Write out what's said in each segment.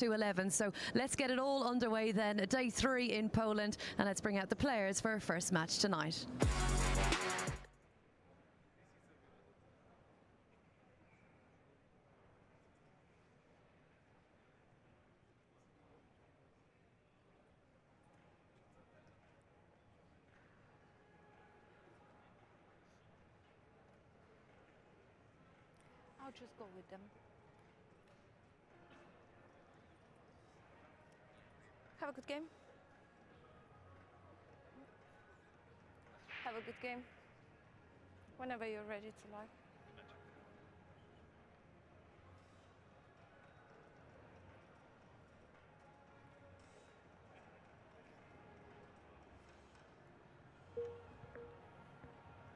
to 11. So let's get it all underway then. Day 3 in Poland, and let's bring out the players for our first match tonight. I'll just go with them. Have a good game. Have a good game. Whenever you're ready to live.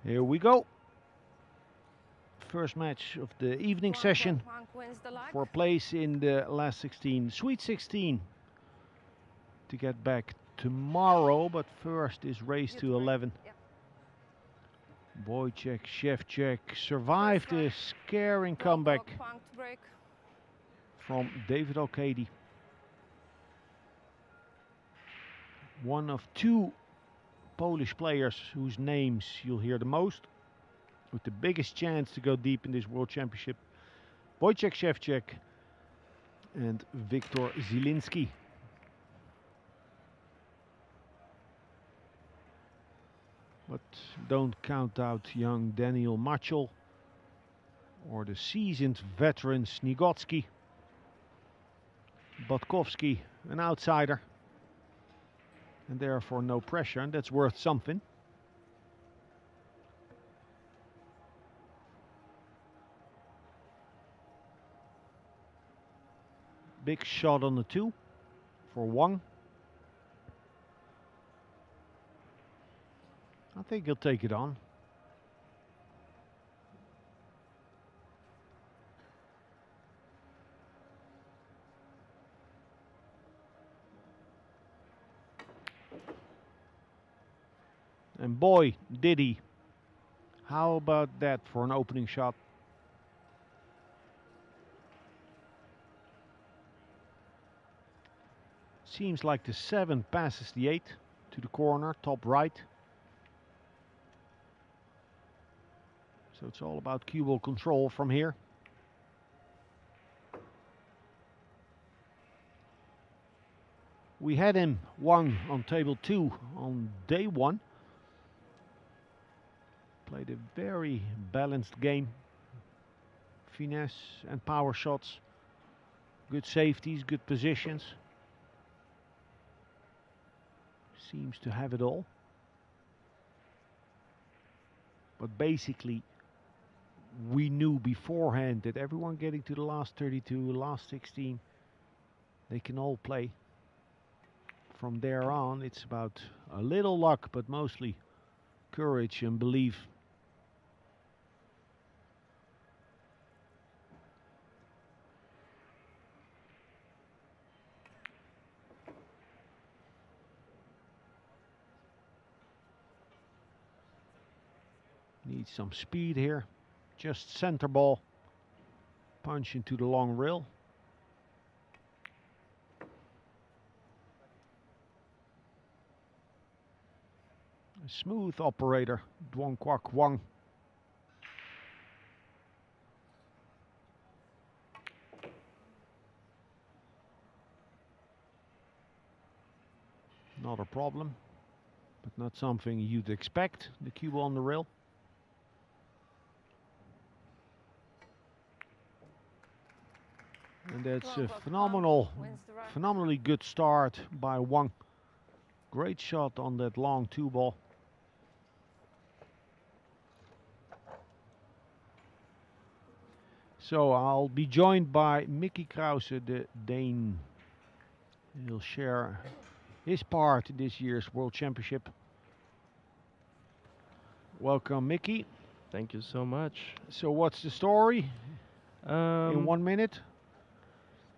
Here we go. First match of the evening session for place in the last 16, Sweet 16. To get back tomorrow, but first is race to 11. Yep. Wojciech Szewczyk survived a scaring comeback from David Alcady. One of 2 Polish players whose names you'll hear the most, with the biggest chance to go deep in this World Championship. Wojciech Szewczyk and Wiktor Zielinski. But don't count out young Daniel Machel or the seasoned veteran Snigotsky. Botkowski, an outsider, and therefore no pressure, and that's worth something. Big shot on the 2 for Wang. I think he'll take it on. And boy, did he. How about that for an opening shot? Seems like the 7 passes the 8 to the corner, top right. So it's all about cue ball control from here. We had him Wang on table 2 on day 1. Played a very balanced game. Finesse and power shots. Good safeties, good positions. Seems to have it all. But basically, we knew beforehand that everyone getting to the last 32, last 16, they can all play. From there on, it's about a little luck, but mostly courage and belief. Needs some speed here. Just center ball. Punch into the long rail. A smooth operator, Duong Kwak Wang. Not a problem, but not something you'd expect, the cue ball on the rail. And that's a phenomenally good start by Wang. Great shot on that long 2 ball. So I'll be joined by Mickey Krause, the Dane. He'll share his part in this year's World Championship. Welcome, Mickey. Thank you so much. So what's the story in 1 minute?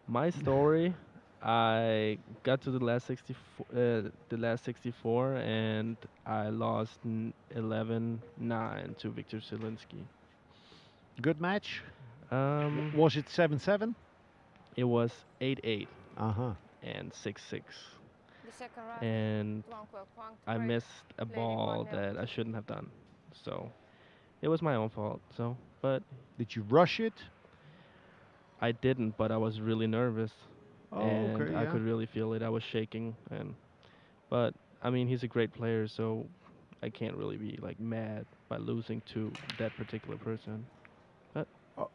My story, I got to the last 64 and I lost 11-9 to Wiktor Zielinski. Good match. Was it 7-7? It was 8-8. and 6-6. The second round. And I missed a ball that I shouldn't have done. So it was my own fault. So, but Did you rush it? I didn't, but I was really nervous. Oh, And okay, I yeah. could really feel it. I was shaking, but I mean, he's a great player, so I can't really be like mad by losing to that particular person. But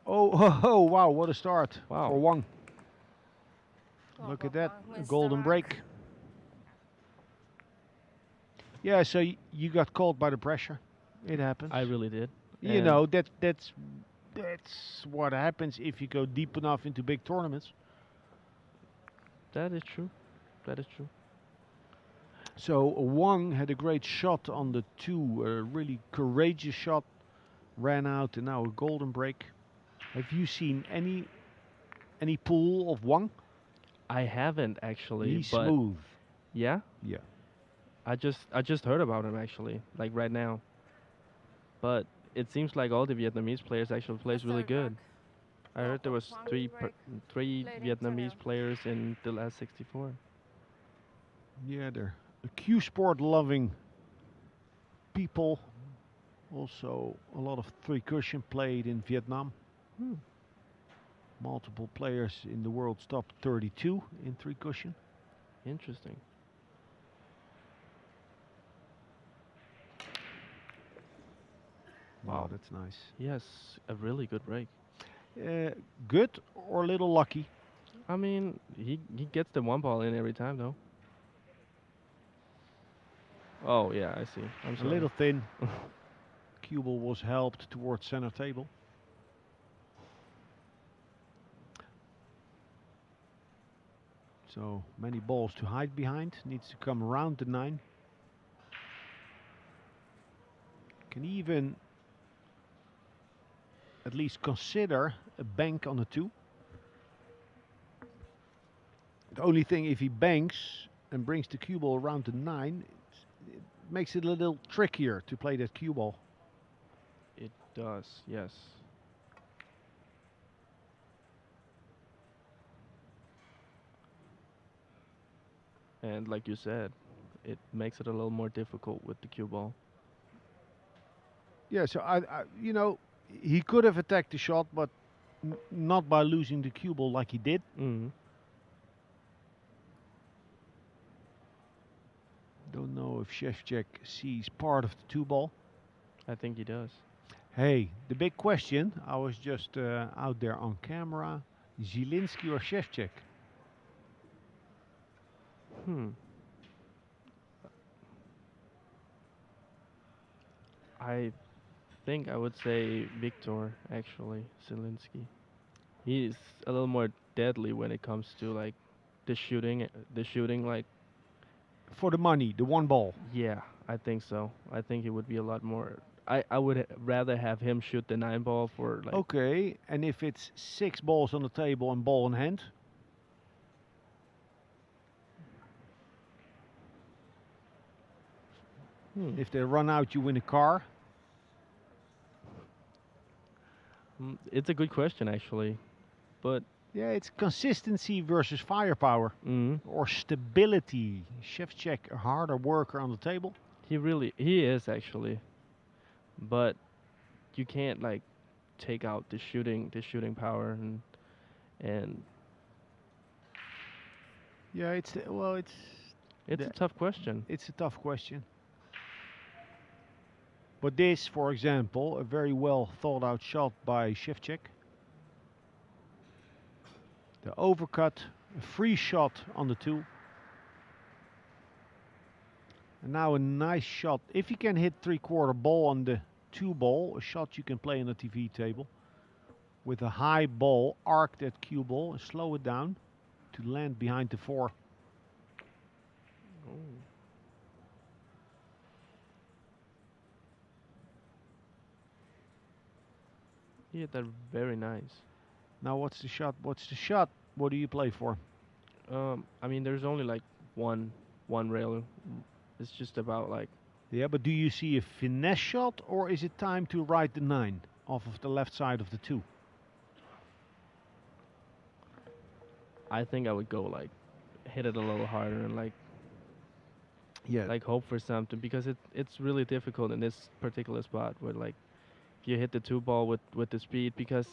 Oh, wow, what a start wow. for Wang. Look at that, a golden break. Yeah, so you got caught by the pressure. It happens. I really did. You know, that's what happens if you go deep enough into big tournaments. That is true. That is true. So Wang had a great shot on the 2, a really courageous shot, ran out, and now a golden break. Have you seen any pool of Wang? I haven't actually. He's but smooth. Yeah. Yeah. I just heard about him actually, like right now. But it seems like all the Vietnamese players actually plays really good. I heard there was three Vietnamese players in the last 64. Yeah, they're a Q sport loving people. Also, a lot of 3 cushion played in Vietnam. Multiple players in the world's top 32 in 3 cushion. Interesting. Wow, that's nice. Yes, a really good break. Good or a little lucky? I mean, he gets the 1 ball in every time though. Oh yeah, I see. I'm sorry. A little thin. Cue ball was helped towards center table. So many balls to hide behind. Needs to come around the 9. Can even at least consider a bank on the 2. The only thing, if he banks and brings the cue ball around the 9, it makes it a little trickier to play that cue ball. It does, yes. And like you said, it makes it a little more difficult with the cue ball. Yeah, so I you know, he could have attacked the shot, but not by losing the cue ball like he did. Don't know if Szewczyk sees part of the 2 ball. I think he does. Hey, the big question, I was just out there on camera, Zielinski or Szewczyk? I think I would say Victor, actually, Zielinski. He's a little more deadly when it comes to like the shooting like. For the money, the 1 ball. Yeah, I think so. I think it would be a lot more. I would rather have him shoot the 9 ball for like. Okay, and if it's 6 balls on the table and ball in hand? If they run out, you win a car? It's a good question, actually. But yeah, it's consistency versus firepower. Or stability. Szewczyk, a harder worker on the table? He is actually. But you can't like take out the shooting power and yeah, it's a tough question. It's a tough question. But this, for example, a very well thought out shot by Szewczyk. The overcut, a free shot on the 2. And now a nice shot. If you can hit 3/4 ball on the 2 ball, a shot you can play on the TV table. With a high ball, arc that cue ball and slow it down to land behind the 4. Yeah, they're very nice. Now what's the shot? What's the shot? What do you play for? I mean, there's only like one rail. It's just about like. Yeah, but do you see a finesse shot, or is it time to ride the 9 off of the left side of the 2? I think I would go like hit it a little harder and Yeah. like hope for something because it's really difficult in this particular spot where like you hit the two ball with the speed because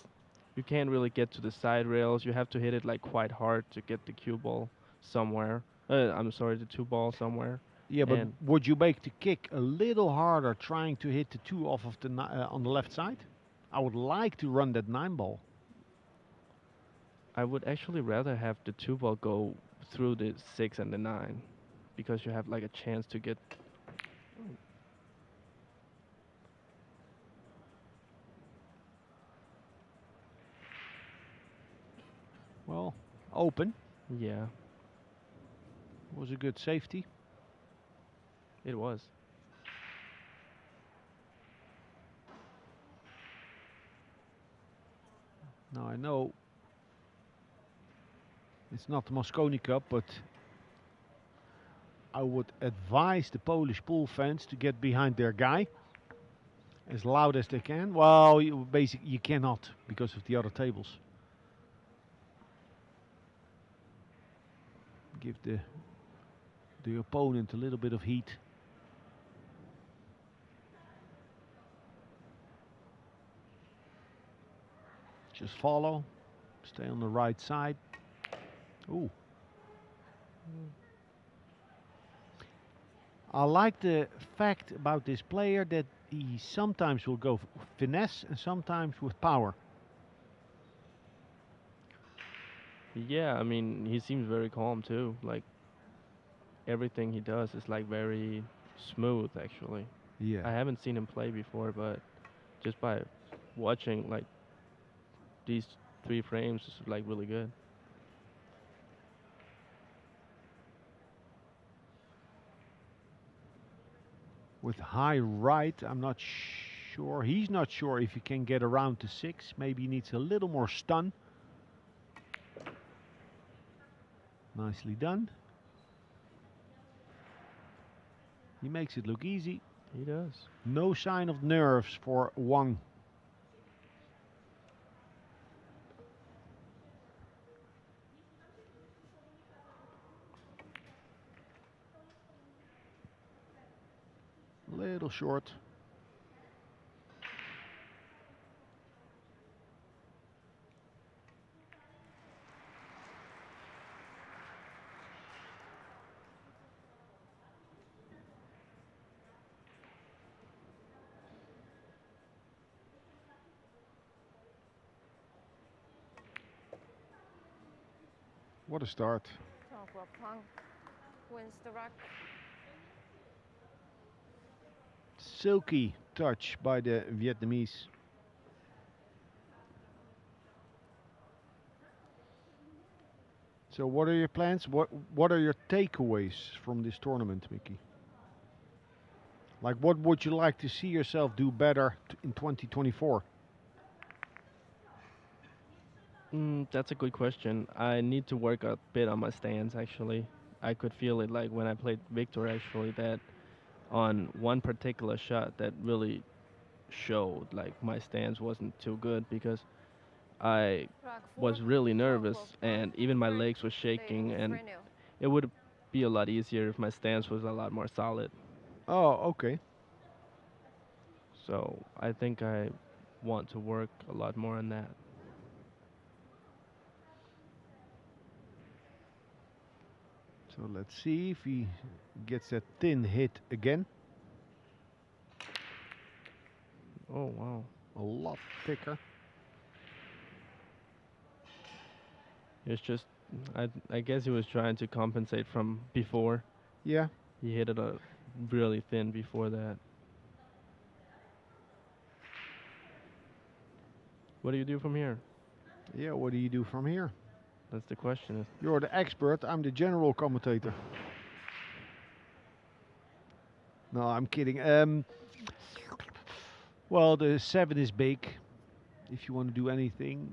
you can't really get to the side rails. You have to hit it like quite hard to get the cue ball somewhere. I'm sorry, the two ball somewhere. Yeah, but And would you make the kick a little harder trying to hit the two off of the on the left side? I would like to run that 9-ball. I would actually rather have the two ball go through the 6 and the 9 because you have like a chance to get. Well, open Yeah, was a good safety. it was. Now I know it's not the Mosconi Cup, but I would advise the Polish pool fans to get behind their guy as loud as they can. Well, basically you cannot because of the other tables. Give the opponent a little bit of heat. Just follow, stay on the right side. Ooh. I like the fact about this player that he sometimes will go finesse and sometimes with power. Yeah, I mean, he seems very calm too. Like everything he does is like very smooth actually. I Yeah. haven't seen him play before, but just by watching like these 3 frames is like really good. With high right, I'm not sure. He's not sure if he can get around to 6. Maybe he needs a little more stun. Nicely done. He makes it look easy. He does. No sign of nerves for Wang. Little short. What a start. Oh, well, Pang wins the rack. Silky touch by the Vietnamese. So what are your plans? What are your takeaways from this tournament, Mickey? Like what would you like to see yourself do better in 2024? That's a good question. I need to work a bit on my stance actually. I could feel it like when I played Victor actually that on one particular shot that really showed like my stance wasn't too good because I Rack 4. was really nervous Well, Pang and even my break legs were shaking leading and Frenu. it would be a lot easier if my stance was a lot more solid. Oh, okay. So I think I want to work a lot more on that. So let's see if he gets that thin hit again. Oh wow. A lot thicker. It's just I guess he was trying to compensate from before. Yeah. He hit it really thin before that. What do you do from here? Yeah, what do you do from here? That's the question. You're the expert, I'm the general commentator. No, I'm kidding. Well, the 7 is big. If you want to do anything.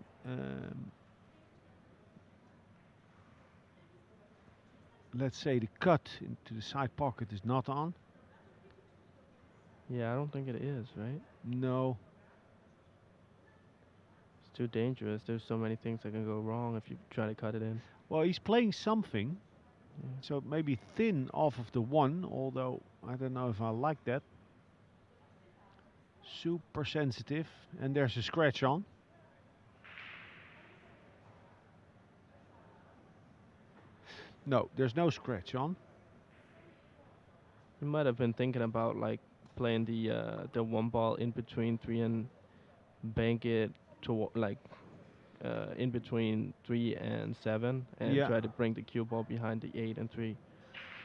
Let's say the cut into the side pocket is not on. Yeah, I don't think it is, right? No. It's too dangerous. There's so many things that can go wrong if you try to cut it in. Well, he's playing something, so maybe thin off of the 1, although I don't know if I like that. Super sensitive, and there's a scratch on. No, there's no scratch on. You might have been thinking about like playing the 1 ball in between 3 and bank it to like in between 3 and 7 and Yeah. try to bring the cue ball behind the 8 and 3.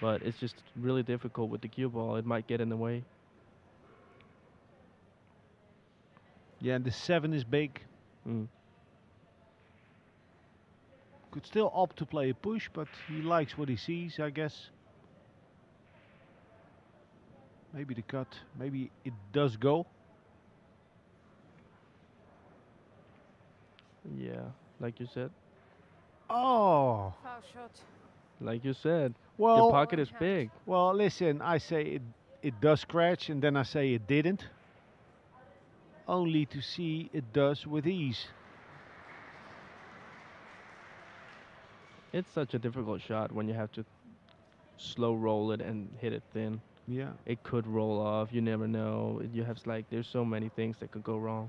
But it's just really difficult with the cue ball. It might get in the way. Yeah, and the 7 is big. Mm. Could still opt to play a push, but he likes what he sees, I guess. Maybe the cut, maybe it does go. Yeah, like you said. Oh, Foul shot. Like you said, well, your pocket is big. well, listen, I say it does scratch, and then I say it didn't. Only to see it does with ease. It's such a difficult shot when you have to slow roll it and hit it thin. Yeah. It could roll off. You never know. You have like there's so many things that could go wrong.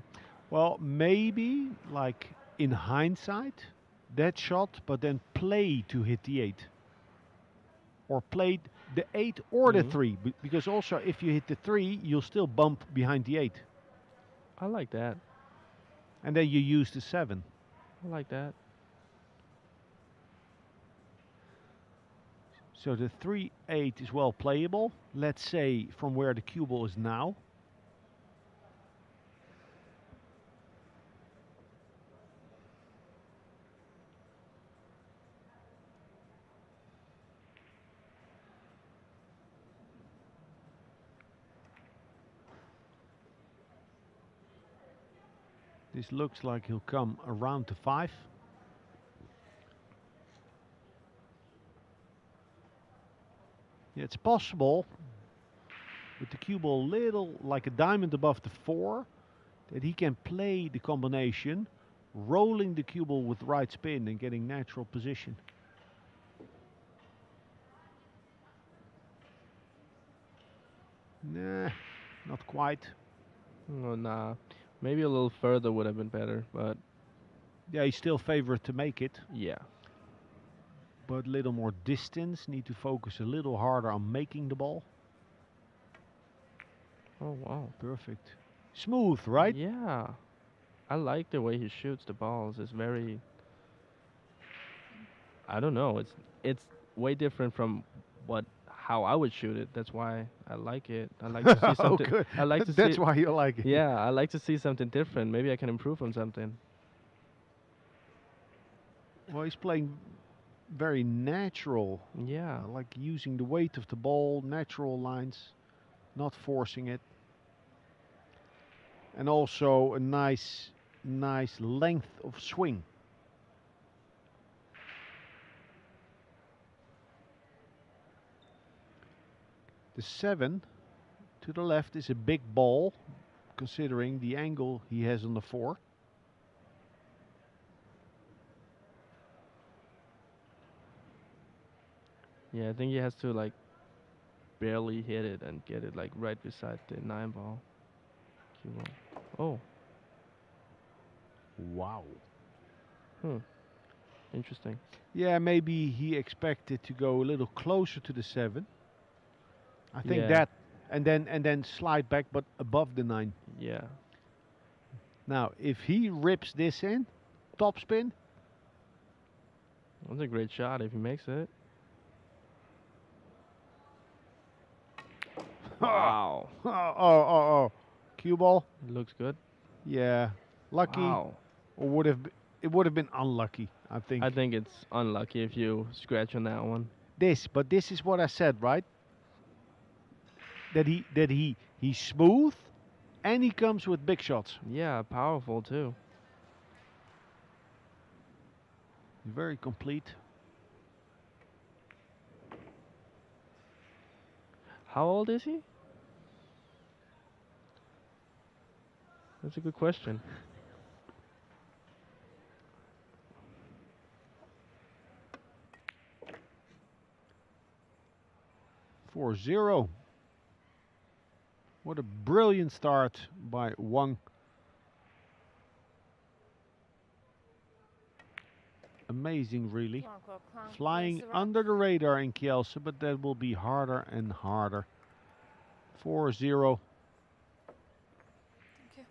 Well, maybe like in hindsight, that shot, but then play to hit the 8. Or play the 8 or the 3. Because also if you hit the 3, you'll still bump behind the 8. I like that. And then you use the 7. I like that. So the 3-8 is well playable. Let's say from where the cue ball is now. This looks like he'll come around to 5. Yeah, it's possible with the cue ball little like a diamond above the 4 that he can play the combination, rolling the cue ball with right spin and getting natural position. Nah, not quite. Oh, nah. Maybe a little further would have been better, but Yeah, he's still favored to make it, yeah. but a little more distance. Need to focus a little harder on making the ball. Oh, wow. Perfect. Smooth, right? Yeah. I like the way he shoots the balls. It's very I don't know. It's way different from how I would shoot it. That's why I like it. I like to see Oh, something. good. I like to That's see. why you like it. Yeah, I like to see something different. Maybe I can improve on something. Well, he's playing very natural. Yeah. Like using the weight of the ball, natural lines, not forcing it. And also a nice length of swing. The 7 to the left is a big ball, considering the angle he has on the 4. Yeah, I think he has to like barely hit it and get it like right beside the 9-ball. Cue ball. Wow. Oh. Interesting. Yeah, maybe he expected to go a little closer to the 7. I think Yeah. that, and then slide back, but above the 9. Yeah. Now, if he rips this in, topspin. That's a great shot if he makes it. Wow. Oh. Cue ball. It looks good. Yeah. Lucky. Wow. Or it would have been unlucky, I think. I think it's unlucky if you scratch on that one. But this is what I said, right? That he's smooth and he comes with big shots. Yeah, powerful too. Very complete. How old is he? That's a good question. 4-0. What a brilliant start by Wang. Amazing, really. Flying under the radar in Kielce, but that will be harder and harder. 4-0. Thank you.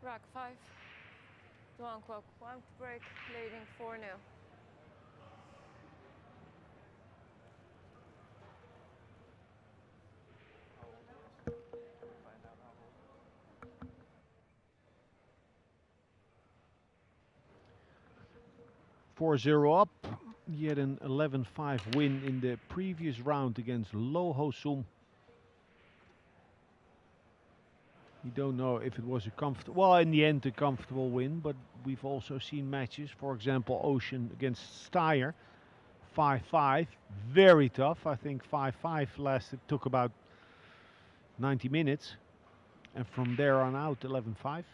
Rack 5. 1 o'clock. 1 break. Leading 4-0. Up. Yet an 11-5 win in the previous round against Lo Ho Sum. We don't know if it was a comfortable, well, in the end a comfortable win, but we've also seen matches, for example, Ocean against Steyr, 5-5, very tough. I think 5-5 took about 90 minutes, and from there on out 11-5.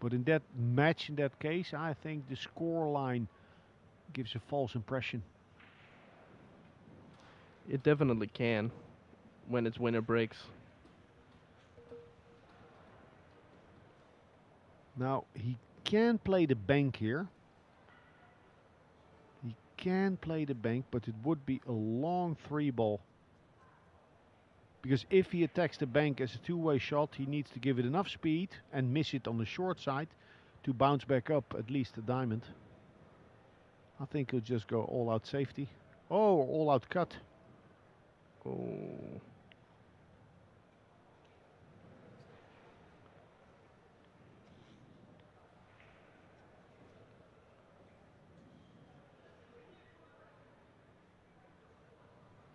But in that match, in that case, I think the score line gives a false impression. It definitely can, when it's winner breaks. Now, he can play the bank here. He can play the bank, but it would be a long 3-ball. Because if he attacks the bank as a two-way shot, he needs to give it enough speed and miss it on the short side to bounce back up at least a diamond. I think he'll just go all-out safety. Oh, all-out cut. Oh.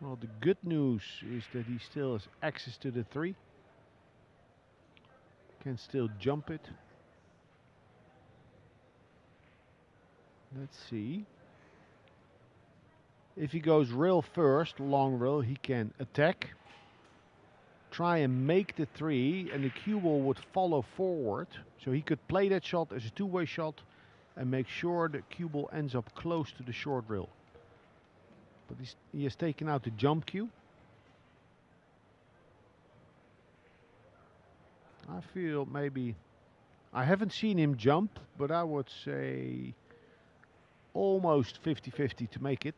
Well, the good news is that he still has access to the 3. Can still jump it. Let's see. If he goes rail first, long rail, he can attack. Try and make the 3, and the cue ball would follow forward. So he could play that shot as a two-way shot and make sure the cue ball ends up close to the short rail. But he has taken out the jump cue. I feel maybe, I haven't seen him jump, but I would say almost 50-50 to make it.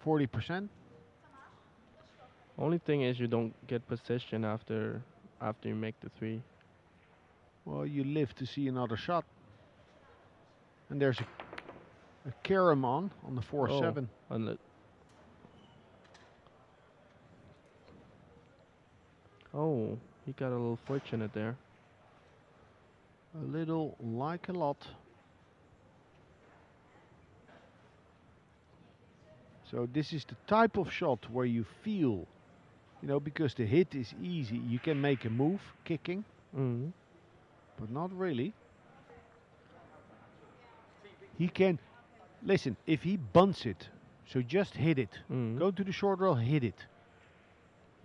40%. Only thing is you don't get position after you make the 3. Well, you live to see another shot. And there's a carom on the 4-7. Oh, he got a little fortunate there. A little like a lot. So this is the type of shot where you feel, you know, because the hit is easy, you can make a move, kicking, but not really. He can, listen, if he bunts it, so just hit it. Go to the short rail, hit it.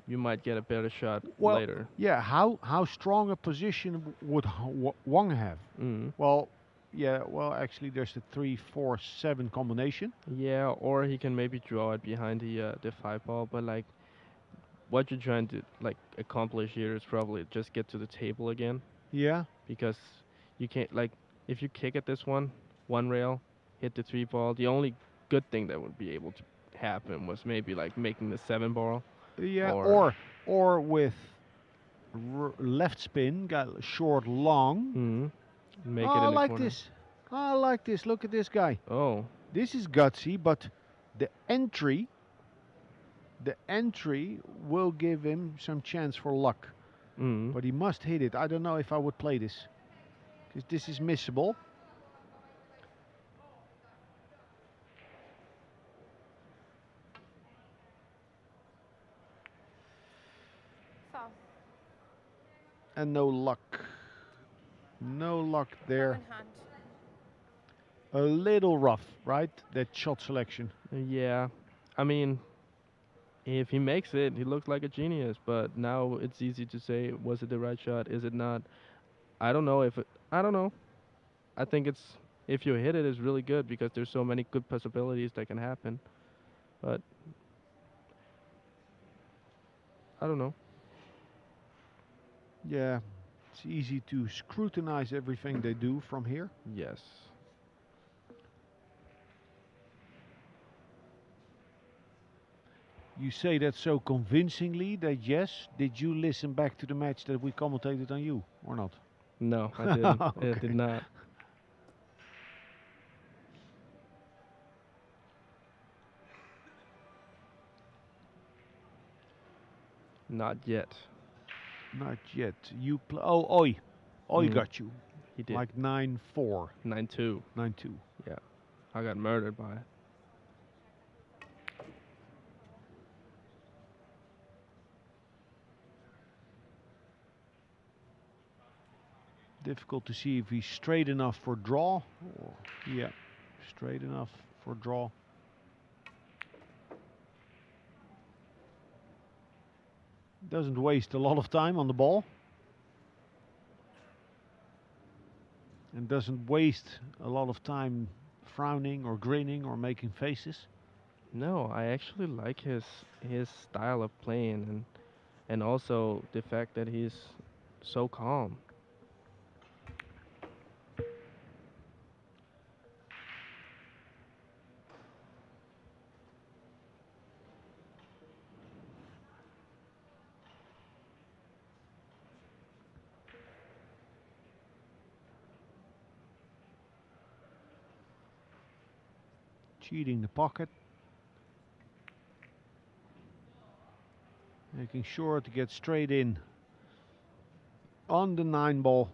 You might get a better shot Well, later. yeah, how strong a position would Wang have? Well, yeah, well, actually there's the 3-4-7 combination. Yeah, or he can maybe draw it behind the 5-ball, but like what you're trying to like accomplish here is probably just get to the table again. Yeah. Because you can't, like, if you kick at this one rail, hit the 3-ball, the only good thing that would be able to happen was maybe like making the 7-ball. Yeah, or with left spin, got short long. Make it in I the like corner. this. I like this. Look at this guy. Oh. This is gutsy, but the entry will give him some chance for luck. But he must hit it. I don't know if I would play this, because this is missable. And no luck. No luck there. In hand. A little rough, right? That shot selection. Yeah, I mean, if he makes it, he looks like a genius. But now it's easy to say, was it the right shot? Is it not? I don't know if it, I don't know. I think it's if you hit it, it's really good because there's so many good possibilities that can happen. But I don't know. Yeah, it's easy to scrutinize everything they do from here. Yes. You say that so convincingly that yes. Did you listen back to the match that we commentated on you or not? No, I didn't. I Okay. did not. Not yet. Not yet. You oh, Oi. Oi Mm, got you. He did. Like 9-4, 9-2. 9-2. Yeah. I got murdered by it. Difficult to see if he's straight enough for draw. Or, yeah, straight enough for draw. Doesn't waste a lot of time on the ball. And doesn't waste a lot of time frowning or grinning or making faces. No, I actually like his style of playing and also the fact that he's so calm. Cheating the pocket. Making sure to get straight in on the 9-ball.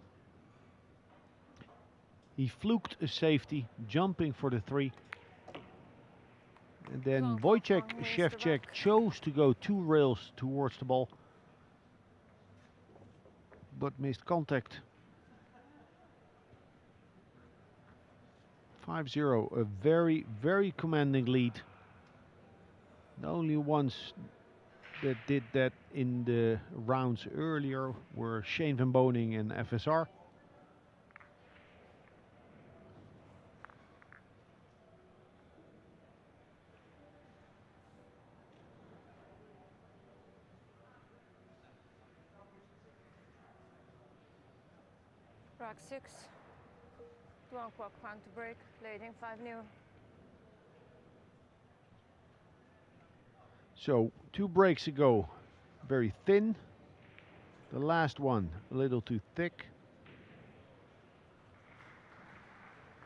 He fluked a safety, jumping for the 3. And then Long Wojciech long ways Szewczyk back. chose to go 2 rails towards the ball, but missed contact. 5-0, a very, very commanding lead. The only ones that did that in the rounds earlier were Shane van Boning and FSR. Rack 6. 2 o'clock, time to break. Leading 5 new. So 2 breaks ago, very thin. The last one, a little too thick.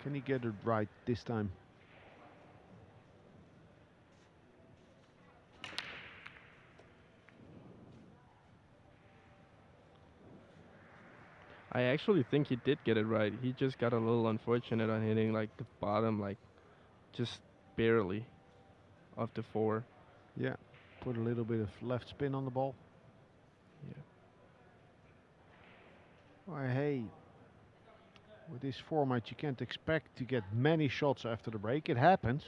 Can he get it right this time? I actually think he did get it right. He just got a little unfortunate on hitting like the bottom, like just barely of the 4. Yeah, put a little bit of left spin on the ball. Yeah. Well, hey, with this format you can't expect to get many shots after the break. It happens.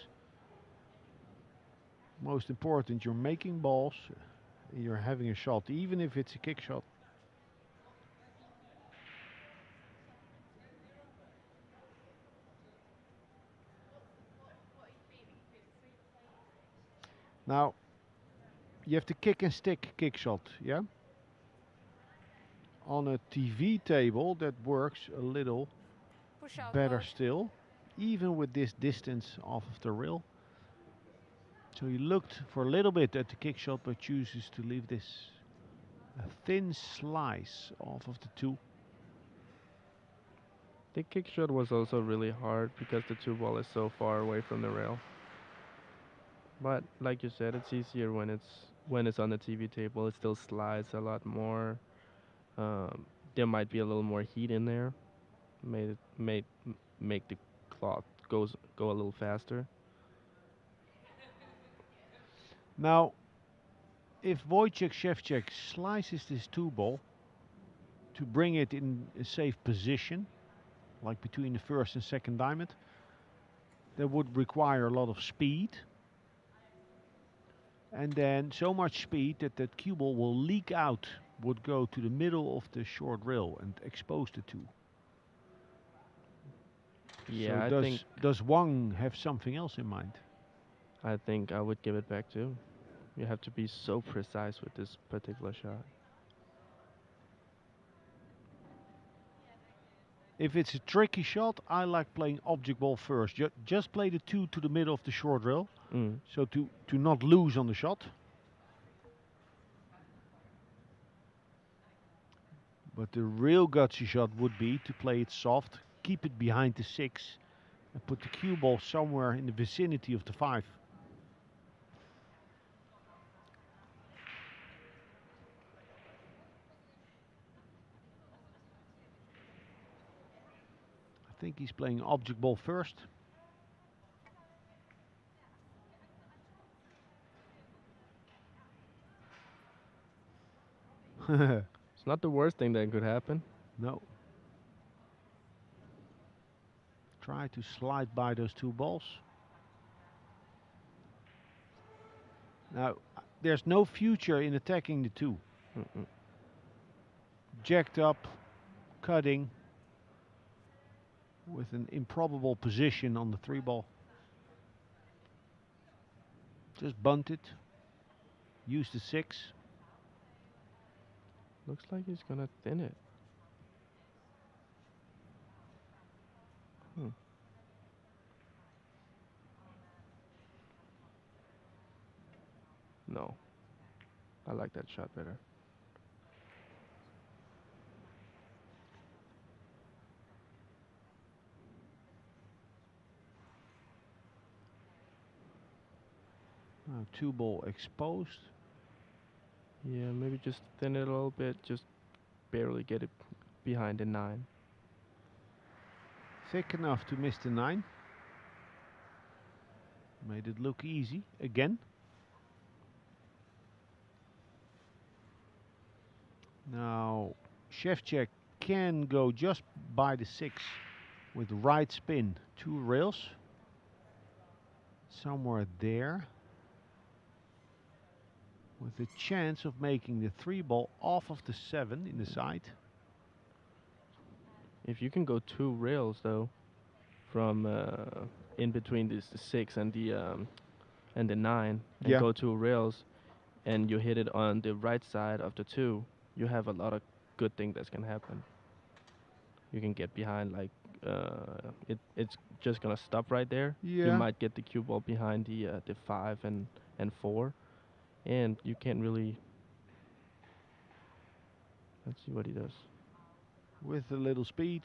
Most important, you're making balls, you're having a shot, even if it's a kick shot. Now, you have to kick and stick kick shot, yeah? On a TV table that works a little Push out better mode. still, even with this distance off of the rail. So he looked for a little bit at the kick shot, but chooses to leave this a thin slice off of the 2. The kick shot was also really hard because the 2 ball is so far away from the rail. But like you said, it's easier when it's on the TV table. It still slides a lot more. There might be a little more heat in there. Make the clock go a little faster. Now, if Wojciech Szewczyk slices this 2 ball, to bring it in a safe position, like between the first and second diamond, that would require a lot of speed. And then so much speed that that cue ball will leak out, would go to the middle of the short rail and expose the two. Yeah, so I think does Wang have something else in mind? I think I would give it back too. You have to be so precise with this particular shot. If it's a tricky shot, I like playing object ball first. Just play the two to the middle of the short rail, so to not lose on the shot. But the real gutsy shot would be to play it soft, keep it behind the 6, and put the cue ball somewhere in the vicinity of the 5. I think he's playing object ball first. It's not the worst thing that could happen. No. Try to slide by those two balls. Now, there's no future in attacking the two. Jacked up, cutting, with an improbable position on the 3 ball. Just bunt it. Use the 6. Looks like he's gonna thin it. No. I like that shot better. Now 2 ball exposed. Yeah, maybe just thin it a little bit, just barely get it behind the 9. Thick enough to miss the 9. Made it look easy again. Now Szewczyk can go just by the 6 with right spin, 2 rails. Somewhere there. With a chance of making the 3 ball off of the 7 in the side. If you can go 2 rails though, from in between the 6 and the 9, and go 2 rails, and you hit it on the right side of the 2, you have a lot of good things that's gonna happen. You can get behind, like it's just gonna stop right there. Yeah. You might get the cue ball behind the 5 and 4, and you can't really. Let's see what he does. With a little speed.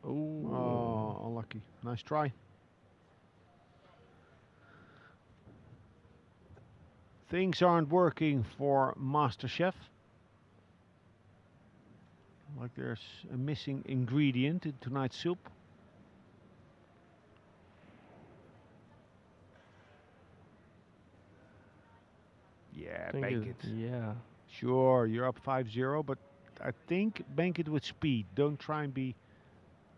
Oh, unlucky. Nice try. Things aren't working for Master Chef. Like there's a missing ingredient in tonight's soup. Yeah, bank it. Yeah. Sure, you're up 5-0, but I think bank it with speed. Don't try and be...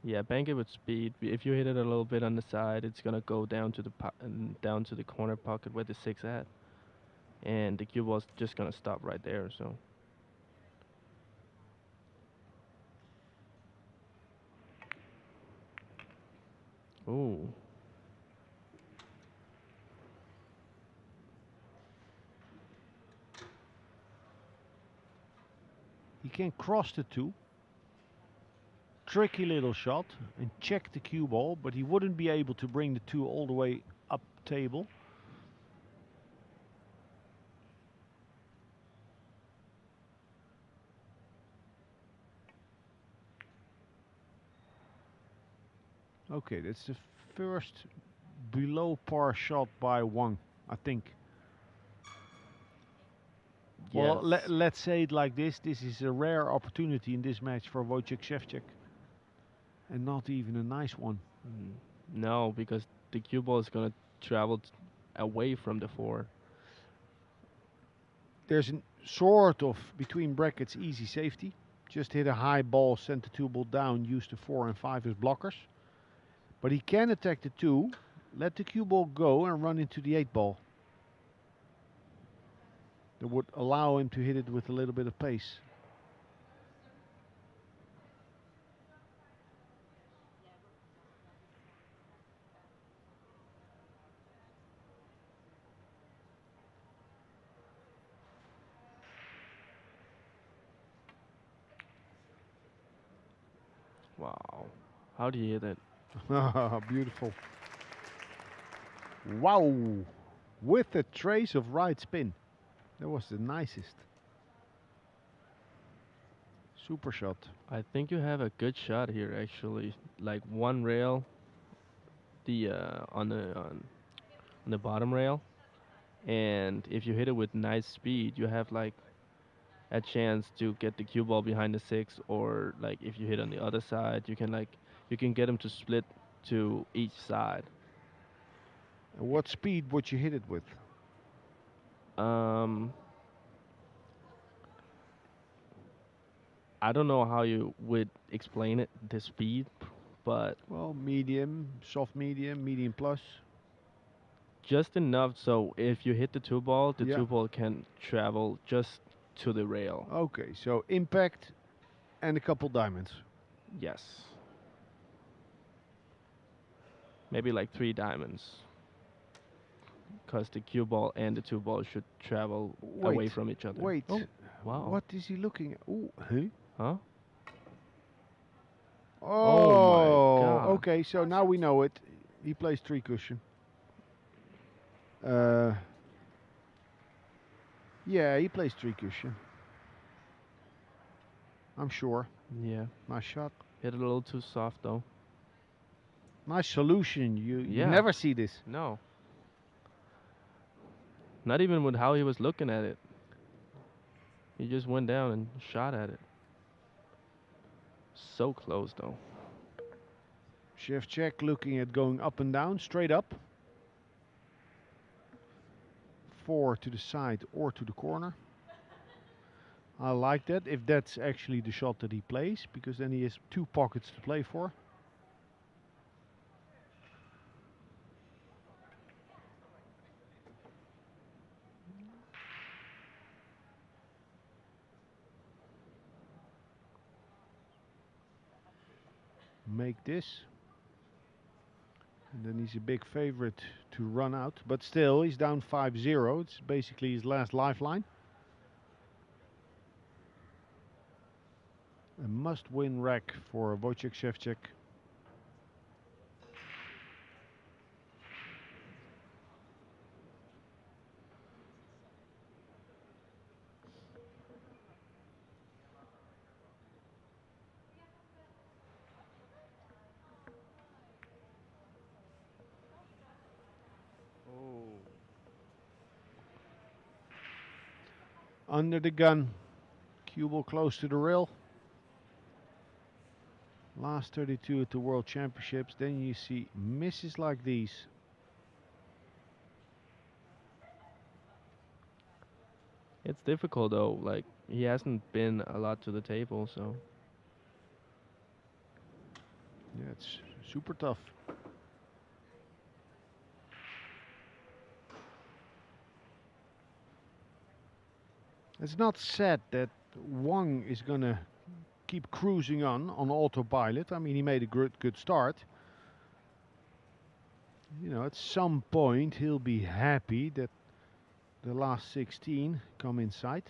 Yeah, bank it with speed. If you hit it a little bit on the side, it's gonna go down to the corner pocket where the 6 at, and the cue ball's just gonna stop right there. So. Ooh. He can cross the 2. Tricky little shot and check the cue ball, but he wouldn't be able to bring the 2 all the way up table. Okay, that's the first below par shot by Wang, I think. Yes. Well, let's say it like this. This is a rare opportunity in this match for Wojciech Szewczyk. And not even a nice one. No, because the cue ball is gonna travel away from the 4. There's a sort of, between brackets, easy safety. Just hit a high ball, send the 2 ball down, use the 4 and 5 as blockers. But he can attack the 2, let the cue ball go and run into the 8 ball. That would allow him to hit it with a little bit of pace. Wow. How do you hit it? Beautiful. Wow. With a trace of right spin. That was the nicest. Super shot. I think you have a good shot here, actually. Like one rail, the on the bottom rail, and if you hit it with nice speed, you have like a chance to get the cue ball behind the 6, or like if you hit on the other side, you can get them to split to each side. And what speed would you hit it with? I don't know how you would explain it, the speed, but Well, medium, soft medium, medium plus. just enough so if you hit the 2 ball, the Yeah. 2 ball can travel just to the rail. Okay, so impact and a couple diamonds. Yes. Maybe like 3 diamonds. Because the cue ball and the 2 ball should travel away Wait, from each other. Wait. Oh, wow. What is he looking at? Ooh, huh? Huh? Oh, God. okay, so now we know it. He plays 3 cushion. Yeah, he plays 3 cushion. I'm sure. Yeah. Nice shot. Hit it a little too soft though. Nice solution. You Yeah. never see this. No. Not even with how he was looking at it. He just went down and shot at it. So close though. Szewczyk looking at going up and down, straight up. 4 to the side or to the corner. I like that, if that's actually the shot that he plays, because then he has 2 pockets to play for. Make this. And then he's a big favorite to run out. But still, he's down 5-0. It's basically his last lifeline. A must-win rack for Wojciech Szewczyk. Under the gun. Cue ball close to the rail. Last 32 at the World Championships. Then you see misses like these. It's difficult though. Like he hasn't been a lot to the table, so Yeah, it's super tough. It's not said that Wang is gonna keep cruising on autopilot. I mean, he made a good start. You know, at some point he'll be happy that the last 16 come inside.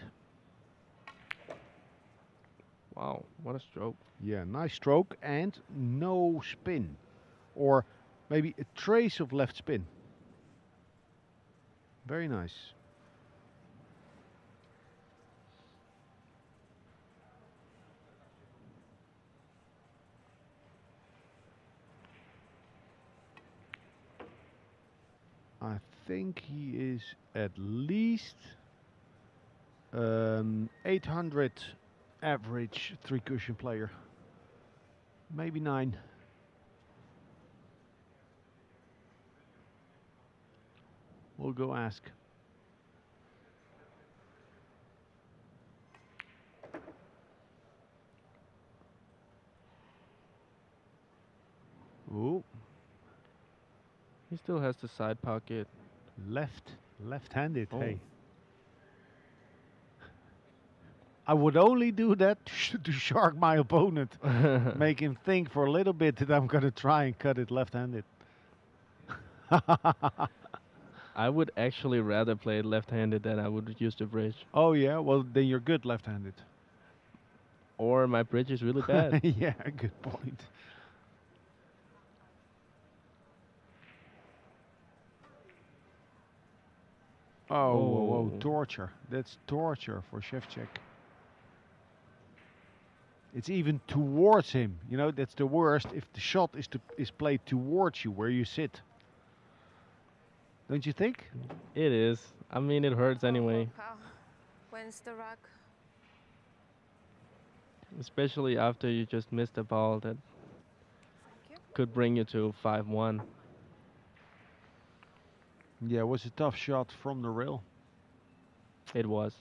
wow, what a stroke. Yeah, nice stroke and no spin. Or maybe a trace of left spin. Very nice. I think he is at least 800 average 3 cushion player. Maybe 9. We'll go ask. Ooh, He still has the side pocket. left-handed. Oh. Hey, I would only do that to shark my opponent, make him think for a little bit that I'm gonna try and cut it left-handed. I would actually rather play it left-handed than I would use the bridge. Oh yeah, well then you're good left-handed. Or my bridge is really bad. Yeah, good point. Oh, whoa, whoa, Oh. torture. That's torture for Szewczyk. It's even towards him. You know, that's the worst if the shot is played towards you where you sit. Don't you think? It is. I mean, it hurts anyway. Wins the rack. Especially after you just missed a ball that Thank you. could bring you to 5-1. Yeah, it was a tough shot from the rail. It was.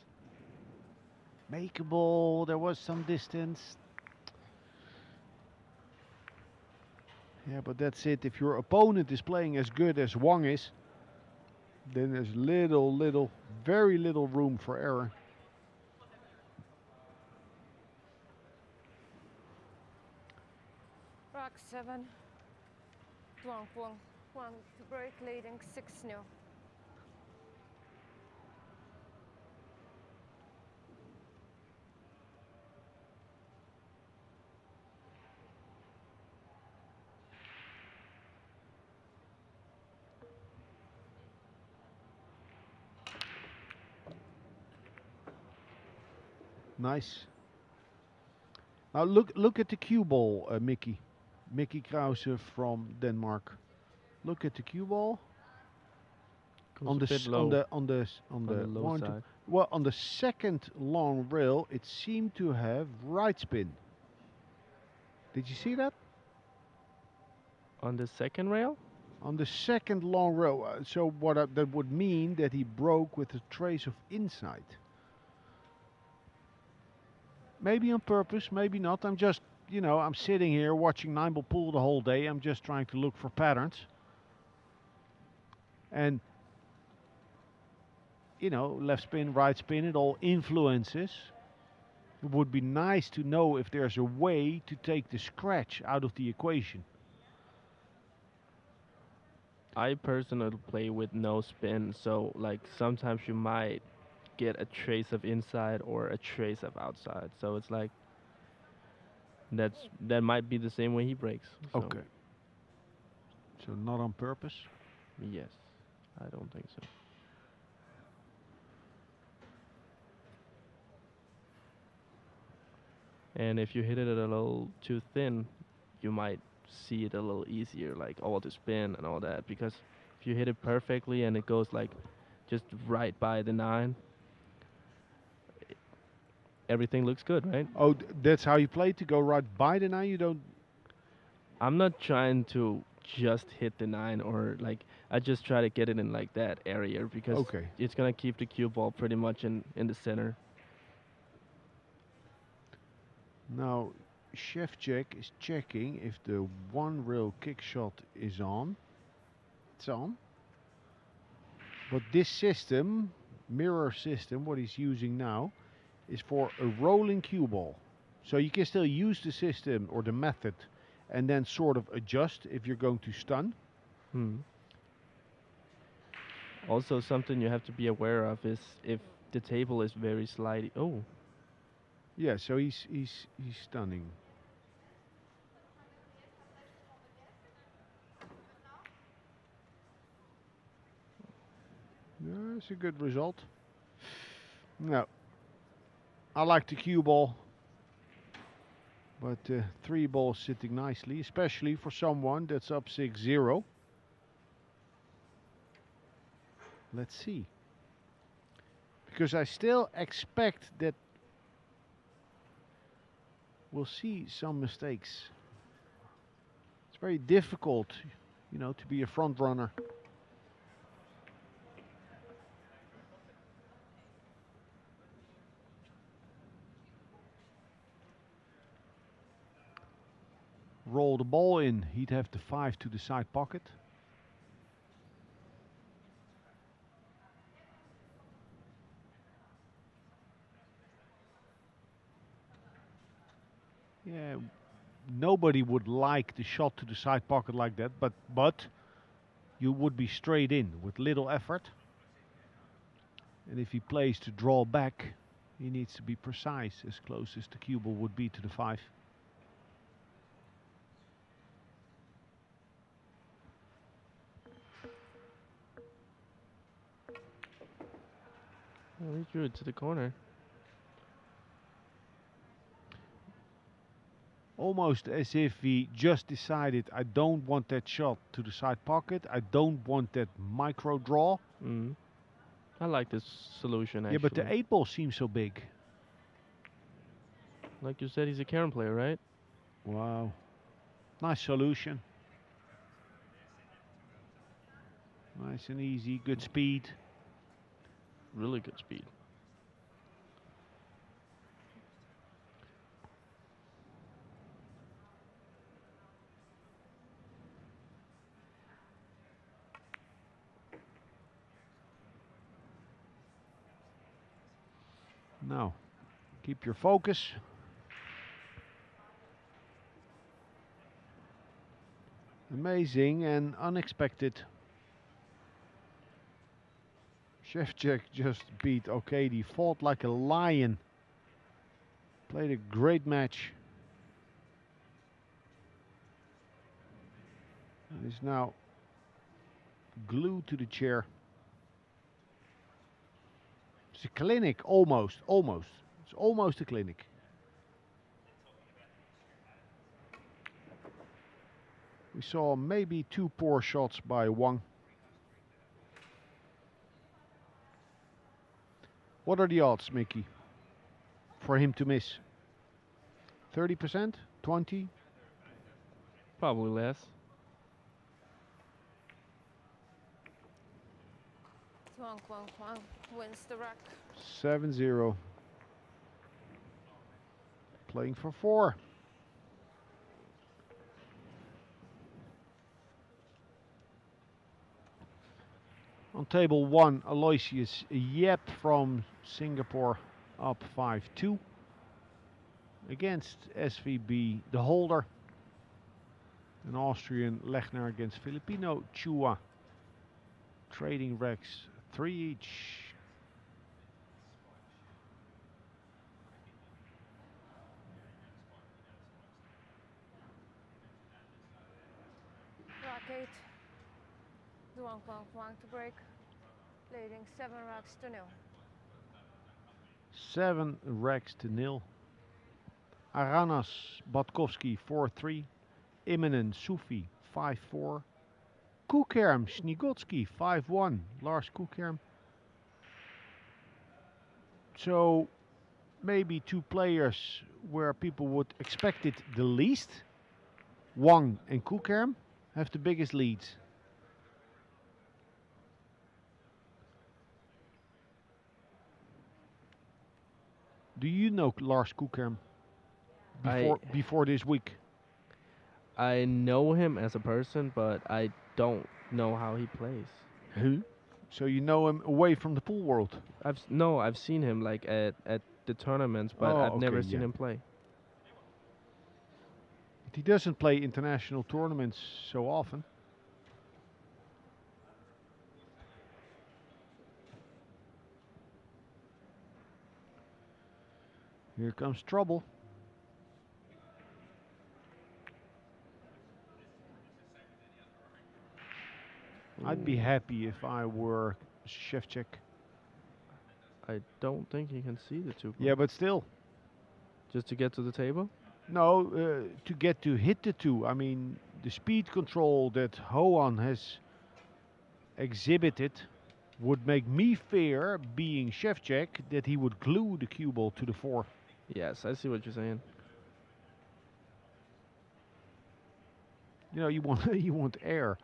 Makeable, there was some distance. Yeah, but that's it. If your opponent is playing as good as Wang is, then there's very little room for error. Rack 7. Duan Wang to break, leading 6-0. Nice. Now look at the cue ball, Mickey. Mickey Krause from Denmark. Look at the cue ball. Goes On a the bit s- low. on the Low one, two, side. well, on the second long rail, it seemed to have right spin. Did you see that? On the second rail? On the second long rail. So that would mean that he broke with a trace of inside. Maybe on purpose, maybe not. I'm just, I'm sitting here watching Nineball pool the whole day. I'm just trying to look for patterns. And, left spin, right spin, it all influences. It would be nice to know if there's a way to take the scratch out of the equation. I personally play with no spin, so like sometimes you might get a trace of inside or a trace of outside. So it's like that might be the same way he breaks. So Okay. So not on purpose. yes, I don't think so. And if you hit it a little too thin, you might see it a little easier, like all the spin and all that. Because if you hit it perfectly and it goes like just right by the 9, everything looks good, right? Oh, that's how you play, to go right by the 9. You don't. I'm not trying to just hit the 9 or like I just try to get it in like that area because Okay. it's gonna keep the cue ball pretty much in the center. Now, Szewczyk is checking if the one rail kick shot is on. It's on. But this system, mirror system, what he's using now, is for a rolling cue ball. So you can still use the system or the method and then sort of adjust if you're going to stun. Also, something you have to be aware of is if the table is very slidey. Oh, Yeah, so he's stunning. Yeah, it's a good result. No, I like the cue ball, but 3 balls sitting nicely, especially for someone that's up 6-0. Let's see, because I still expect that we'll see some mistakes. It's very difficult, to be a front runner. roll the ball in, he'd have the 5 to the side pocket. Yeah, nobody would like the shot to the side pocket like that, but you would be straight in with little effort. And if he plays to draw back, he needs to be precise, as close as the cue ball would be to the 5. Oh, he drew it to the corner. Almost as if he just decided, I don't want that shot to the side pocket, I don't want that micro draw. Mm. I like this solution actually. Yeah, but the 8 ball seems so big. Like you said, he's a Karen player, right? Wow. Nice solution. Nice and easy, good speed. Really good speed. Now, keep your focus. Amazing and unexpected. Szewczyk just beat Okadi, fought like a lion. Played a great match. And is now glued to the chair. It's a clinic, almost. It's almost a clinic. We saw maybe 2 poor shots by Wang. What are the odds, Mickey, for him to miss? 30%? 20? Probably less. Wang wins the rack. 7-0. Playing for 4. On table 1, Aloysius Yep from Singapore up 5-2 against SVB, the holder. An Austrian Lechner against Filipino Chua. Trading racks 3 each. Rack 8. Wang to break. Leading 7 racks to 0. 7 racks to 0. Aranas Batkovsky 4-3. Immonen Sufi 5-4. Kukerm Snigotsky 5-1. Lars Kukerm. So maybe 2 players where people would expect it the least. Wang and Kukerm have the biggest leads. Do you know Lars Kukerm before this week? I know him as a person, but I don't know how he plays. Who? So you know him away from the pool world? I've seen him like at the tournaments, but I've never seen him play. But he doesn't play international tournaments so often. Here comes trouble. I'd be happy if I were Szewczyk. I don't think he can see the 2. Yeah, but still. Just to get to the table? No, to get to hit the 2. I mean, the speed control that Homan has exhibited would make me fear, being Szewczyk, that he would glue the cue ball to the 4. Yes, I see what you're saying. You know, you want air.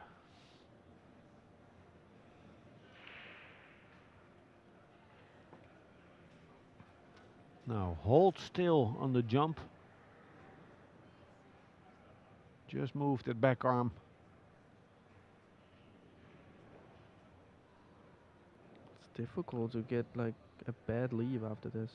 Now hold still on the jump. Just move that back arm. It's difficult to get like a bad leave after this.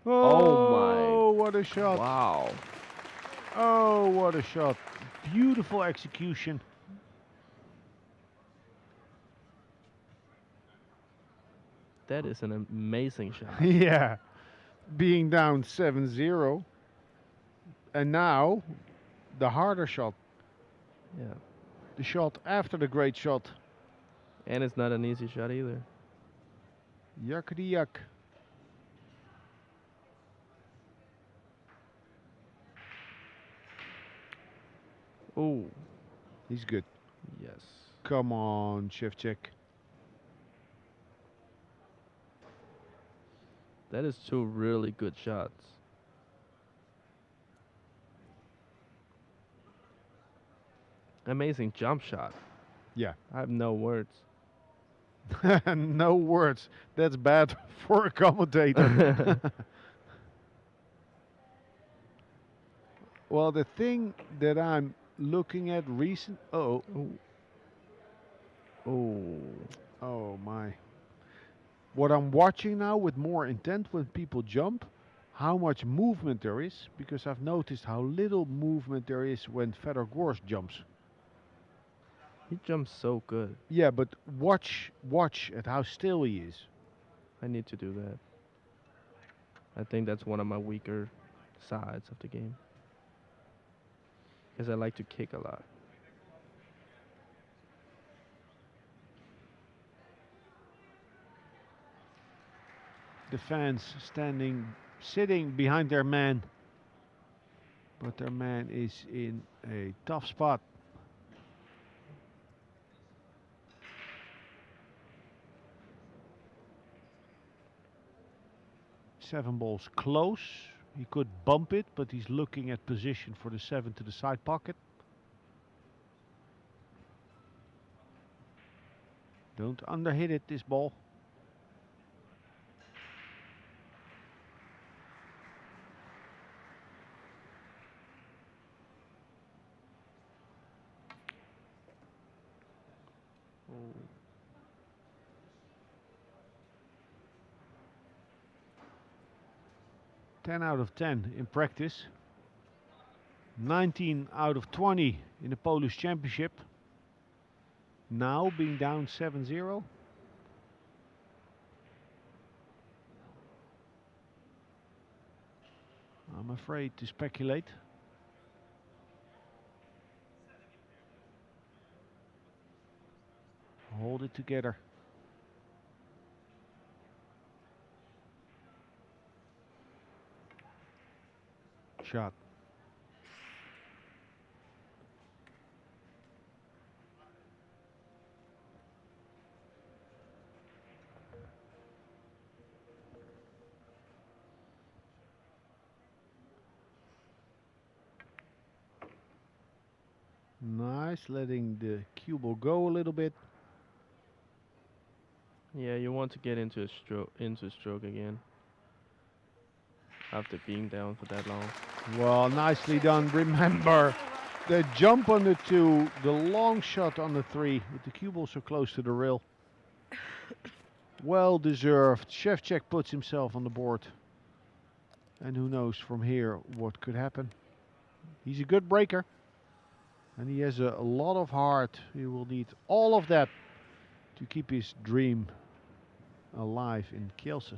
Oh, what a shot. Wow. Oh, what a shot. Beautiful execution. That is an amazing shot. Yeah. Being down 7-0. And now, the harder shot. Yeah. The shot after the great shot. And it's not an easy shot either. Yuckity yuck. Oh. He's good. Yes. Come on, Szewczyk. That is two really good shots. Amazing jump shot. Yeah. I have no words. No words. That's bad for a commentator. Well, the thing that I'm looking at recent... Oh. Oh, my. What I'm watching now with more intent when people jump, how much movement there is, because I've noticed how little movement there is when Fedor Gors jumps. He jumps so good. Yeah, but watch at how still he is. I need to do that. I think that's one of my weaker sides of the game. Because I like to kick a lot. The fans sitting behind their man. But their man is in a tough spot. Seven balls close. He could bump it, but he's looking at position for the 7 to the side pocket. Don't underhit it, this ball. Oh. 10 out of 10 in practice. 19 out of 20 in the Polish Championship. Now being down 7-0. I'm afraid to speculate. Hold it together. Shot. Nice, letting the cue ball go a little bit. Yeah, you want to get into a stroke again. After being down for that long. Well, nicely done. Remember the jump on the 2, the long shot on the 3, with the cue ball so close to the rail. Well deserved. Szewczyk puts himself on the board. And who knows from here what could happen. He's a good breaker. And he has a lot of heart. He will need all of that to keep his dream alive in Kielce.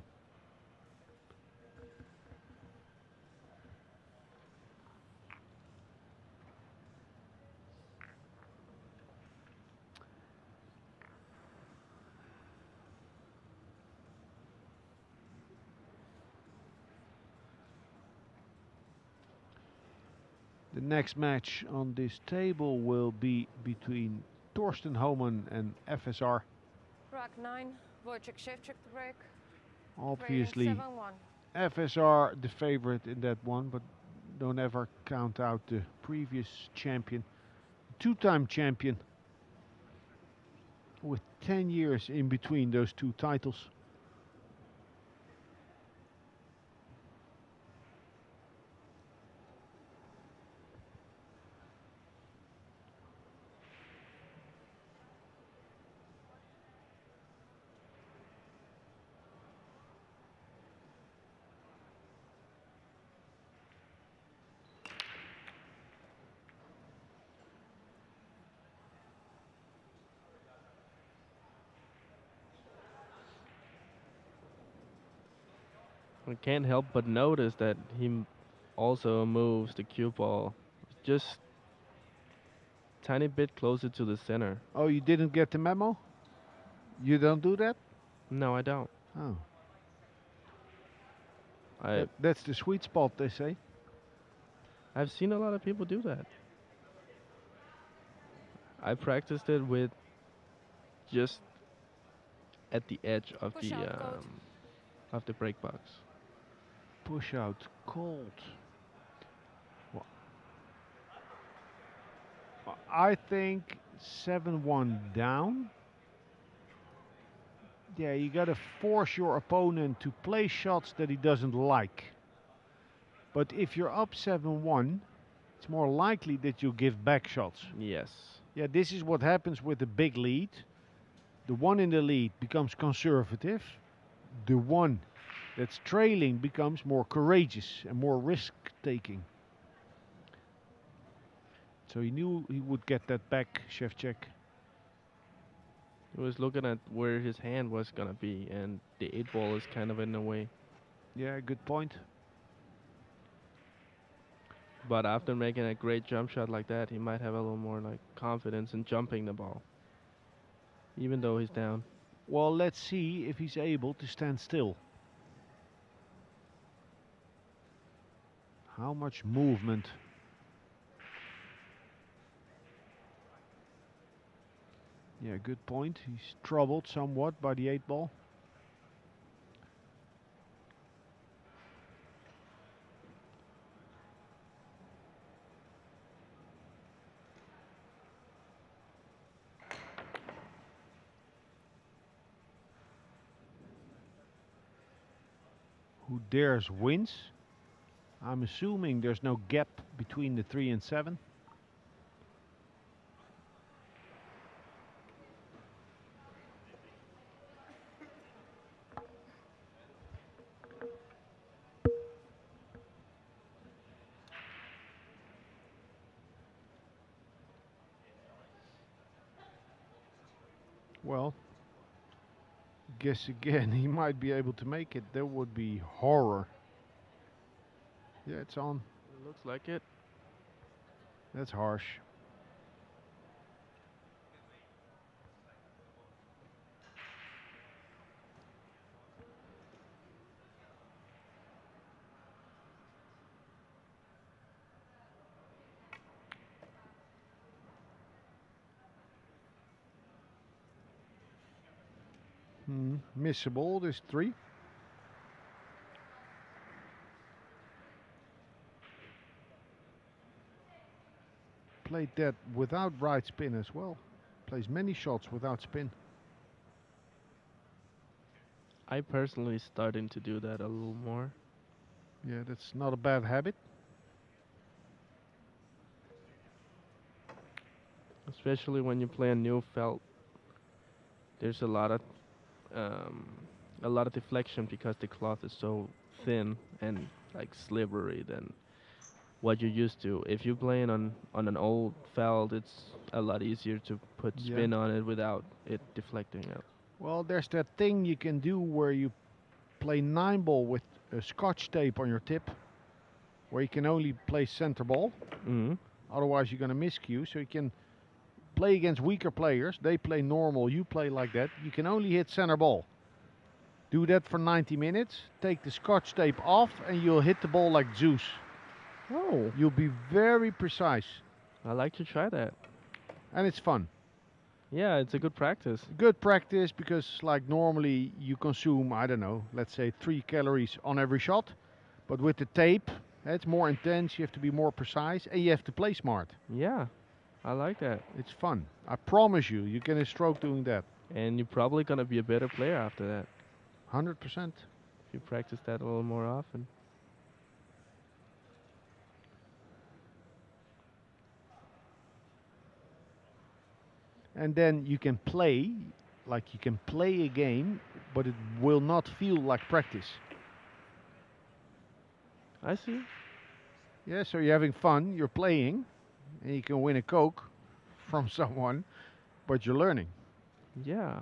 The next match on this table will be between Torsten Homan and FSR. Rack 9, Wojciech Szewczyk to break. Obviously, 7-1. FSR the favorite in that one, but don't ever count out the previous champion, two-time champion, with 10 years in between those two titles. I can't help but notice that also moves the cue ball just tiny bit closer to the center. Oh, you didn't get the memo? You don't do that? No, I don't. Oh. That's the sweet spot, they say. I've seen a lot of people do that. I practiced it with just at the edge of the break box. Push out cold. Well, I think 7-1 down. Yeah, you got to force your opponent to play shots that he doesn't like. But if you're up 7-1, it's more likely that you give back shots. Yes. Yeah, this is what happens with the big lead. The one in the lead becomes conservative. The one that's trailing becomes more courageous and more risk-taking. So he knew he would get that back, Szewczyk. He was looking at where his hand was gonna be, and the 8-ball is kind of in the way. Yeah, good point. But after making a great jump shot like that, he might have a little more like confidence in jumping the ball, even though he's down. Well, let's see if he's able to stand still. How much movement? Yeah, good point. He's troubled somewhat by the 8-ball. Who dares wins. I'm assuming there's no gap between the 3 and 7. Well, guess again he might be able to make it. That would be horror. Yeah, it's on. It looks like it. That's harsh. Missable, there's 3. Played that without right spin as well. Plays many shots without spin. I personally starting to do that a little more. Yeah, that's not a bad habit. Especially when you play a new felt. There's a lot of deflection because the cloth is so thin and like slippery than what you're used to. If you're playing on an old felt, it's a lot easier to put spin on it without it deflecting out. Well, there's that thing you can do where you play 9-ball with a scotch tape on your tip, where you can only play center ball. Otherwise you're going to miscue. So you can play against weaker players. They play normal, you play like that. You can only hit center ball. Do that for 90 minutes, take the scotch tape off, and you'll hit the ball like Zeus. Oh. You'll be very precise. I like to try that. And it's fun. Yeah, it's a good practice. Good practice because like normally you consume, I don't know, let's say 3 calories on every shot. But with the tape It's more intense, you have to be more precise, and you have to play smart. Yeah, I like that. It's fun. I promise you, you get a stroke doing that. And you're probably gonna be a better player after that 100%. if you practice that a little more often. And then you can play, like you can play a game, but it will not feel like practice. I see. Yeah, so you're having fun, you're playing, and you can win a Coke from someone, but you're learning. Yeah.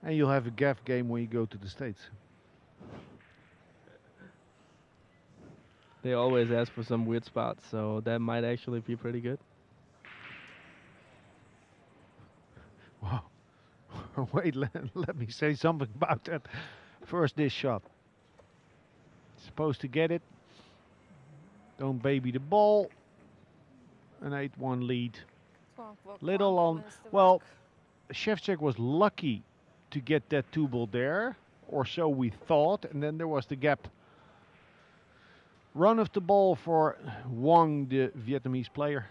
And you'll have a gaff game when you go to the States. They always ask for some weird spots, so that might actually be pretty good. Wow. Wait, let me say something about that. First dish shot. Supposed to get it. Don't baby the ball. An 8-1 lead. Little on. Well, Szewczyk was lucky to get that 2-ball there, or so we thought, and then there was the gap. Run of the ball for Wang, the Vietnamese player.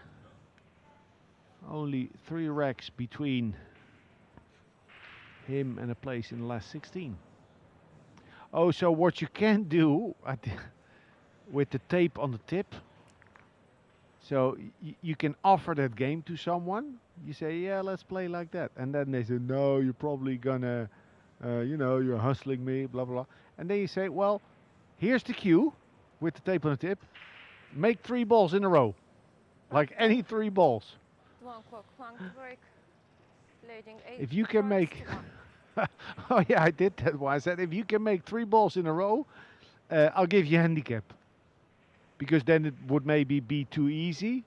Only 3 racks between him and a place in the last 16. Oh, so what you can do with the tape on the tip, so you can offer that game to someone. You say, yeah, let's play like that. And then they say, no, you're probably gonna, you're hustling me, blah, blah, blah. And then you say, well, here's the cue with the tape on the tip. Make 3 balls in a row. Like any 3 balls. If you can make... oh yeah, I did that one. I said, if you can make 3 balls in a row, I'll give you a handicap. Because then it would maybe be too easy.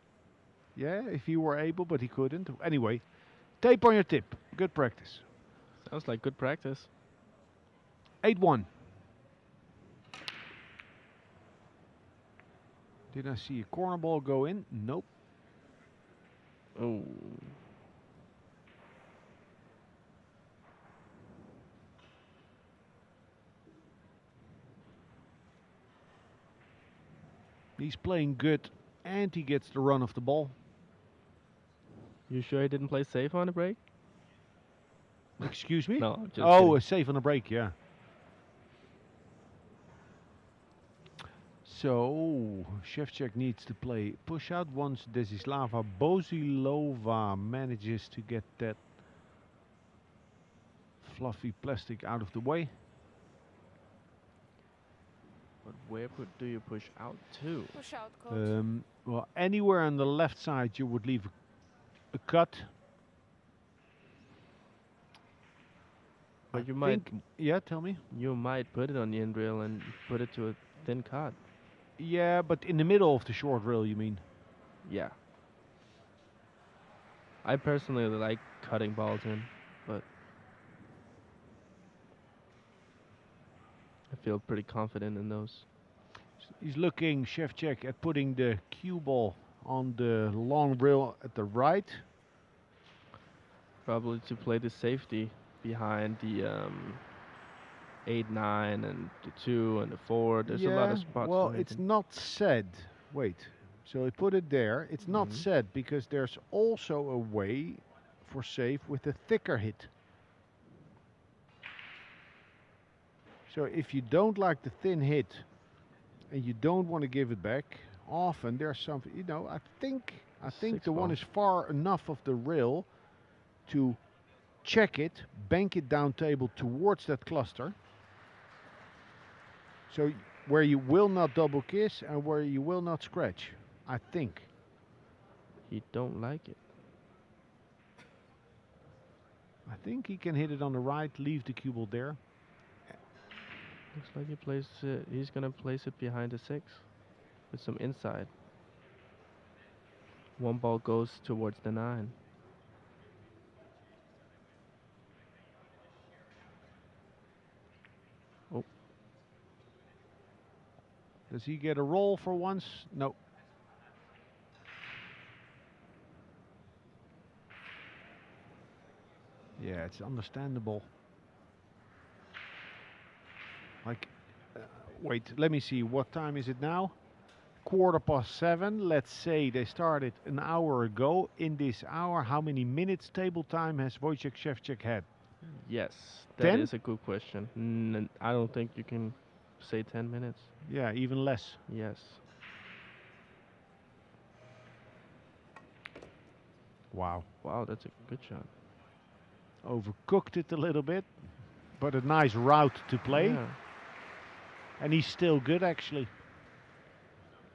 Yeah, if you were able, but he couldn't. Anyway, tape on your tip. Good practice. Sounds like good practice. 8-1. Did I see a corner ball go in? Nope. Oh. He's playing good, and he gets the run of the ball. You sure he didn't play safe on the break? Excuse me? No, just oh, kidding. a save on the break, yeah. So, Szewczyk needs to play push out once Desislava Bozilova manages to get that fluffy plastic out of the way. But where do you push out to? Push out, coach. Well, anywhere on the left side you would leave a cut. But I you might, think- yeah, tell me. you might put it on the end rail and put it to a thin cut. Yeah, but in the middle of the short rail, you mean? Yeah. I personally like cutting balls in, but I feel pretty confident in those. He's looking, Szewczyk, at putting the cue ball on the long rail at the right. Probably to play the safety behind the 8, 9, and the 2 and the 4. There's a lot of spots. Well, for it's making. not said. Wait. So he put it there. It's not said because there's also a way for save with a thicker hit. So if you don't like the thin hit and you don't want to give it back, often there's something, I think the one is far enough of the rail to check it, bank it down table towards that cluster. So where you will not double kiss and where you will not scratch, I think. He don't like it. I think he can hit it on the right, leave the cue ball there. Looks like he plays. He's gonna place it behind the 6 with some inside. One ball goes towards the 9. Oh, Does he get a roll for once? No. Yeah, it's understandable. Like, wait, let me see. What time is it now? 7:15. Let's say they started an hour ago. In this hour, how many minutes table time has Wojciech Szewczyk had? Yes, that 10? is a good question. I don't think you can say 10 minutes. Yeah, even less. Yes. Wow. Wow, that's a good shot. Overcooked it a little bit, but a nice route to play. Yeah. And he's still good, actually.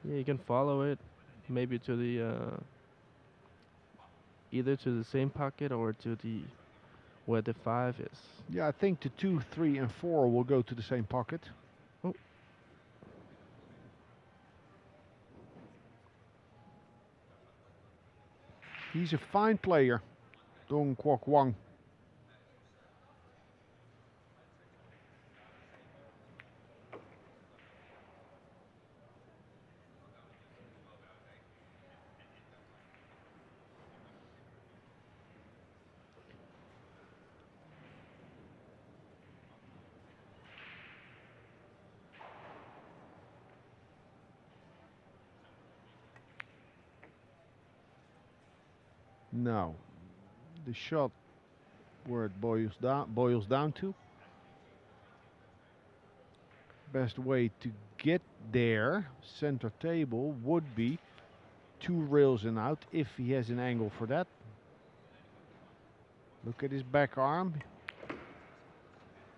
Yeah, you can follow it, maybe to the either to the same pocket or to the where the 5 is. Yeah, I think the 2, 3, and 4 will go to the same pocket. Oh. He's a fine player, Dong Kwok Wang. Now, the shot where it boils down to. Best way to get there, center table, would be 2 rails and out if he has an angle for that. Look at his back arm.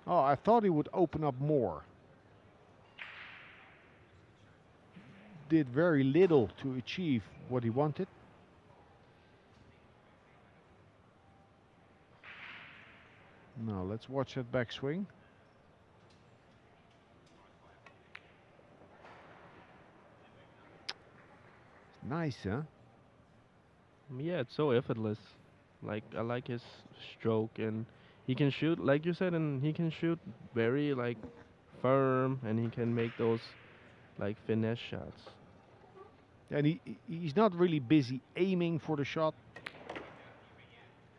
Oh, I thought he would open up more. Did very little to achieve what he wanted. Now let's watch that backswing. Nice, huh? Yeah, it's so effortless. Like I like his stroke, and he can shoot like you said, and he can shoot very like firm, and he can make those like finesse shots. And he's not really busy aiming for the shot.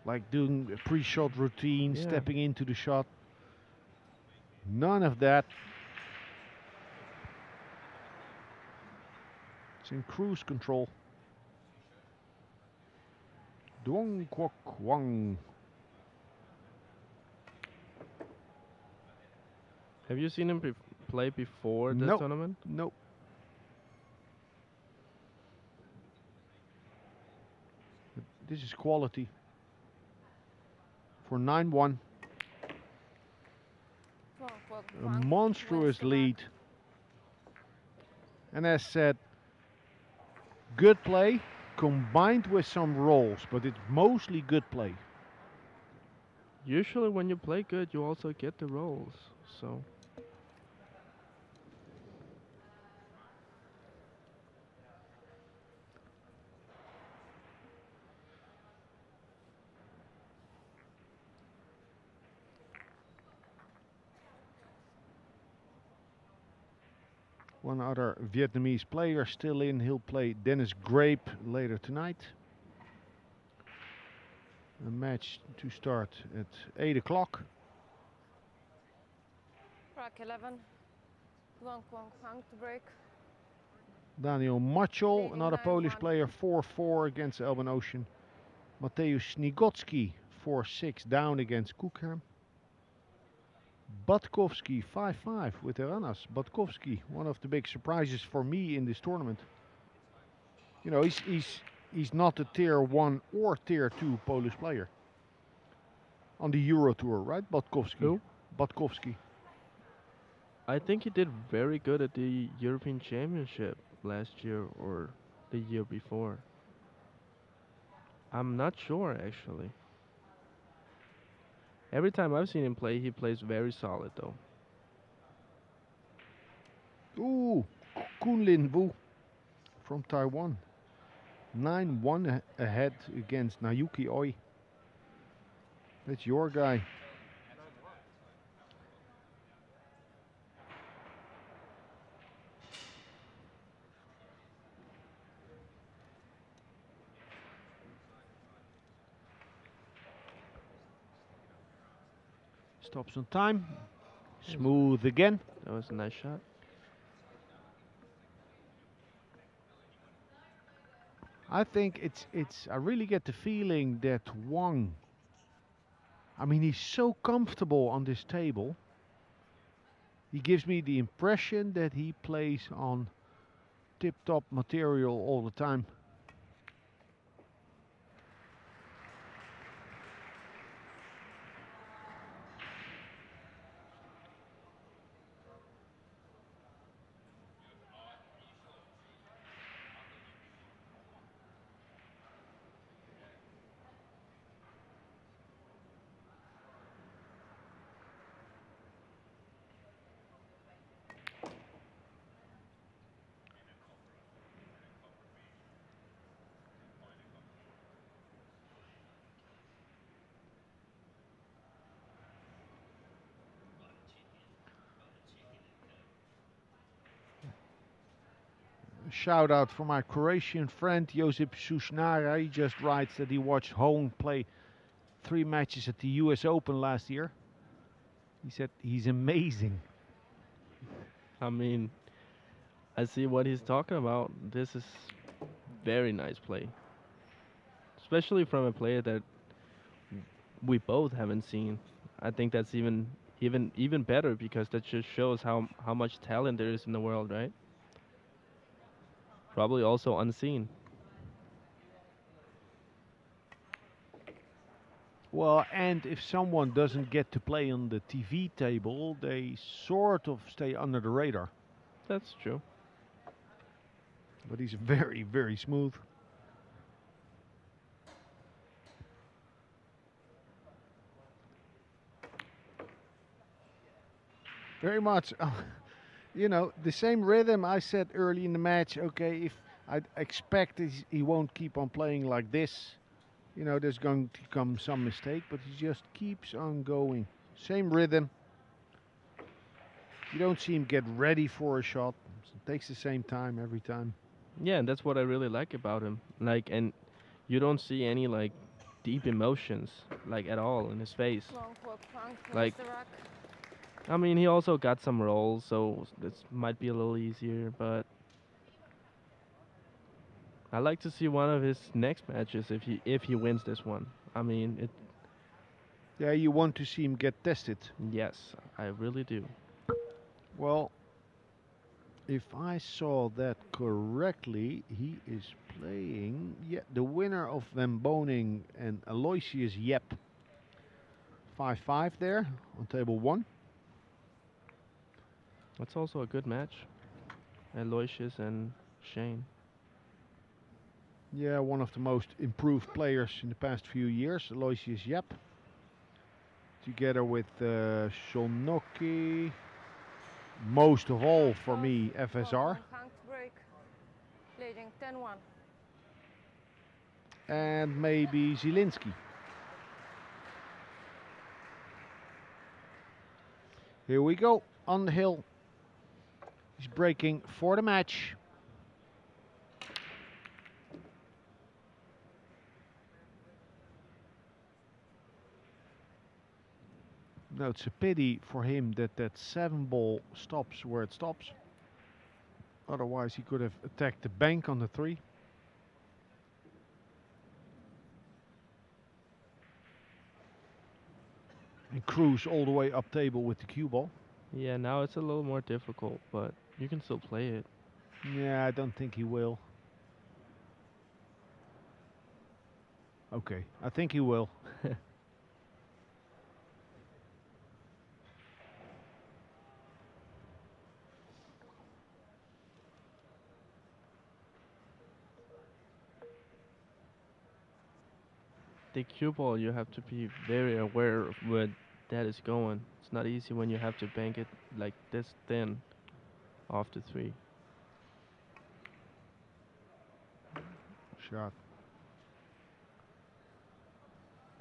Like doing a pre-shot routine, Yeah. stepping into the shot. None of that. It's in cruise control. Duong Kwok Wang. Have you seen him play before this Nope. tournament? Nope. But this is quality. For 9-1. A monstrous lead. And as said, good play combined with some rolls, but it's mostly good play. Usually when you play good, you also get the rolls. So One other Vietnamese player still in. He'll play Dennis Grape later tonight. A match to start at 8 o'clock. Rack 11. Duong Kwok Wang to break. Daniel Machol, Leading another Polish 9-1. player, 4-4 against Alban Ocean. Mateusz Śnigoцki, 4-6 down against Kukham. Batkowski, 5-5 with Eranas. Batkowski, one of the big surprises for me in this tournament. You know, he's not a tier 1 or tier 2 Polish player. On the Euro Tour, right? Batkowski. Who? Batkowski. I think he did very good at the European Championship last year or the year before. I'm not sure actually. Every time I've seen him play, he plays very solid though. Ooh, Kunlin Wu from Taiwan. 9-1 ahead against Nayuki Oi. That's your guy. Stops on time. Smooth again. That was a nice shot. I think I really get the feeling that Wang, I mean, he's so comfortable on this table. He gives me the impression that he plays on tip-top material all the time. Shout out for my Croatian friend Josip Susnara. He just writes that he watched Homan play 3 matches at the US Open last year. He said he's amazing. I mean, I see what he's talking about. This is very nice play, especially from a player that we both haven't seen. I think that's even better because that just shows how much talent there is in the world, right? Probably also unseen. Well, and if someone doesn't get to play on the TV table, they sort of stay under the radar. That's true. But he's very, very smooth. Very much, you know, the same rhythm I said early in the match. Okay, if I expect he won't keep on playing like this, you know, there's going to come some mistake, but he just keeps on going. Same rhythm. You don't see him get ready for a shot. It takes the same time every time. Yeah, and that's what I really like about him. Like, and you don't see any like deep emotions like at all in his face. Long walk, Wang towards Like, the rack. I mean, he also got some rolls, so this might be a little easier, but I like to see one of his next matches if he wins this one. I mean, it. Yeah, you want to see him get tested. Yes, I really do. Well, if I saw that correctly, he is playing the winner of Van Boning and Aloysius Jep. 5-5 there on table 1. That's also a good match. Aloysius and Shane. Yeah, one of the most improved players in the past few years, Aloysius Jep. Together with Shonoki. Most of all for me, FSR. Hang to break. Leading 10-1. And maybe Zielinski. Here we go, on the hill. He's breaking for the match. No, it's a pity for him that that 7-ball stops where it stops. Otherwise he could have attacked the bank on the 3. And cruise all the way up table with the cue ball. Yeah, now it's a little more difficult, but you can still play it. Yeah, I don't think he will. Okay, I think he will. The cue ball, you have to be very aware of where that is going. It's not easy when you have to bank it like this thin off the 3. Shot.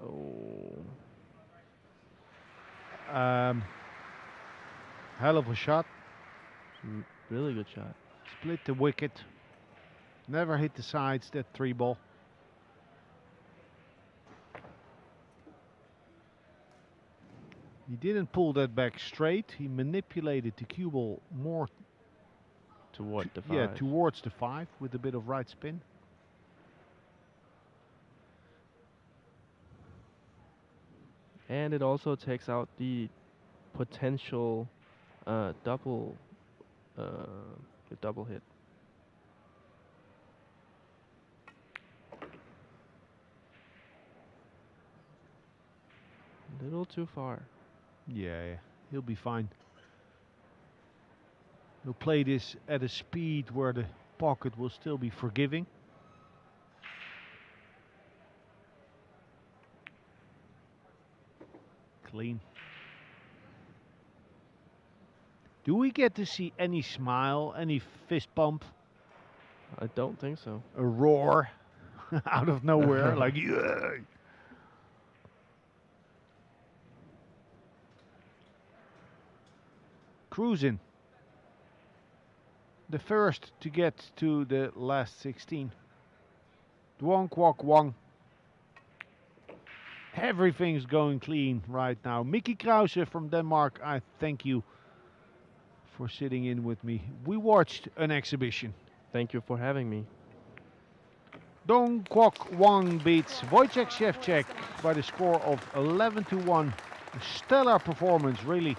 Oh. Hell of a shot. Really good shot. Split the wicket. Never hit the sides, that 3-ball. He didn't pull that back straight. He manipulated the cue ball more Toward the 5. yeah, towards the 5 with a bit of right spin. And it also takes out the potential double the double hit. A little too far. Yeah, he'll be fine. He'll play this at a speed where the pocket will still be forgiving. Clean. Do we get to see any smile, any fist bump, I don't think so. a roar out of nowhere? Like, yeah. Cruising. The first to get to the last 16. Duong Kwok Wong. Everything's going clean right now. Mickey Krause from Denmark, I thank you for sitting in with me. We watched an exhibition. Thank you for having me. Dong Kwok Wong beats Wojciech Szewczyk by the score of 11-1. A stellar performance, really.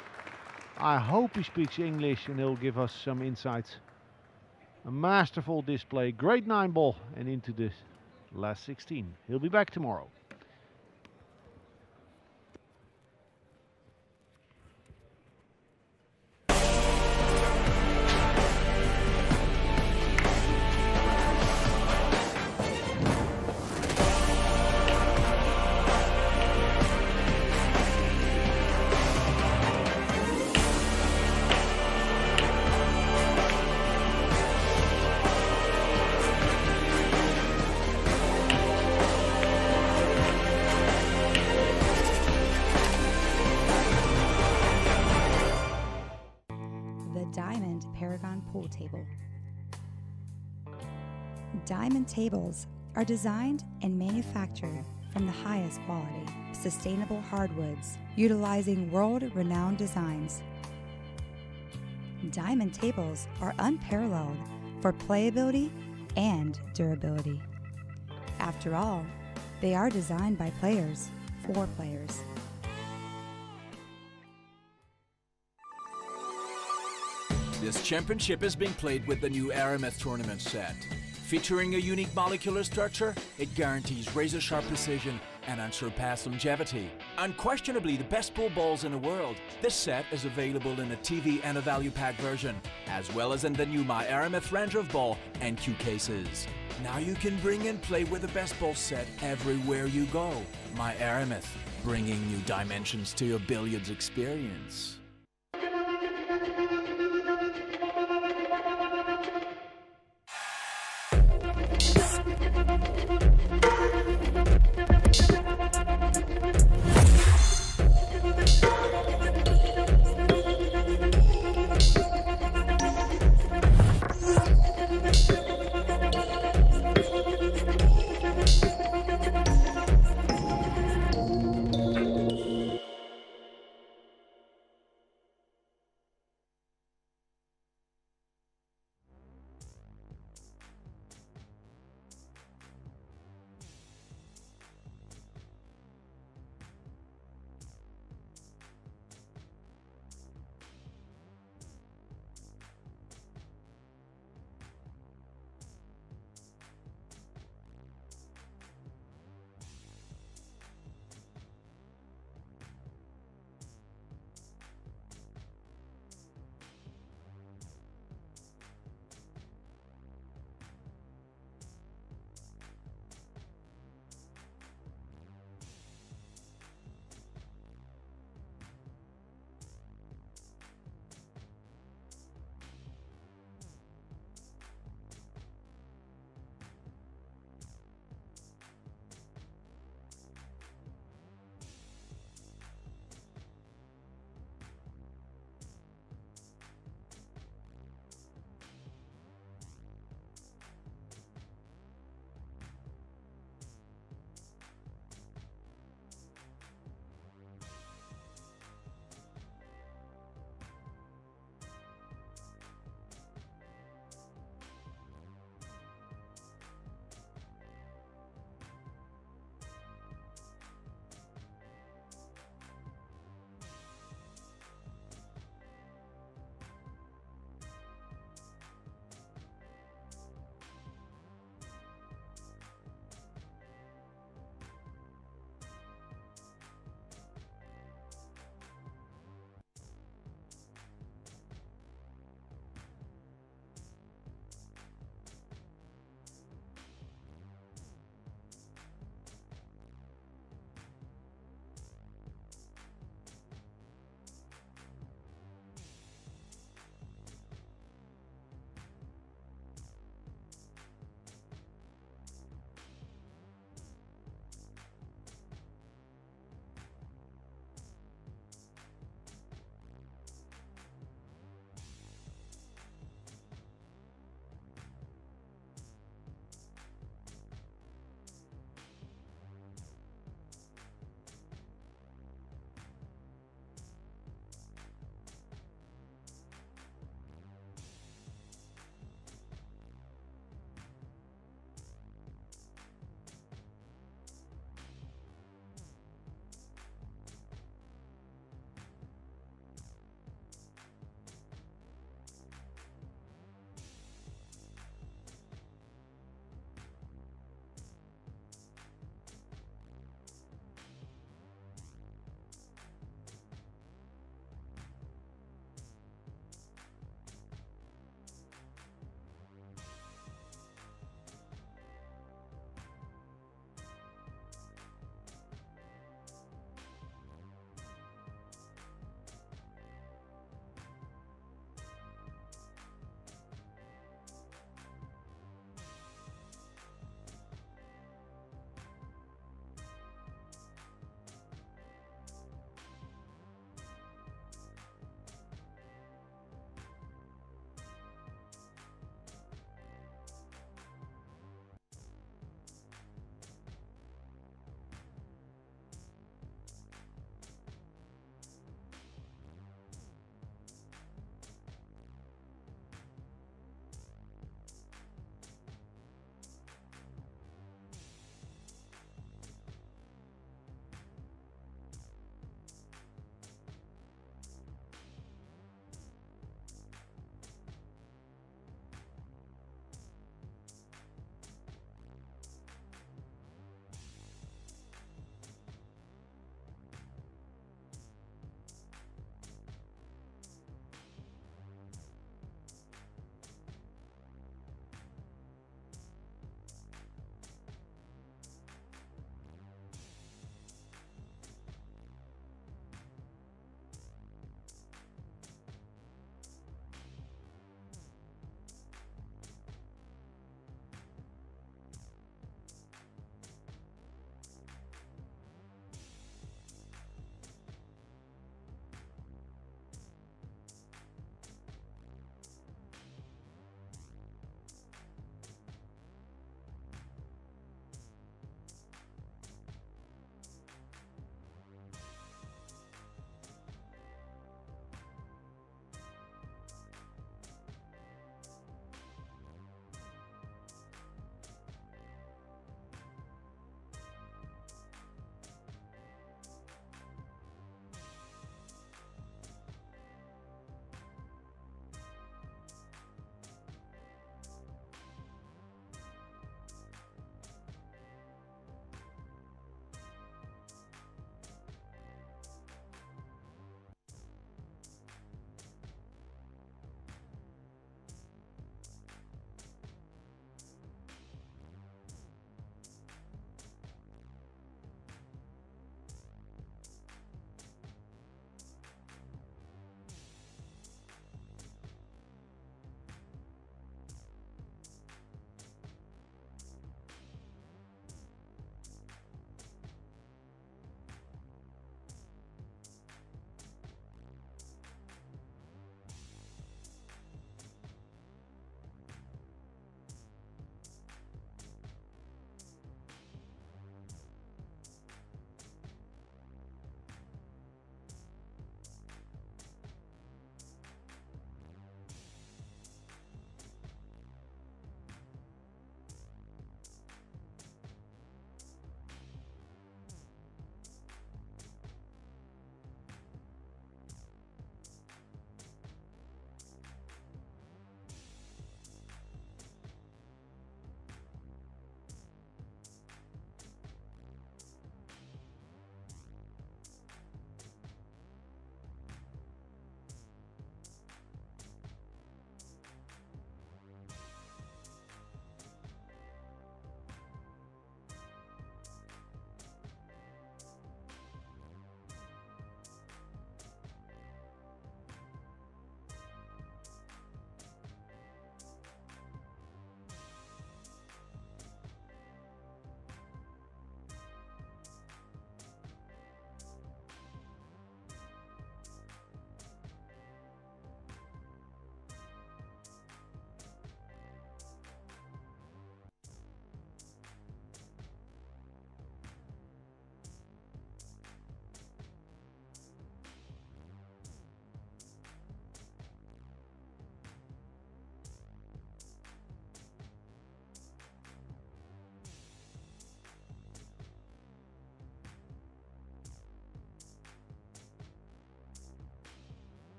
I hope he speaks English and he'll give us some insights. A masterful display, great 9-ball and into the last 16. He'll be back tomorrow. Table. Diamond tables are designed and manufactured from the highest quality, sustainable hardwoods, utilizing world-renowned designs. Diamond tables are unparalleled for playability and durability. After all, they are designed by players for players. This championship is being played with the new Aramith tournament set. Featuring a unique molecular structure, it guarantees razor-sharp precision and unsurpassed longevity. Unquestionably the best pool balls in the world, this set is available in a TV and a value pack version, as well as in the new My Aramith Ranger of Ball and cue cases. Now you can bring and play with the best ball set everywhere you go. My Aramith, bringing new dimensions to your billiards experience.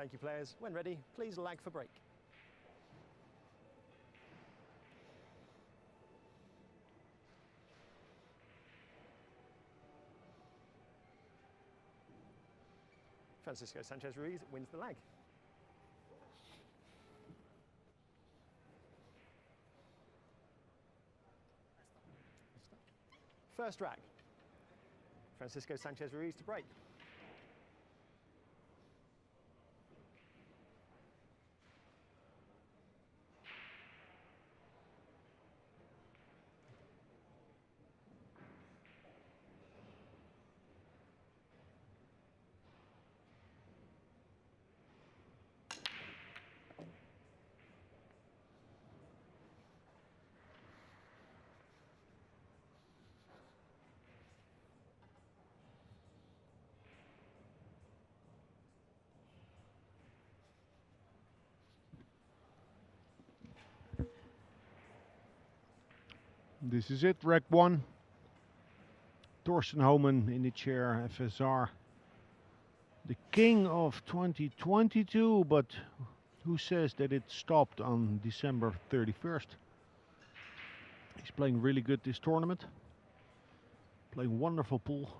Thank you, players. When ready, please lag for break. Sanchez Ruiz wins the lag. First rack. Sanchez Ruiz to break. This is it, rack 1. Thorsten Homan in the chair, FSR. The king of 2022, but who says that it stopped on December 31st? He's playing really good this tournament. Playing wonderful pool.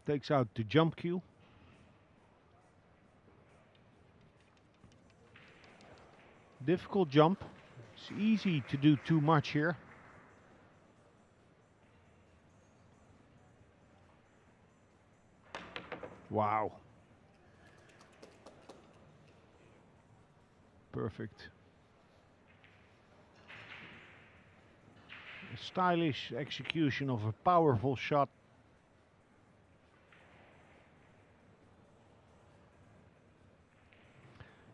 Takes out the jump cue. Difficult jump. It's easy to do too much here. Wow. Perfect. A stylish execution of a powerful shot.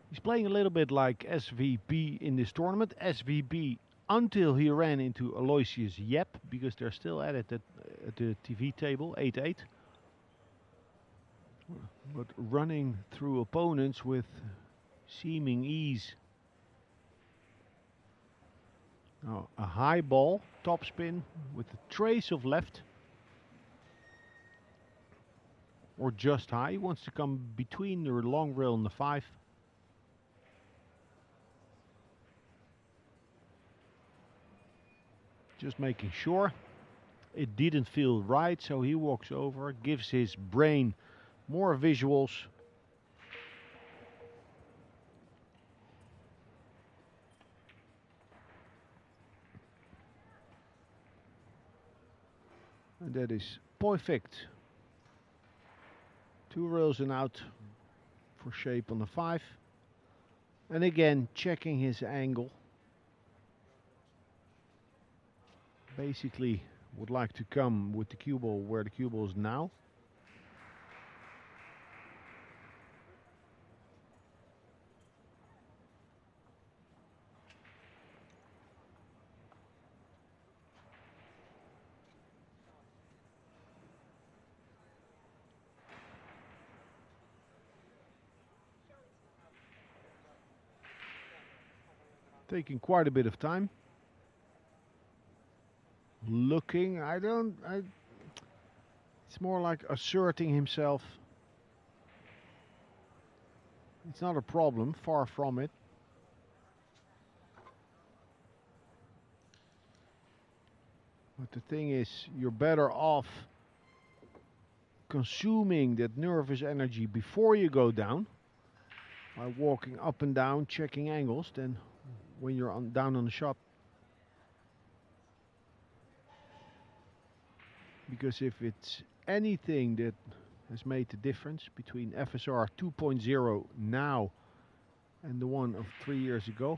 He's playing a little bit like SVB in this tournament. SVB until he ran into Aloysius Jep, because they're still at it at the TV table, 8-8. But running through opponents with seeming ease. Now a high ball, topspin with a trace of left. Or just high. He wants to come between the long rail and the 5. Just making sure. It didn't feel right, so he walks over, gives his brain more visuals. And that is perfect. 2 rails and out for shape on the 5. And again, checking his angle. Basically would like to come with the cue ball where the cue ball is now. Taking quite a bit of time. Looking, it's more like asserting himself. It's not a problem, far from it. But the thing is, you're better off consuming that nervous energy before you go down by walking up and down, checking angles, than when you're down on the shot. Because if it's anything that has made the difference between FSR 2.0 now and the one of 3 years ago,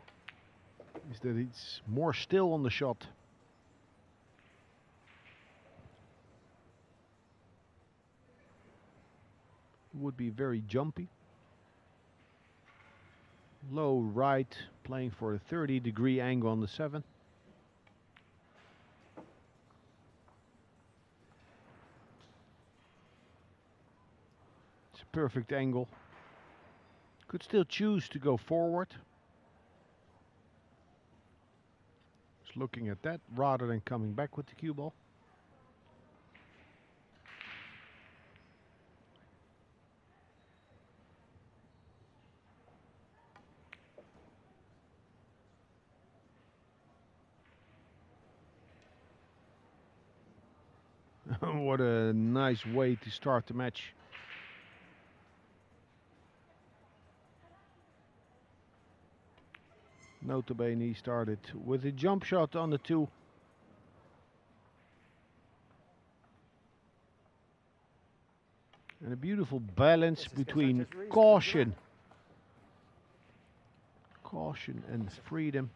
is that it's more still on the shot. It would be very jumpy. Low right, playing for a 30-degree angle on the 7. Perfect angle. Could still choose to go forward. Just looking at that rather than coming back with the cue ball. What a nice way to start the match. Notabene he started with a jump shot on the 2. And a beautiful balance between Sanchez Ruiz caution and freedom.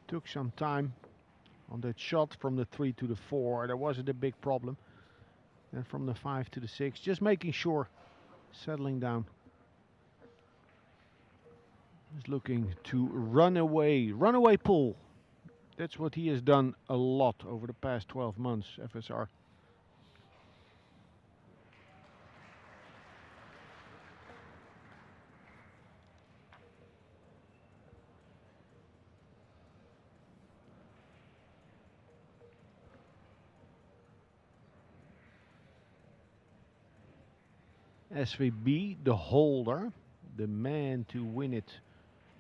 Took some time on that shot from the 3 to the 4. That wasn't a big problem. And from the 5 to the 6, just making sure, settling down. He's looking to run away pull. That's what he has done a lot over the past 12 months, FSR. SVB, the holder, the man to win it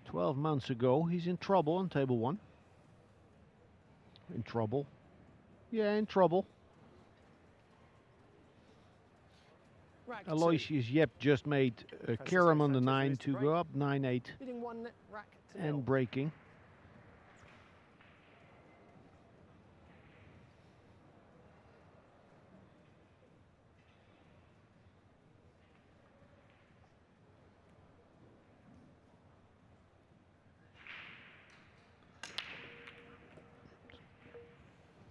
12 months ago. He's in trouble on table 1. In trouble. Yeah, in trouble. Rack 2. Aloysius Jep just made a carom on the Sanchez 9 Ruiz to break. go up 9-8 Leading 1, rack 2. and breaking.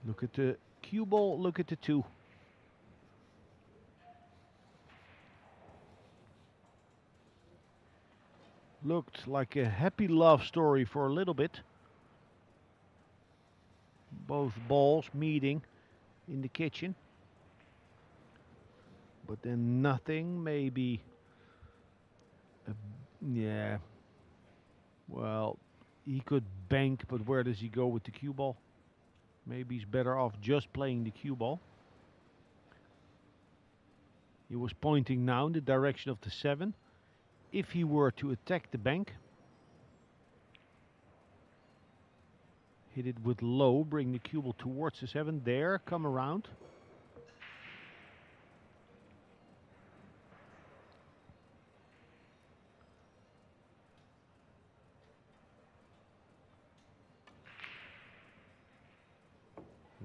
Look at the cue ball, look at the 2. Looked like a happy love story for a little bit. Both balls meeting in the kitchen. But then nothing, maybe. Yeah. Well, he could bank, but where does he go with the cue ball? Maybe he's better off just playing the cue ball. He was pointing now in the direction of the 7. If he were to attack the bank, hit it with low, bring the cue ball towards the 7. There, come around.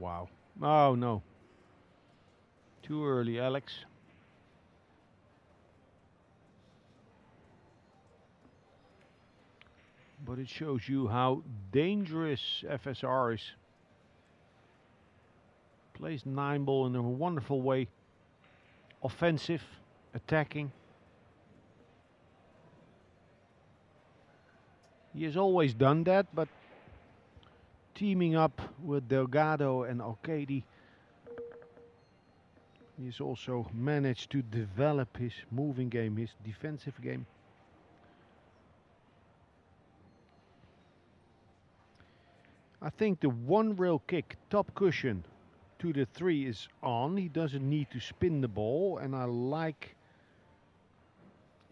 Wow. Oh no. Too early, Alex. But it shows you how dangerous FSR is. Plays Nineball in a wonderful way. Offensive, attacking. He has always done that, but teaming up with Delgado and Alcadi, he has also managed to develop his moving game, his defensive game. I think the 1 rail kick, top cushion to the 3 is on. He doesn't need to spin the ball, and I like,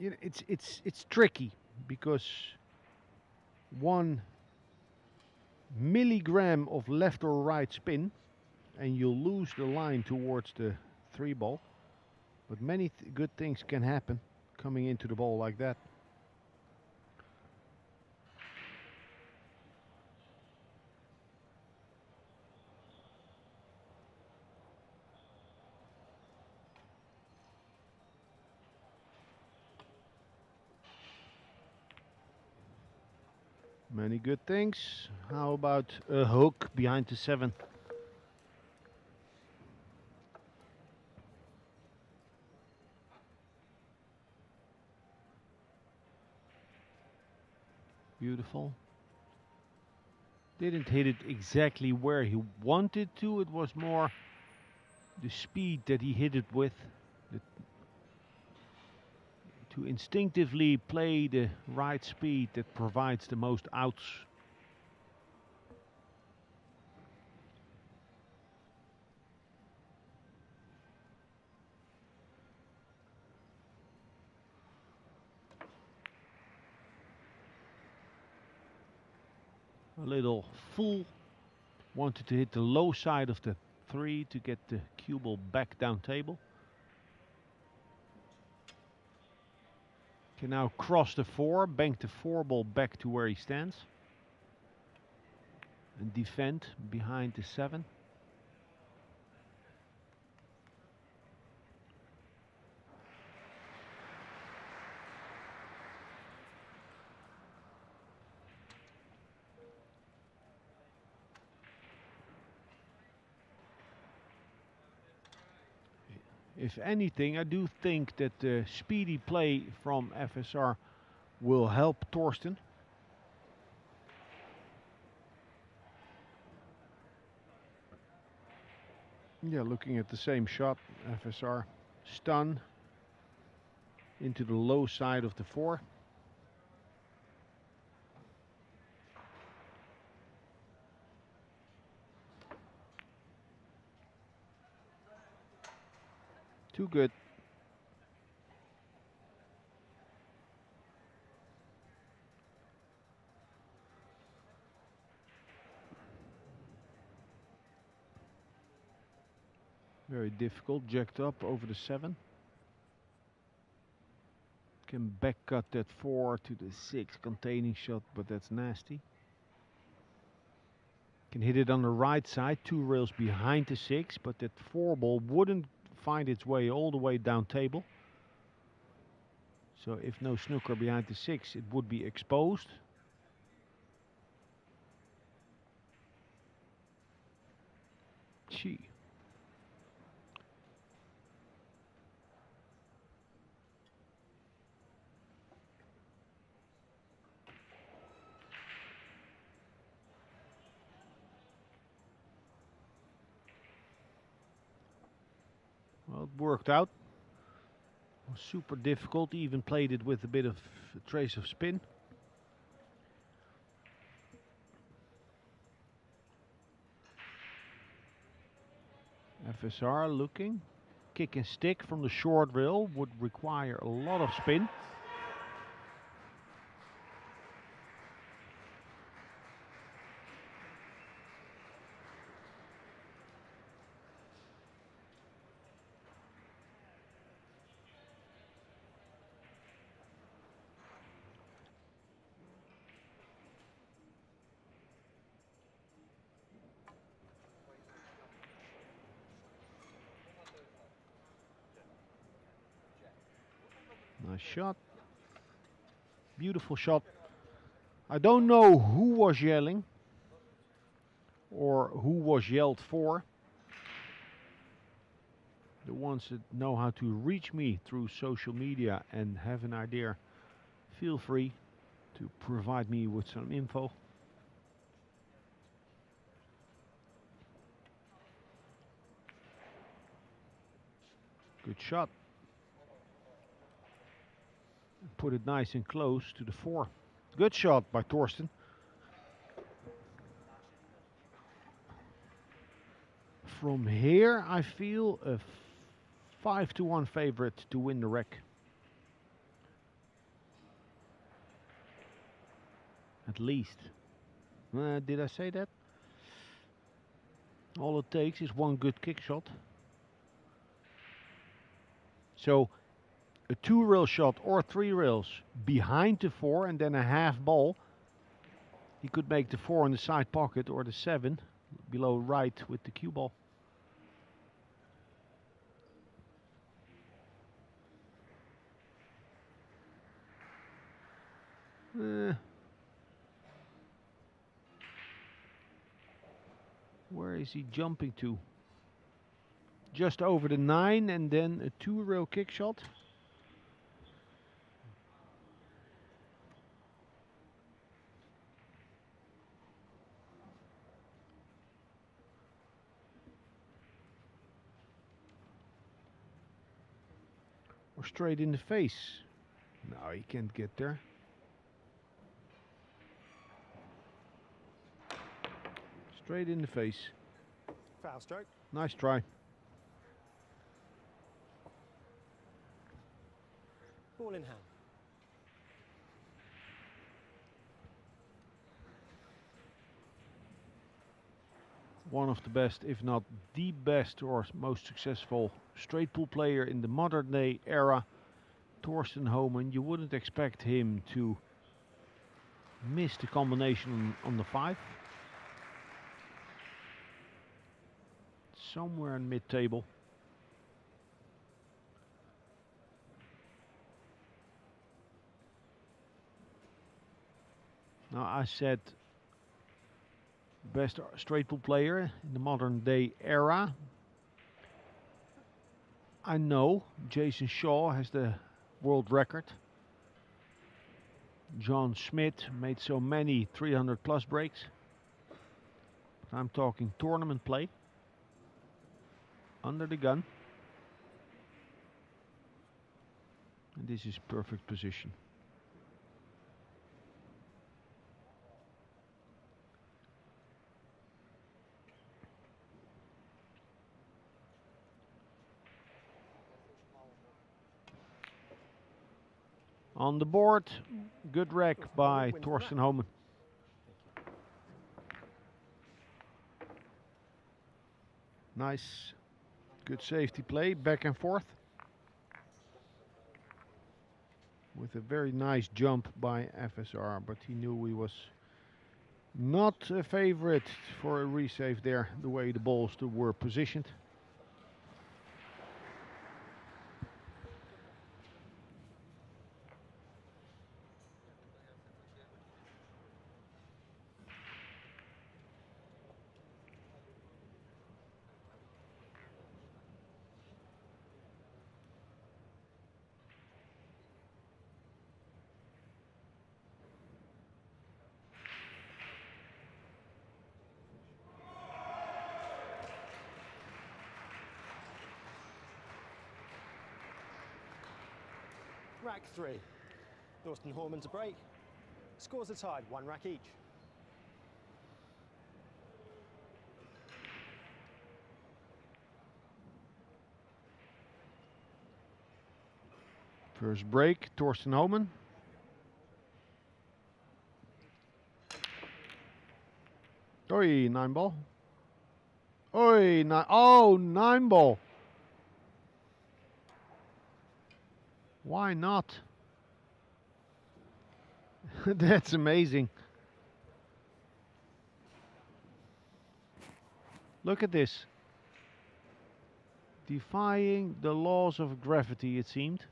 you know, it's tricky because 1 milligram of left or right spin and you'll lose the line towards the 3 ball. But many good things can happen coming into the ball like that. Many good things. How about a hook behind the 7? Beautiful. Didn't hit it exactly where he wanted to. It was more the speed that he hit it with. To instinctively play the right speed that provides the most outs. A little full Wanted to hit the low side of the 3 to get the cue ball back down table. Can now cross the 4, bank the 4 ball back to where he stands. And defend behind the 7. If anything, I do think that the speedy play from FSR will help Torsten. Yeah, looking at the same shot, FSR stun into the low side of the 4. Too good. Very difficult, jacked up over the 7. Can back cut that 4 to the 6 containing shot, but that's nasty. Can hit it on the right side, 2 rails behind the 6, but that 4 ball wouldn't find its way all the way down table. So if no snooker behind the 6, it would be exposed. Gee. Well, it worked out. It was super difficult, even played it with a bit of a trace of spin. FSR looking. Kick and stick from the short rail would require a lot of spin. Nice shot. Beautiful shot. I don't know who was yelling or who was yelled for. The ones that know how to reach me through social media and have an idea, feel free to provide me with some info. Good shot. Put it nice and close to the 4. Good shot by Torsten. From here, I feel a 5-1 favorite to win the rec. At least. Did I say that? All it takes is one good kick shot. So a 2 rail shot or 3 rails behind the 4 and then a half ball. He could make the 4 in the side pocket or the 7 below right with the cue ball. Where is he jumping to? Just over the 9 and then a 2 rail kick shot. Or straight in the face. No, he can't get there. Straight in the face. Foul stroke. Nice try. Ball in hand. one of the best, if not the best or most successful straight pool player in the modern day era, Thorsten Homan. You wouldn't expect him to miss the combination on the 5. Somewhere in mid-table. Now I said best straight pool player in the modern day era. I know Jason Shaw has the world record. John Schmidt made so many 300 plus breaks. But I'm talking tournament play. Under the gun. And this is perfect position. On the board, good rec by Thorsten Homan. Nice, good safety play, back and forth. With a very nice jump by FSR, but he knew he was not a favorite for a resave there, the way the balls were positioned. Rack 3. Thorsten Homan to break. Scores are tied, 1 rack each. First break, Thorsten Homan. Oi, Nineball. Oi, oh, Nineball. Why not? That's amazing. Look at this. Defying the laws of gravity, it seemed.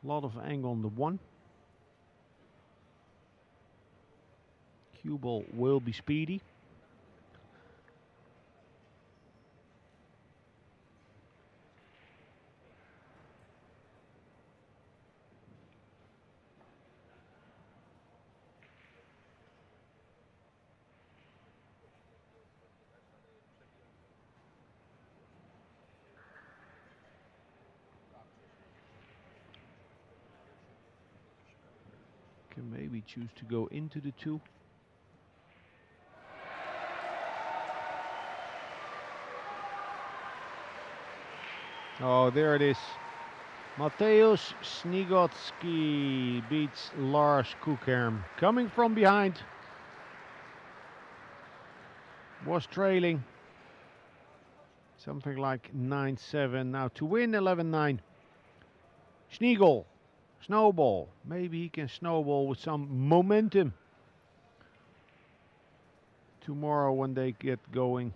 A lot of angle on the 1. Cue ball will be speedy. Can maybe choose to go into the 2. Oh, there it is. Mateusz Snigotsky beats Lars Koekherm. Coming from behind. Was trailing. Something like 9-7. Now to win 11-9. Sniegel. Snowball. Maybe he can snowball with some momentum tomorrow when they get going.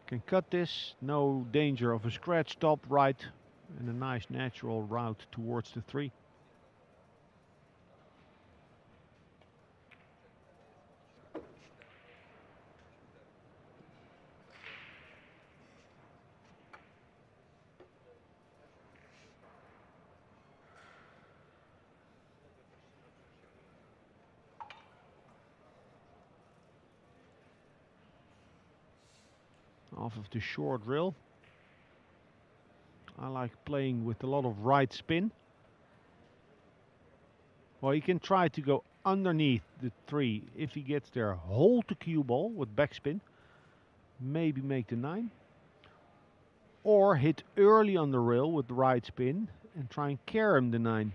Can cut this, no danger of a scratch, top right, and a nice natural route towards the 3. Off of the short rail. I like playing with a lot of right spin. Well, he can try to go underneath the 3. If he gets there, hold the cue ball with backspin. Maybe make the 9. or hit early on the rail with the right spin and try and carom the 9.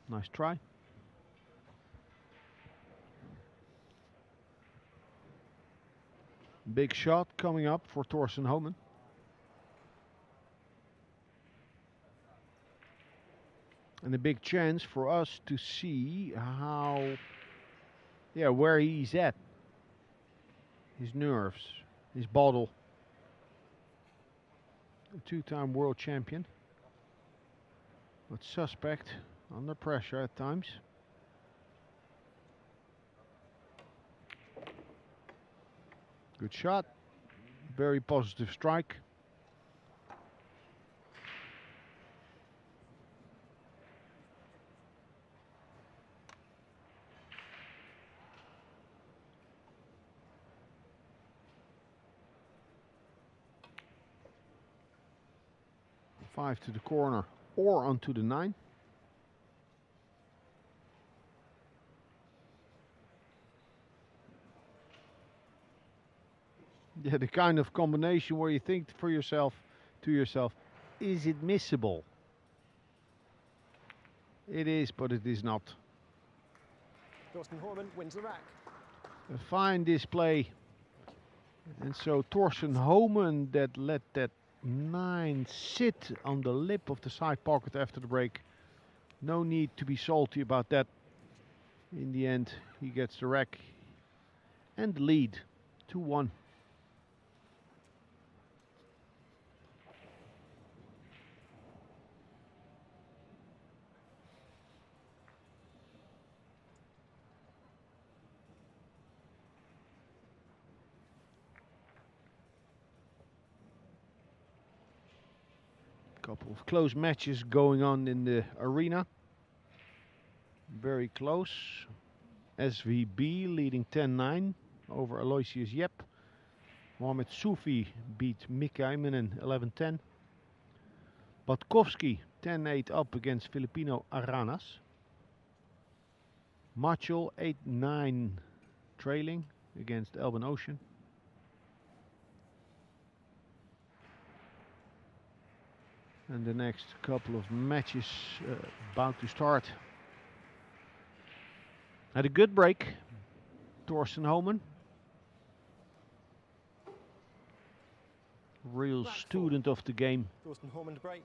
Nice try. Big shot coming up for Thorsten Homan. And a big chance for us to see where he's at. His nerves, his bottle. A 2-time world champion. But suspect, under pressure at times. Good shot. Very positive strike. Five to the corner or onto the 9. Yeah, the kind of combination where you think to yourself, is it missable? It is, but it is not. Thorsten Homan wins the rack. A fine display. And so Thorsten Homan that let that 9 sit on the lip of the side pocket after the break. No need to be salty about that. In the end, he gets the rack and the lead, 2-1. Couple of close matches going on in the arena. Very close. SVB leading 10-9 over Aloysius Jep. Mohamed Soufi beat Mika Immonen 11-10. Batkowski 10-8 up against Filipino Aranas. Machel 8-9 trailing against Elben Ocean. And the next couple of matches about to start. Had a good break, Thorsten Homan. Real student of the game. Thorsten Homan to break,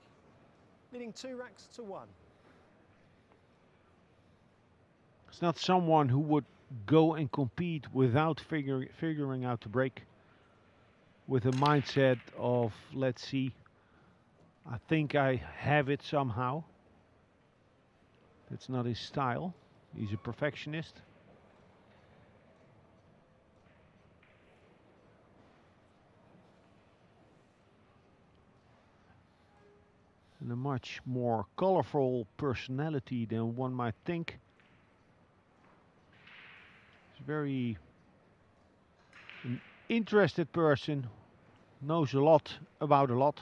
leading 2 racks to 1. It's not someone who would go and compete without figuring out the break. With a mindset of, let's see, I think I have it somehow. That's not his style. He's a perfectionist. And a much more colorful personality than one might think. He's very an interested person, knows a lot about a lot.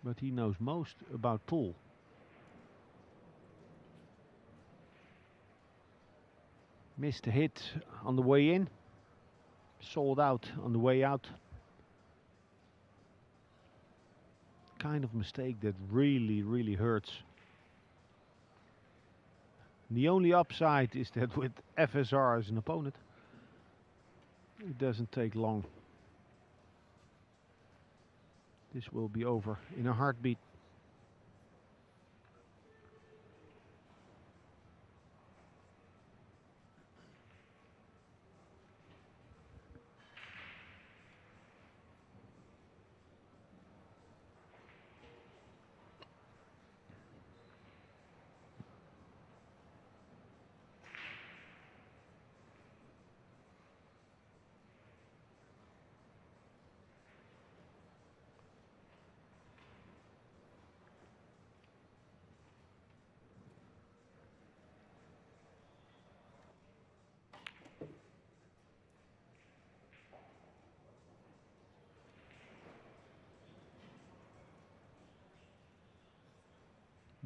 But he knows most about pool. Missed a hit on the way in. Sold out on the way out. Kind of mistake that really, really hurts. The only upside is that with FSR as an opponent, it doesn't take long. This will be over in a heartbeat.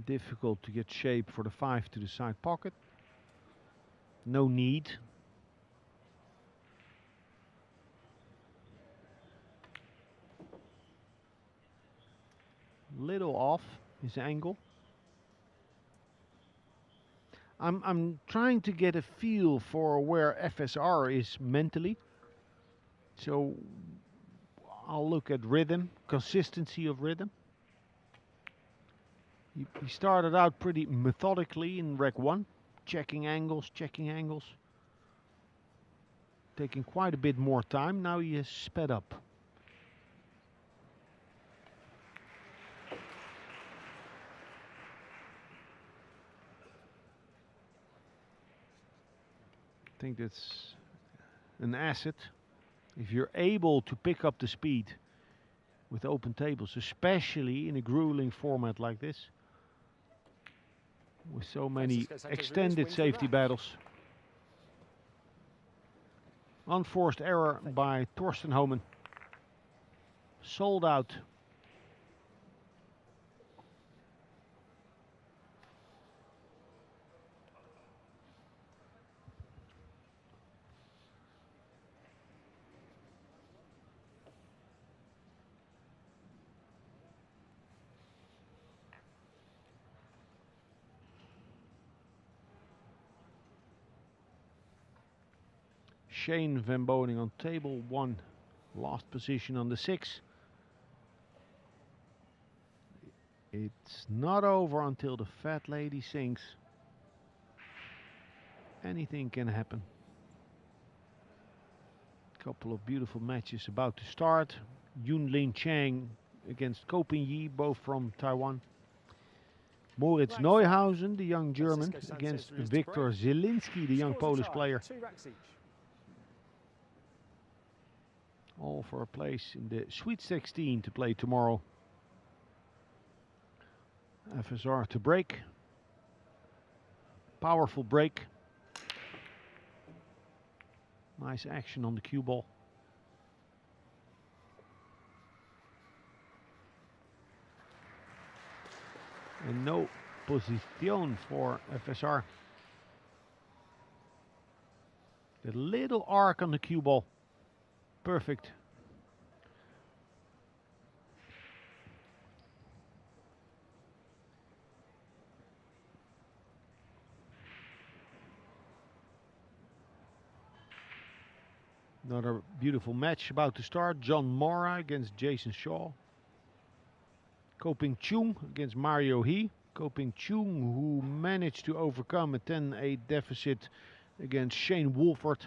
Difficult to get shape for the 5 to the side pocket. No need. Little off his angle. I'm trying to get a feel for where FSR is mentally. So I'll look at rhythm, consistency of rhythm. He started out pretty methodically in rec 1, checking angles, taking quite a bit more time. Now he has sped up. I think that's an asset. If you're able to pick up the speed with open tables, especially in a grueling format like this, with so many extended safety battles. Unforced error by Thorsten Homan. Sold out. Shane Van Boning on table 1, last position on the 6. It's not over until the fat lady sings. Anything can happen. Couple of beautiful matches about to start. Yunlin Chang against Ko Ping Yi, both from Taiwan. Moritz Neuhausen, the young German, against Viktor Zielinski, the young Polish player. All for a place in the Sweet 16 to play tomorrow. FSR to break. Powerful break. Nice action on the cue ball. And no position for FSR. The little arc on the cue ball. Perfect. Another beautiful match about to start. John Mora against Jason Shaw. Ko Ping Chung against Mario He. Ko Ping Chung, who managed to overcome a 10-8 deficit against Shane Wolford.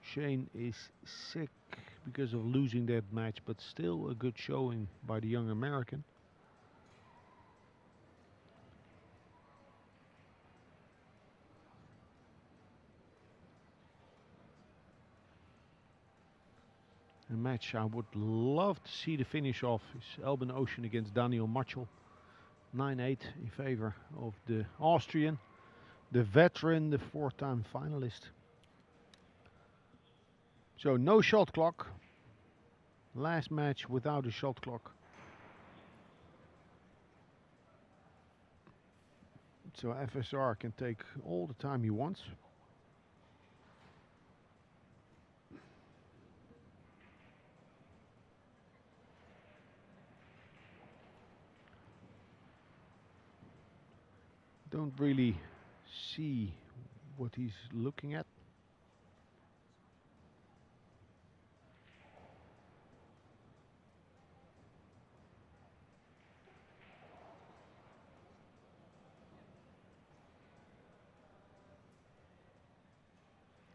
Shane is sick because of losing that match, but still a good showing by the young American. A match I would love to see the finish of is Albin Ocean against Daniel Marchel. 9-8 in favor of the Austrian, the veteran, the 4-time finalist. So no shot clock. Last match without a shot clock. So FSR can take all the time he wants. Don't really see what he's looking at.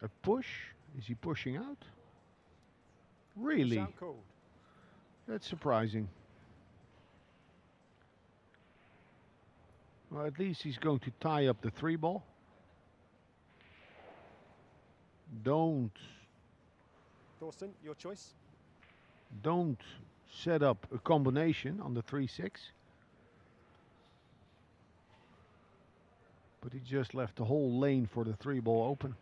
A push? Is he pushing out? Really? That's surprising. Well, at least he's going to tie up the 3-ball. Don't. Thorsten, your choice. Don't set up a combination on the 3-6. But he just left the whole lane for the 3-ball open.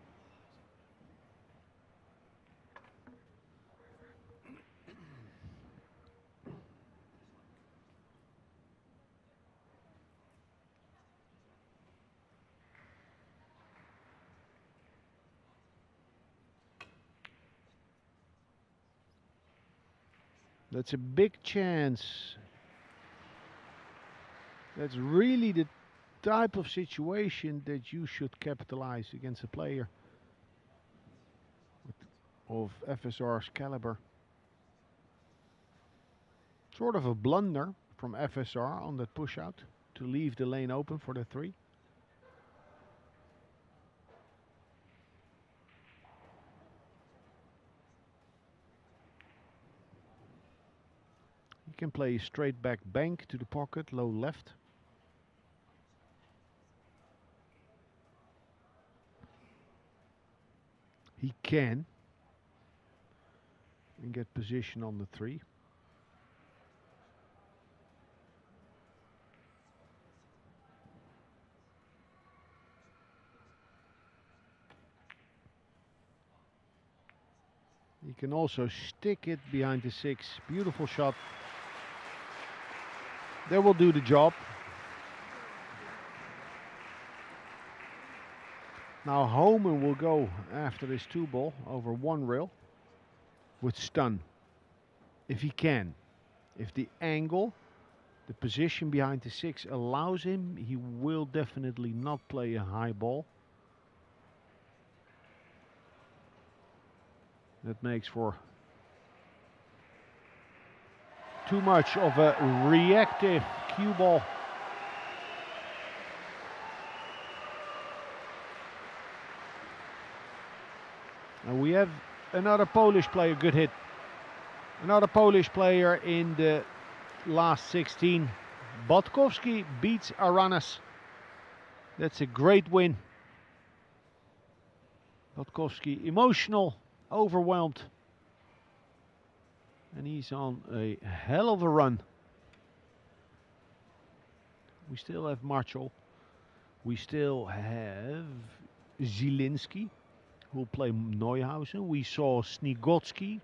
That's a big chance. That's really the type of situation that you should capitalize against a player of FSR's caliber. Sort of a blunder from FSR on that push out to leave the lane open for the 3. He can play straight back bank to the pocket, low left. He can and get position on the 3. He can also stick it behind the 6. Beautiful shot. That will do the job. Now Homan will go after this 2-ball over 1 rail with stun. If he can. If the angle, the position behind the 6 allows him, he will definitely not play a high ball. That makes for too much of a reactive cue ball. And we have another Polish player, good hit. Another Polish player in the last 16. Botkowski beats Aranas. That's a great win. Botkowski emotional, overwhelmed. And he's on a hell of a run. We still have Marshall. We still have Zielinski, who will play Neuhausen. We saw Snigotsky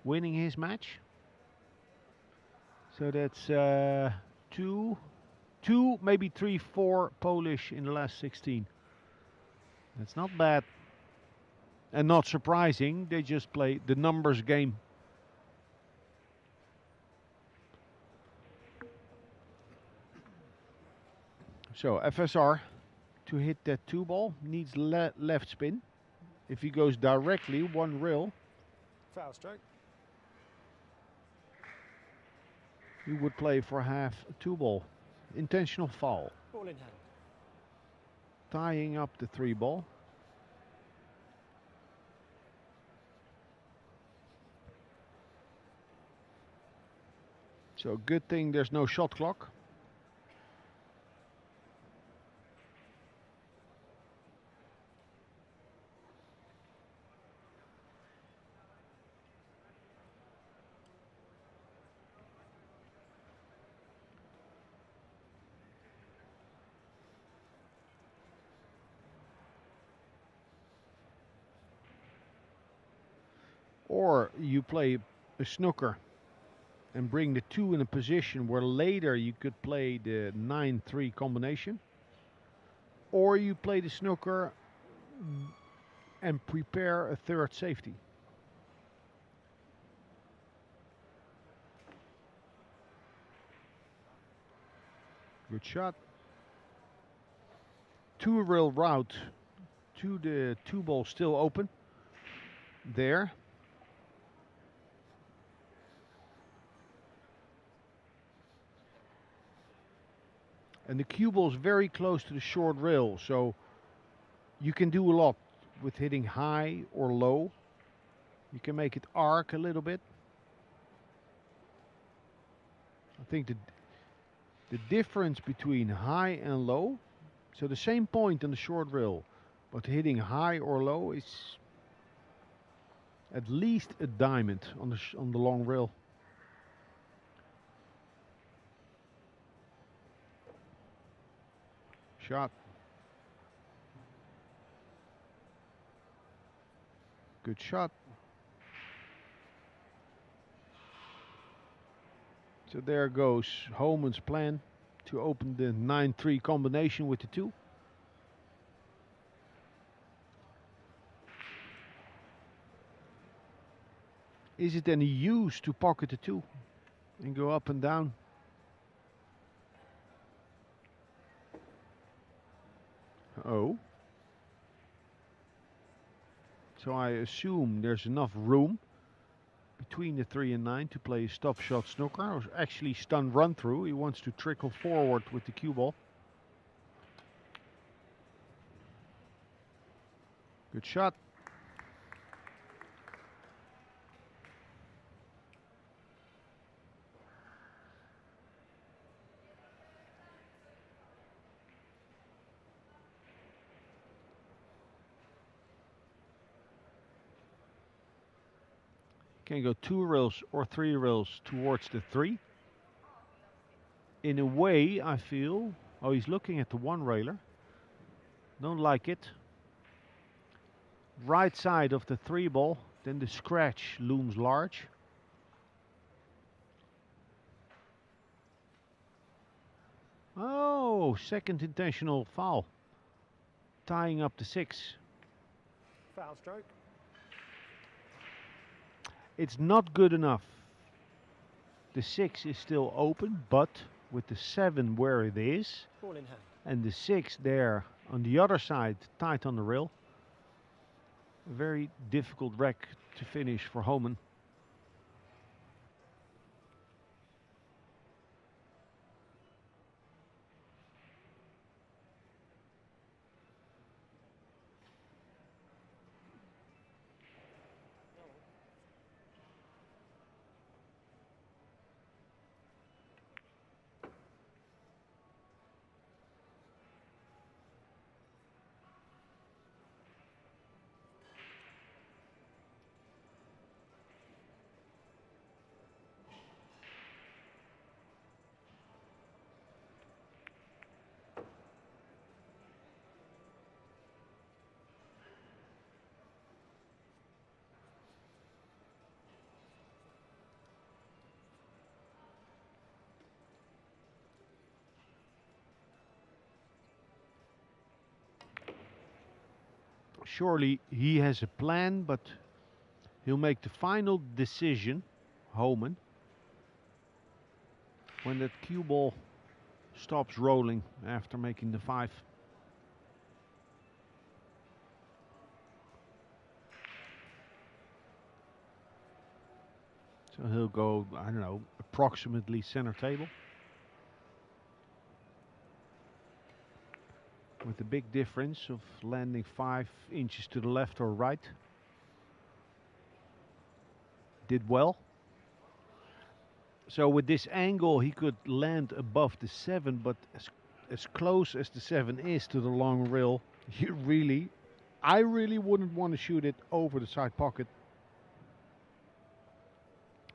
winning his match. So that's 2, maybe 3, 4 Polish in the last 16. That's not bad. And not surprising, they just play the numbers game. So FSR, to hit that 2-ball, needs left spin. If he goes directly 1 rail, Foul stroke. he would play for half a 2-ball. Intentional foul. Ball in hand. Tying up the 3-ball. So good thing there's no shot clock. Or you play a snooker and bring the 2 in a position where later you could play the 9-3 combination. Or you play the snooker and prepare a 3rd safety. Good shot. 2-rail route to the 2-ball still open. There. And the cue ball is very close to the short rail, so you can do a lot with hitting high or low. You can make it arc a little bit. I think the difference between high and low, so the same point on the short rail, but hitting high or low is at least a diamond on the long rail. Shot. Good shot. So there goes Homan's plan to open the 9-3 combination with the 2. Is it any use to pocket the 2 and go up and down? Oh. So I assume there's enough room between the 3 and 9 to play a stop shot snooker, or actually stun run through. He wants to trickle forward with the cue ball. Good shot. Can go 2 rails or 3 rails towards the 3. In a way, I feel... Oh, he's looking at the 1 railer. Don't like it. Right side of the 3 ball, then the scratch looms large. Oh, second intentional foul. Tying up the 6. Foul stroke. It's not good enough. The 6 is still open, but with the 7 where it is, Ball in hand. and the 6 there on the other side, tight on the rail. A very difficult rack to finish for Homan. Surely he has a plan, but he'll make the final decision, Homan, when that cue ball stops rolling after making the 5. So he'll go, I don't know, approximately center table. With the big difference of landing 5 inches to the left or right. Did well. So with this angle he could land above the 7, but as close as the 7 is to the long rail, I really wouldn't want to shoot it over the side pocket.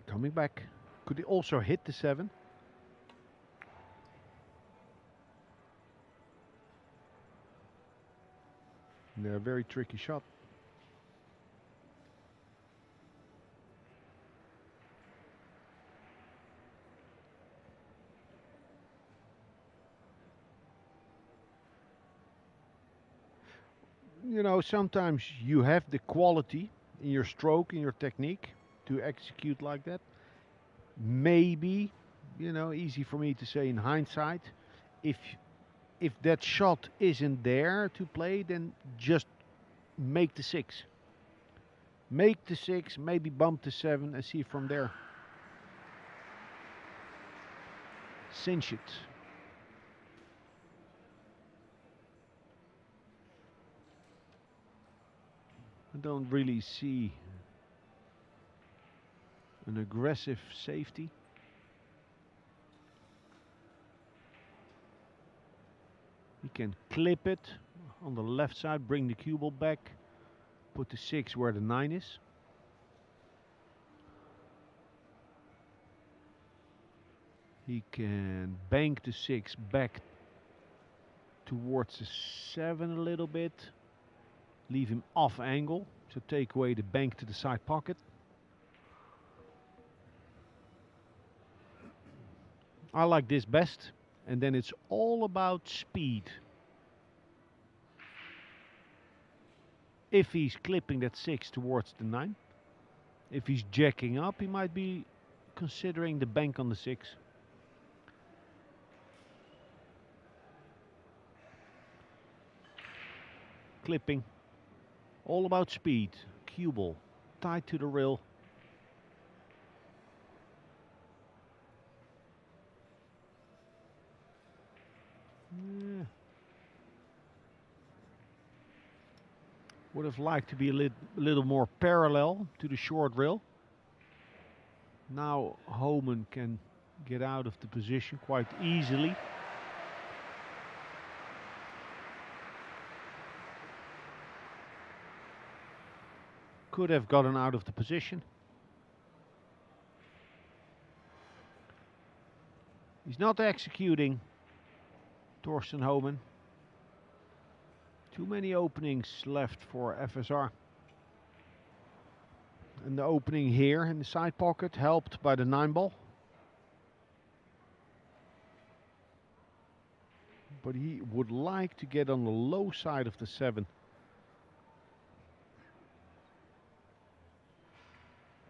Coming back. Could he also hit the 7? Yeah, very tricky shot. You know, sometimes you have the quality in your stroke, in your technique to execute like that. Maybe, you know, easy for me to say in hindsight, if that shot isn't there to play, then just make the 6. Make the 6, maybe bump the 7 and see from there. Cinch it. I don't really see an aggressive safety. He can clip it on the left side, bring the cue ball back, put the 6 where the 9 is. He can bank the 6 back towards the 7 a little bit, leave him off angle, so take away the bank to the side pocket. I like this best. And then it's all about speed. If he's clipping that 6 towards the 9, If he's jacking up, he might be considering the bank on the 6. Clipping. All about speed. Cue ball. Tied to the rail. Yeah. Would have liked to be a little more parallel to the short rail. Now Homan can get out of the position quite easily. Could have gotten out of the position. He's not executing, Thorsten Homan. Too many openings left for FSR. And the opening here in the side pocket helped by the 9-ball. But he would like to get on the low side of the 7.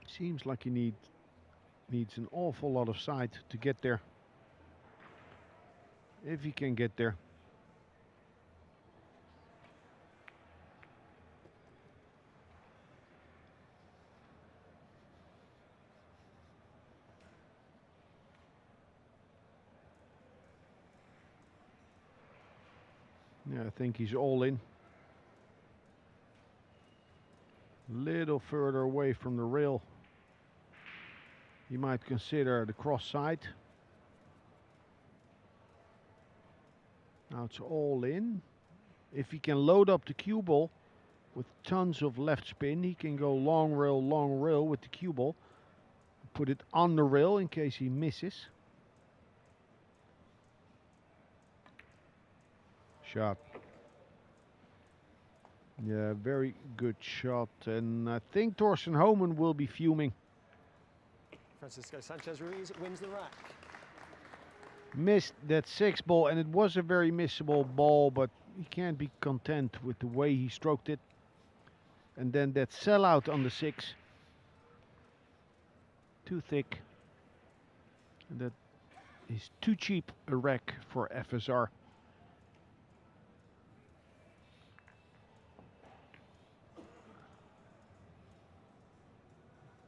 Seems like he needs an awful lot of side to get there. If he can get there. Yeah, I think he's all in. Little further away from the rail. He might consider the cross side. Now it's all in. If he can load up the cue ball with tons of left spin, he can go long rail with the cue ball. Put it on the rail in case he misses. Shot. Yeah, very good shot. And I think Thorsten Homan will be fuming. Francisco Sanchez Ruiz wins the rack. Missed that 6 ball, and it was a very missable ball, but he can't be content with the way he stroked it. And then that sellout on the 6. Too thick. And that is too cheap a rack for FSR.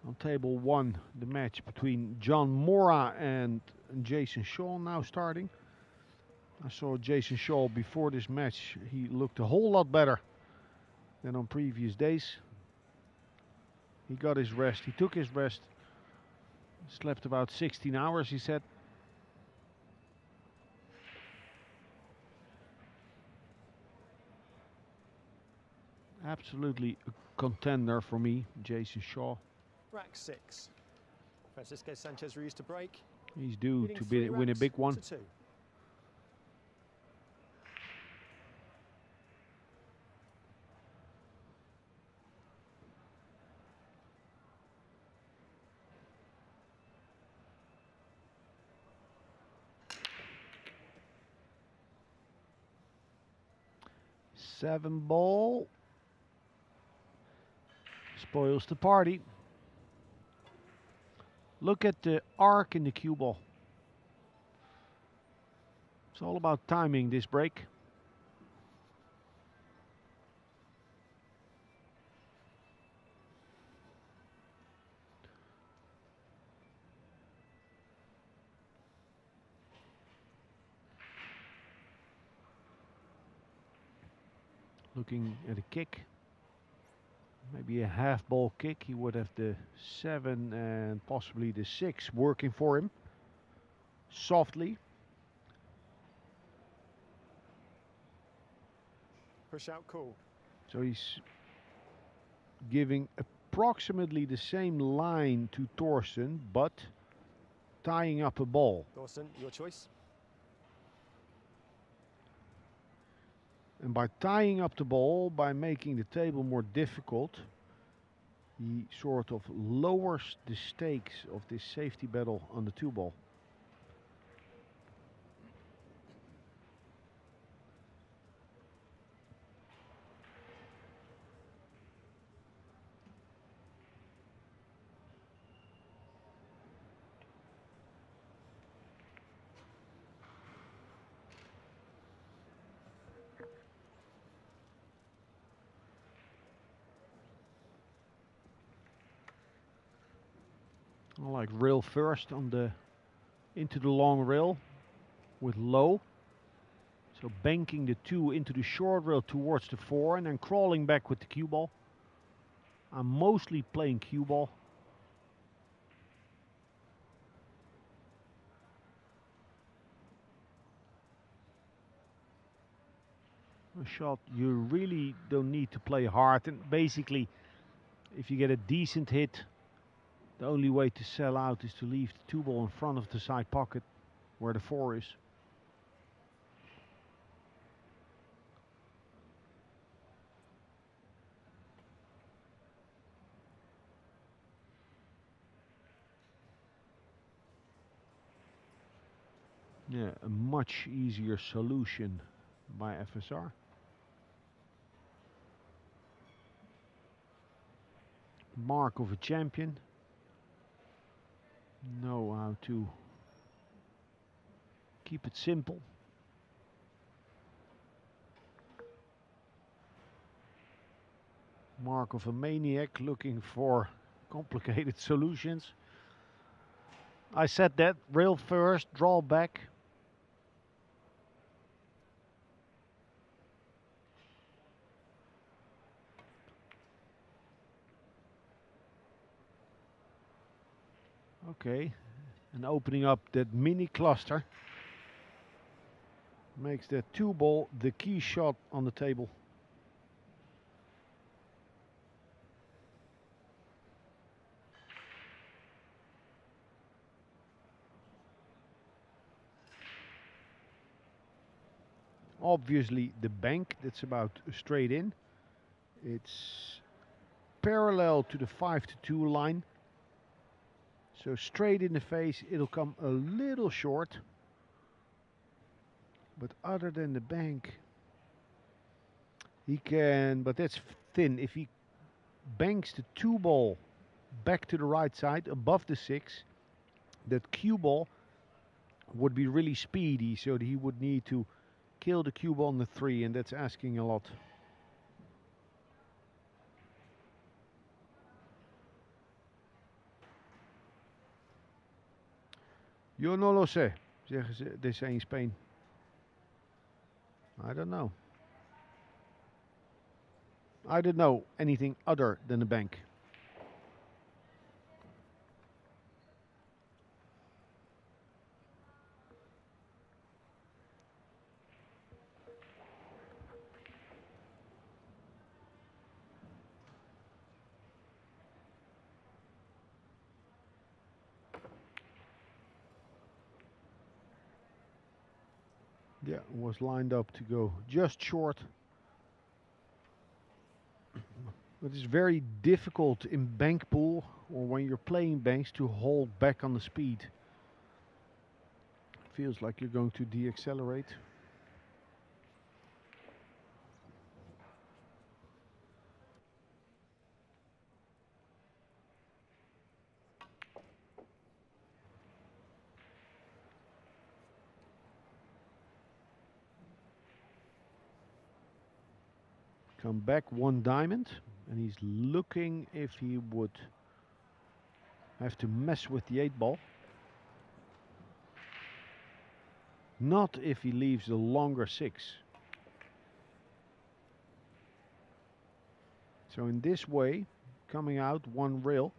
On table 1, the match between John Mora and Jason Shaw now starting. I saw Jason Shaw before this match. He looked a whole lot better than on previous days. He got his rest. He took his rest. Slept about 16 hours, he said. Absolutely a contender for me, Jason Shaw. Rack 6. Francisco Sanchez Ruiz to break. He's due to win a big one. To 2. Seven ball. Spoils the party. Look at the arc in the cue ball. It's all about timing this break. Looking at a kick. Maybe a half ball kick. He would have the 7 and possibly the 6 working for him. Softly. Push out cool. So he's giving approximately the same line to Thorsten, but tying up a ball. Thorsten, your choice. And by tying up the ball, by making the table more difficult, he sort of lowers the stakes of this safety battle on the 2 ball. I like rail first on the into the long rail with low. So banking the 2 into the short rail towards the 4 and then crawling back with the cue ball. I'm mostly playing cue ball. A shot you really don't need to play hard, and basically if you get a decent hit, the only way to sell out is to leave the 2 ball in front of the side pocket where the 4 is. Yeah, a much easier solution by FSR. Mark of a champion. Know how to keep it simple. Mark of a maniac looking for complicated solutions. I said that, rail first, draw back. Okay, and opening up that mini cluster makes that 2 ball the key shot on the table. Obviously the bank, that's about straight in. It's parallel to the 5-2 line. So straight in the face, it'll come a little short. But other than the bank, he can, but that's thin. If he banks the 2 ball back to the right side above the 6, that cue ball would be really speedy, so that he would need to kill the cue ball on the 3, and that's asking a lot. Yo no lo sé, zeggen ze, they say in Spain. I don't know. I don't know anything other than the bank. Yeah, was lined up to go just short. But it's very difficult in bank pool or when you're playing banks to hold back on the speed. Feels like you're going to deaccelerate. Come back 1 diamond, and he's looking if he would have to mess with the 8 ball. Not if he leaves the longer 6. So in this way, coming out 1 rail,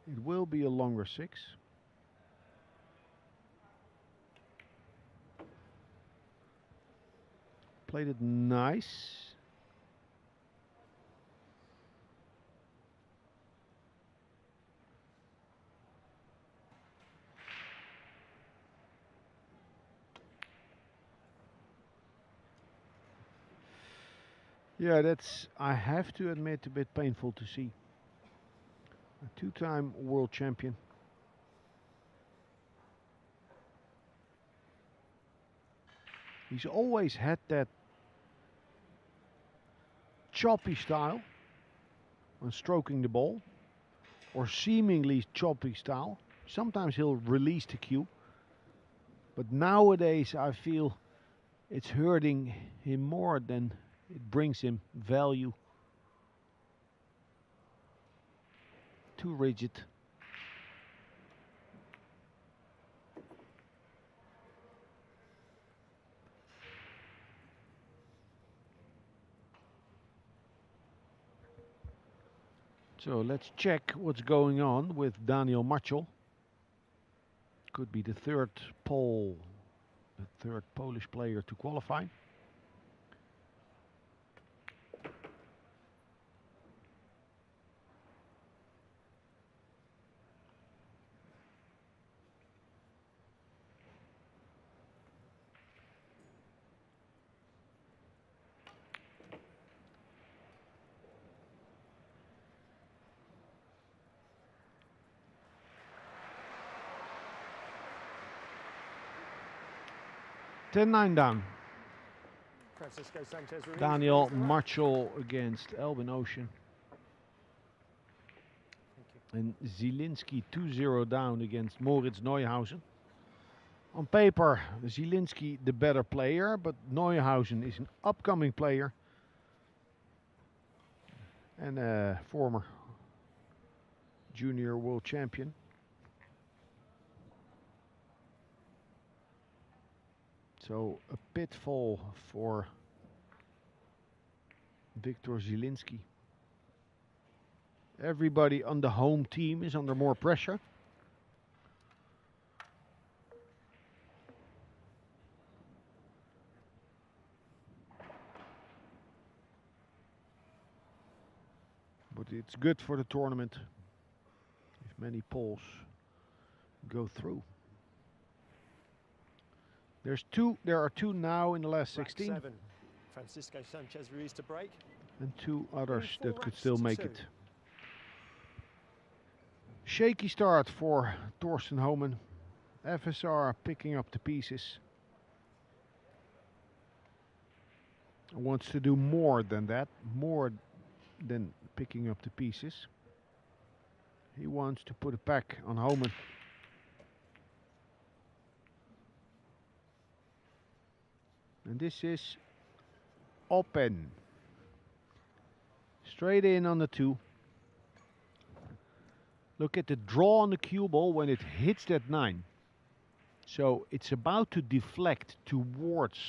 it will be a longer 6. Played it nice. Yeah, that's, I have to admit, a bit painful to see. A 2-time world champion. He's always had that choppy style when stroking the ball, or seemingly choppy style. Sometimes he'll release the cue, but nowadays I feel it's hurting him more than it brings him value. Too rigid. So let's check what's going on with Daniel Marchal. Could be the third Polish player to qualify. Ten-9 down. Sanchez Ruiz Daniel wins the rack. Marchal against Albin Ocean. And Zielinski 2-0 down against Moritz Neuhausen. On paper, Zielinski the better player, but Neuhausen is an upcoming player. And a former junior world champion. So a pitfall for Viktor Zielinski. Everybody on the home team is under more pressure. But it's good for the tournament if many Poles go through. There are two now in the last Rack 16. 7. Francisco Sanchez Ruiz to break. And two others Four that could racks still to make 2. it. Shaky start for Thorsten Homan. FSR picking up the pieces. Wants to do more than that, more than picking up the pieces. He wants to put a pack on Homan. And this is open. Straight in on the 2. Look at the draw on the cue ball when it hits that 9. So it's about to deflect towards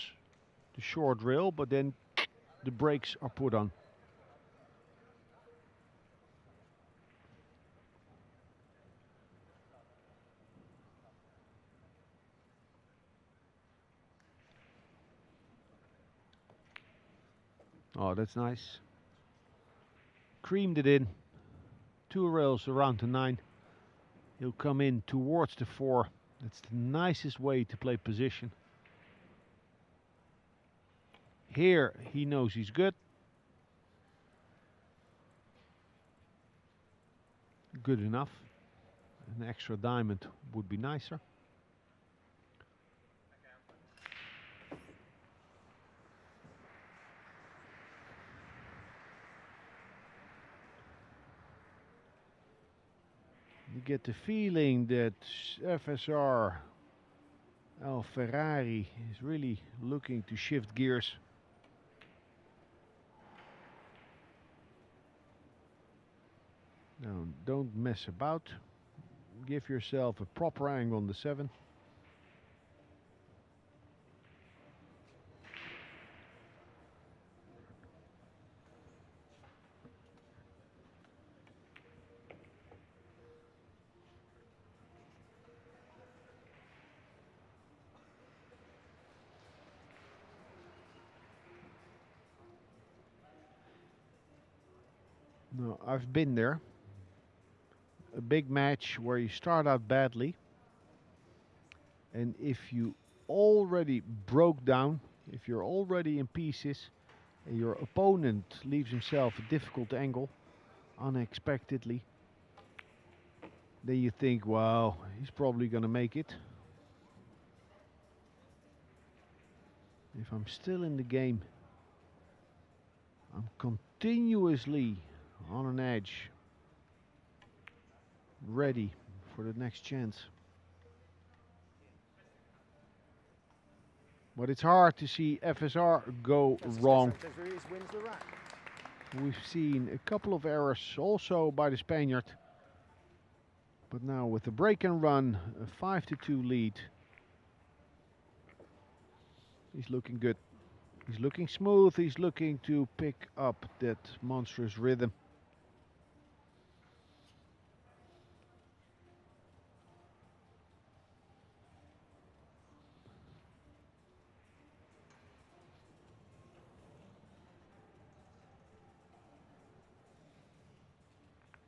the short rail, but then the brakes are put on. Oh, that's nice. Creamed it in. 2 rails around the 9. He'll come in towards the 4. That's the nicest way to play position. Here he knows he's good. Good enough. An extra diamond would be nicer. You get the feeling that FSR Al Ferrari is really looking to shift gears. Now, don't mess about. Give yourself a proper angle on the 7. No, I've been there. A big match where you start out badly, and if you already broke down, if you're already in pieces, and your opponent leaves himself a difficult angle unexpectedly, then you think, well, he's probably gonna make it. If I'm still in the game, I'm continuously on an edge, ready for the next chance. But it's hard to see FSR go wrong. Sanchez Ruiz wins the rack. We've seen a couple of errors also by the Spaniard. But now with the break and run, a 5-2 lead. He's looking good. He's looking smooth. He's looking to pick up that monstrous rhythm.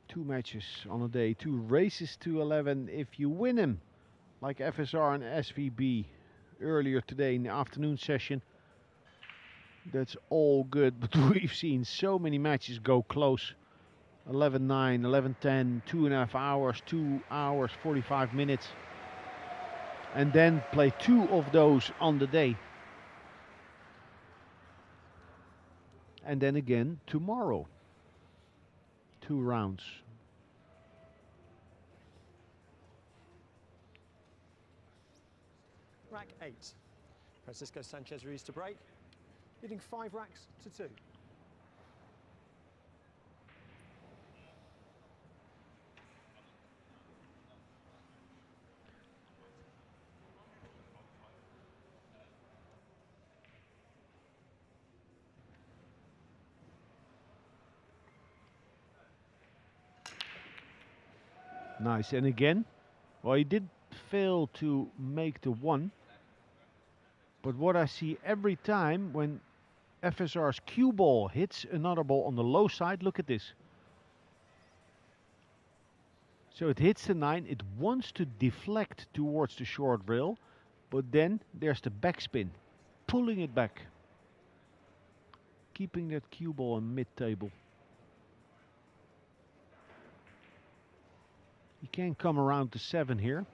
2 matches on a day, 2 races to 11 if you win them, like FSR and SVB earlier today in the afternoon session. That's all good, but we've seen so many matches go close. 11-9, 11-10, 2.5 hours, 2 hours, 45 minutes. And then play 2 of those on the day. And then again tomorrow. 2 rounds. Rack 8. Francisco Sanchez Ruiz to break, leading 5 racks to 2. Nice, and again, well, he did fail to make the 1. But what I see every time when FSR's cue ball hits another ball on the low side, look at this. So it hits the 9, it wants to deflect towards the short rail, but then there's the backspin, pulling it back. Keeping that cue ball in mid-table. He can come around to 7 here.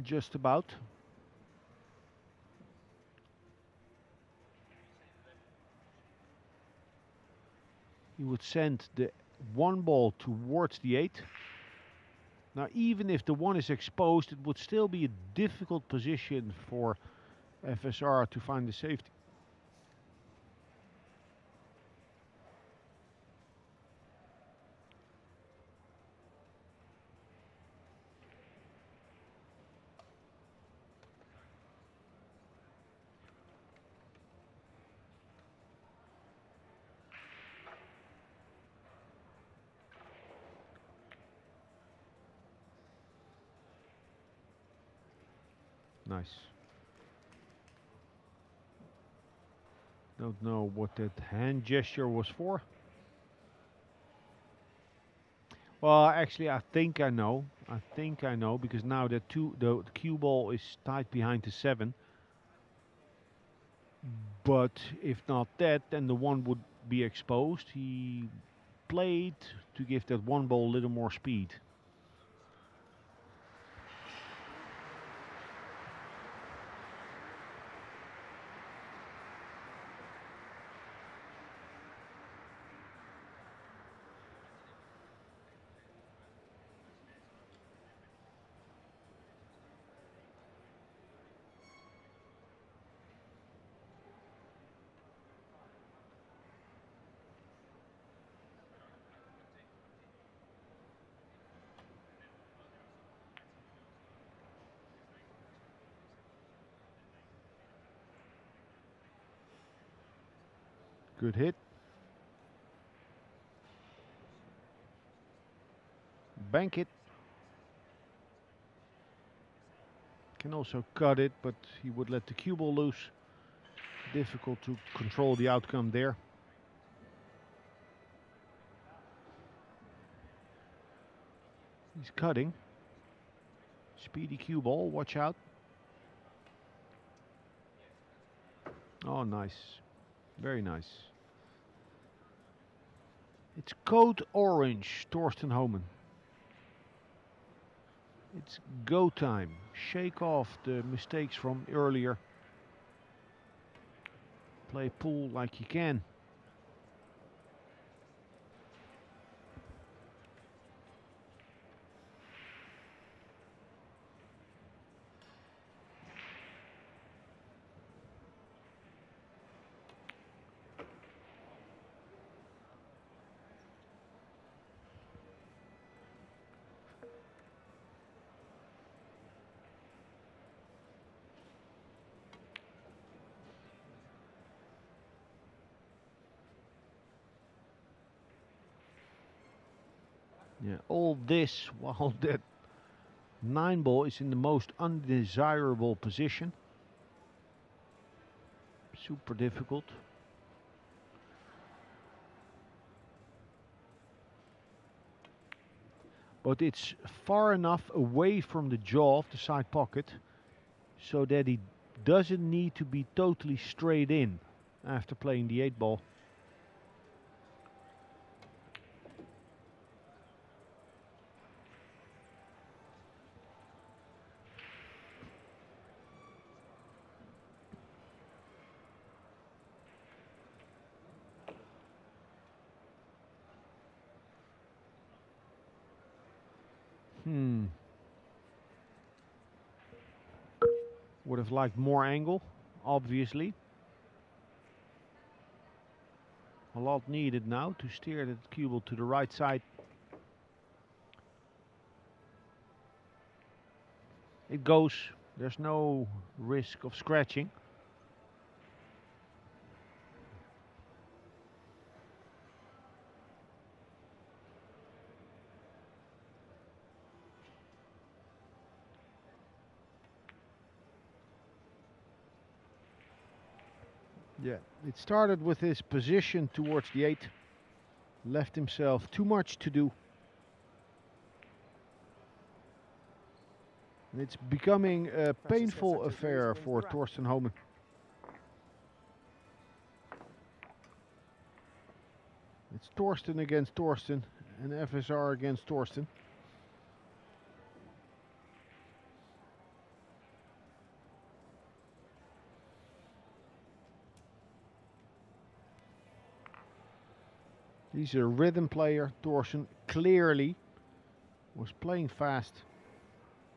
Just about. He would send the 1 ball towards the 8. Now even if the 1 is exposed, it would still be a difficult position for FSR to find the safety. Nice. Don't know what that hand gesture was for. Well, actually, I think I know. I think I know, because now the cue ball is tied behind the 7. But if not that, then the 1 would be exposed. He played to give that 1 ball a little more speed. Good hit. Bank it. Can also cut it, but he would let the cue ball loose. Difficult to control the outcome there. He's cutting. Speedy cue ball, watch out. Oh, nice. Very nice. It's code orange, Torsten Homan. It's go time. Shake off the mistakes from earlier. Play pool like you can. Yeah, all this while that 9-ball is in the most undesirable position. Super difficult. but it's far enough away from the jaw of the side pocket so that he doesn't need to be totally straight in after playing the 8-ball. Would have liked more angle, obviously. A lot needed now to steer the cue ball to the right side. It goes. There's no risk of scratching. Yeah, it started with his position towards the 8. Left himself too much to do. It's becoming a painful affair for Thorsten Homan. It's Thorsten against Thorsten and FSR against Thorsten. He's a rhythm player. Thorsten clearly was playing fast.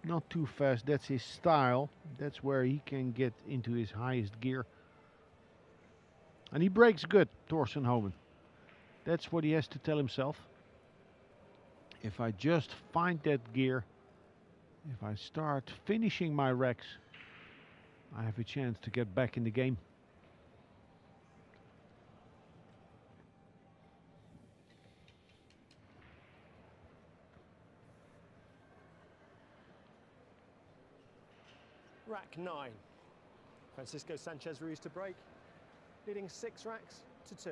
Not too fast, that's his style. That's where he can get into his highest gear. And he breaks good, Thorsten Homan. That's what he has to tell himself. If I just find that gear, if I start finishing my racks, I have a chance to get back in the game. Rack 9. Francisco Sanchez Ruiz to break, leading 6 racks to 2.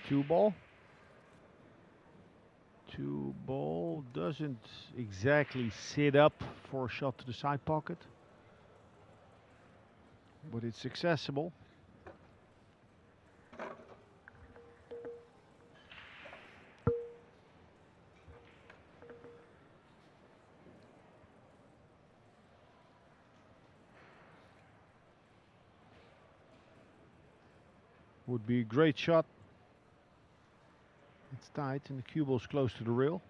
Two ball. 2-ball doesn't exactly sit up for a shot to the side pocket, but it's accessible. Would be a great shot. It's tight and the cue ball's close to the rail.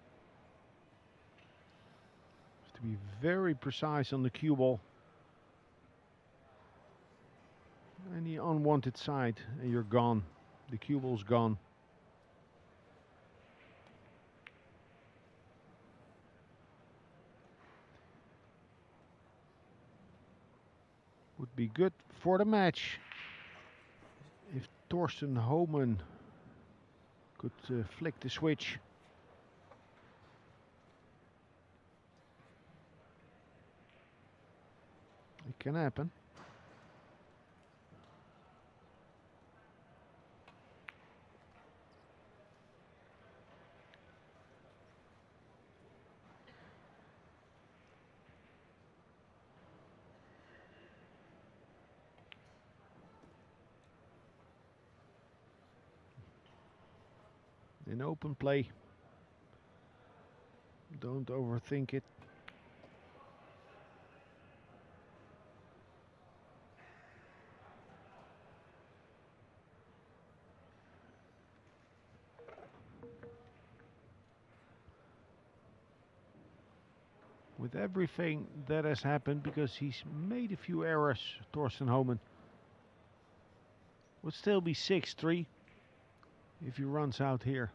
Have to be very precise on the cue ball. Any unwanted side and you're gone. The cue ball's gone. Would be good for the match if Thorsten Homan could flick the switch. It can happen. In open play, don't overthink it. With everything that has happened, because he's made a few errors, Thorsten Homan, would still be 6-3 if he runs out here.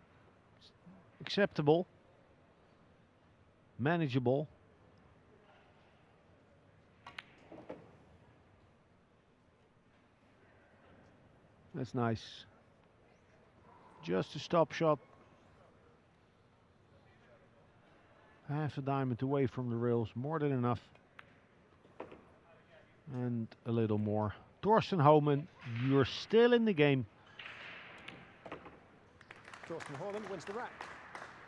Acceptable, manageable. That's nice. Just a stop shot. half a diamond away from the rails, more than enough. And a little more. Thorsten Homan, you're still in the game. Thorsten Homan wins the rack.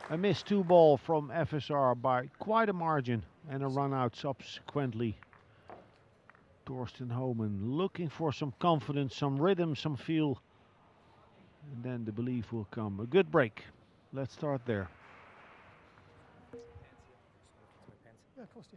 A missed 2 ball from FSR by quite a margin and a run out subsequently. Thorsten Homan looking for some confidence, some rhythm, some feel. And then the belief will come. A good break. Let's start there. Yeah, of course.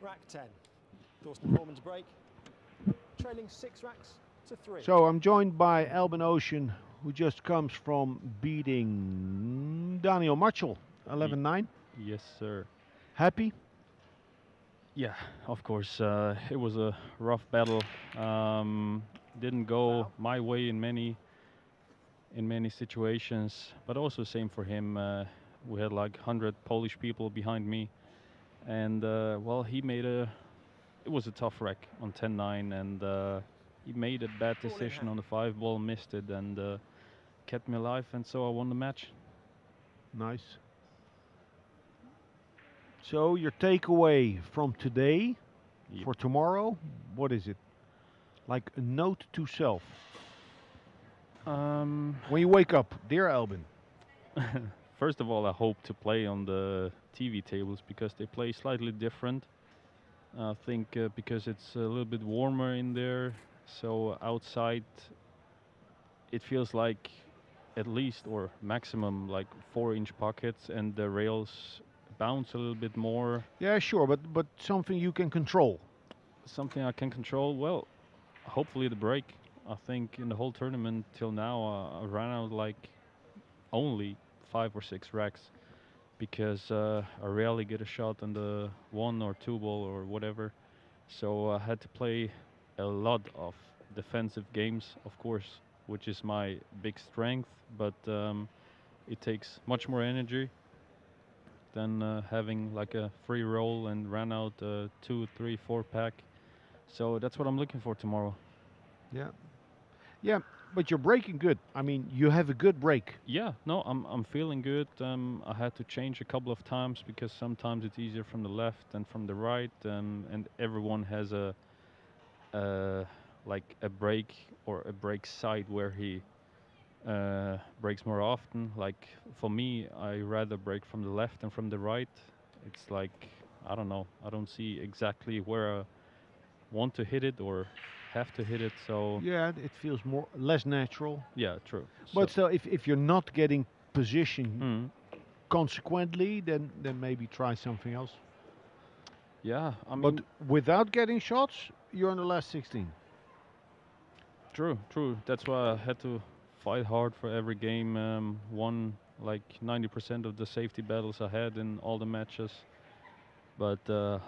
Rack 10. Thorsten Homan's break. Trailing 6 racks to 3. So I'm joined by Albin Ocean, who just comes from beating Daniel Marchal, 11-9. Yes, sir. Happy? Yeah, of course. It was a rough battle. Didn't go my way in many situations, but also same for him. We had like 100 Polish people behind me, and well, he made it was a tough wreck on 10-9, and he made a bad decision on the 5 ball, missed it, and kept me alive, and so I won the match. Nice. So your takeaway from today for tomorrow, what is it? Like a note to self. When you wake up, dear Albin. First of all, I hope to play on the TV tables because they play slightly different. I think because it's a little bit warmer in there, so outside it feels like at least or maximum like 4-inch pockets, and the rails bounce a little bit more. Yeah, sure, but something you can control. Something I can control. Well, hopefully the break. I think in the whole tournament till now I ran out like only 5 or 6 racks because I rarely get a shot on the 1 or 2 ball or whatever. So I had to play a lot of defensive games, of course, which is my big strength, but it takes much more energy than having like a free roll and ran out 2, 3, 4 pack. So that's what I'm looking for tomorrow. Yeah. Yeah, but you're breaking good. I mean, you have a good break. Yeah, no, I'm feeling good. I had to change a couple of times because sometimes it's easier from the left than from the right, and everyone has a like a break or a break side where he breaks more often. Like for me, I rather break from the left than from the right. It's like, I don't know, I don't see exactly where I want to hit it or have to hit it, so yeah, it feels less natural. Yeah, true. But still, if you're not getting position consequently, then maybe try something else. Yeah, I mean, but without getting shots, you're in the last 16. True. That's why I had to fight hard for every game. Won like 90% of the safety battles I had in all the matches. But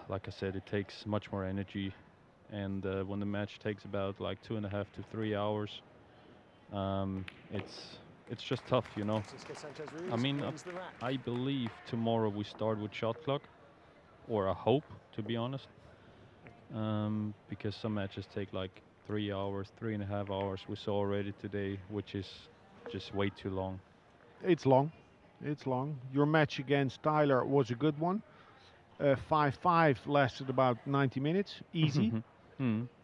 like I said, it takes much more energy. And when the match takes about like 2.5 to 3 hours, it's just tough, you know. I mean, I believe tomorrow we start with shot clock, or I hope, to be honest, because some matches take like 3 hours, 3.5 hours. We saw already today, which is just way too long. It's long. Your match against Tyler was a good one. 5-5 lasted about 90 minutes, easy.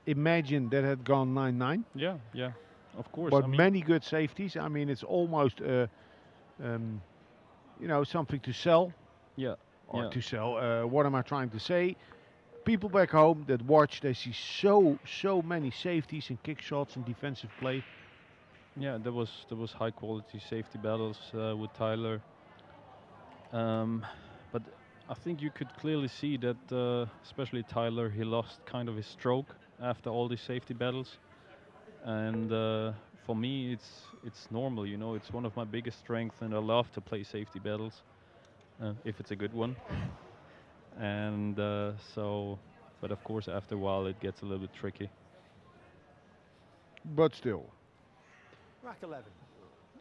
Imagine that had gone 9-9. Yeah, of course. But I mean, many good safeties. I mean, it's almost, you know, something to sell. Yeah. Or to sell. What am I trying to say? people back home that watch, they see so many safeties and kick shots and defensive play. Yeah, there was high quality safety battles with Tyler. But I think you could clearly see that, especially Tyler, he lost kind of his stroke after all these safety battles. And for me, it's normal, you know. It's one of my biggest strengths, and I love to play safety battles if it's a good one. And but of course, after a while, it gets a little bit tricky. But still, Rack 11.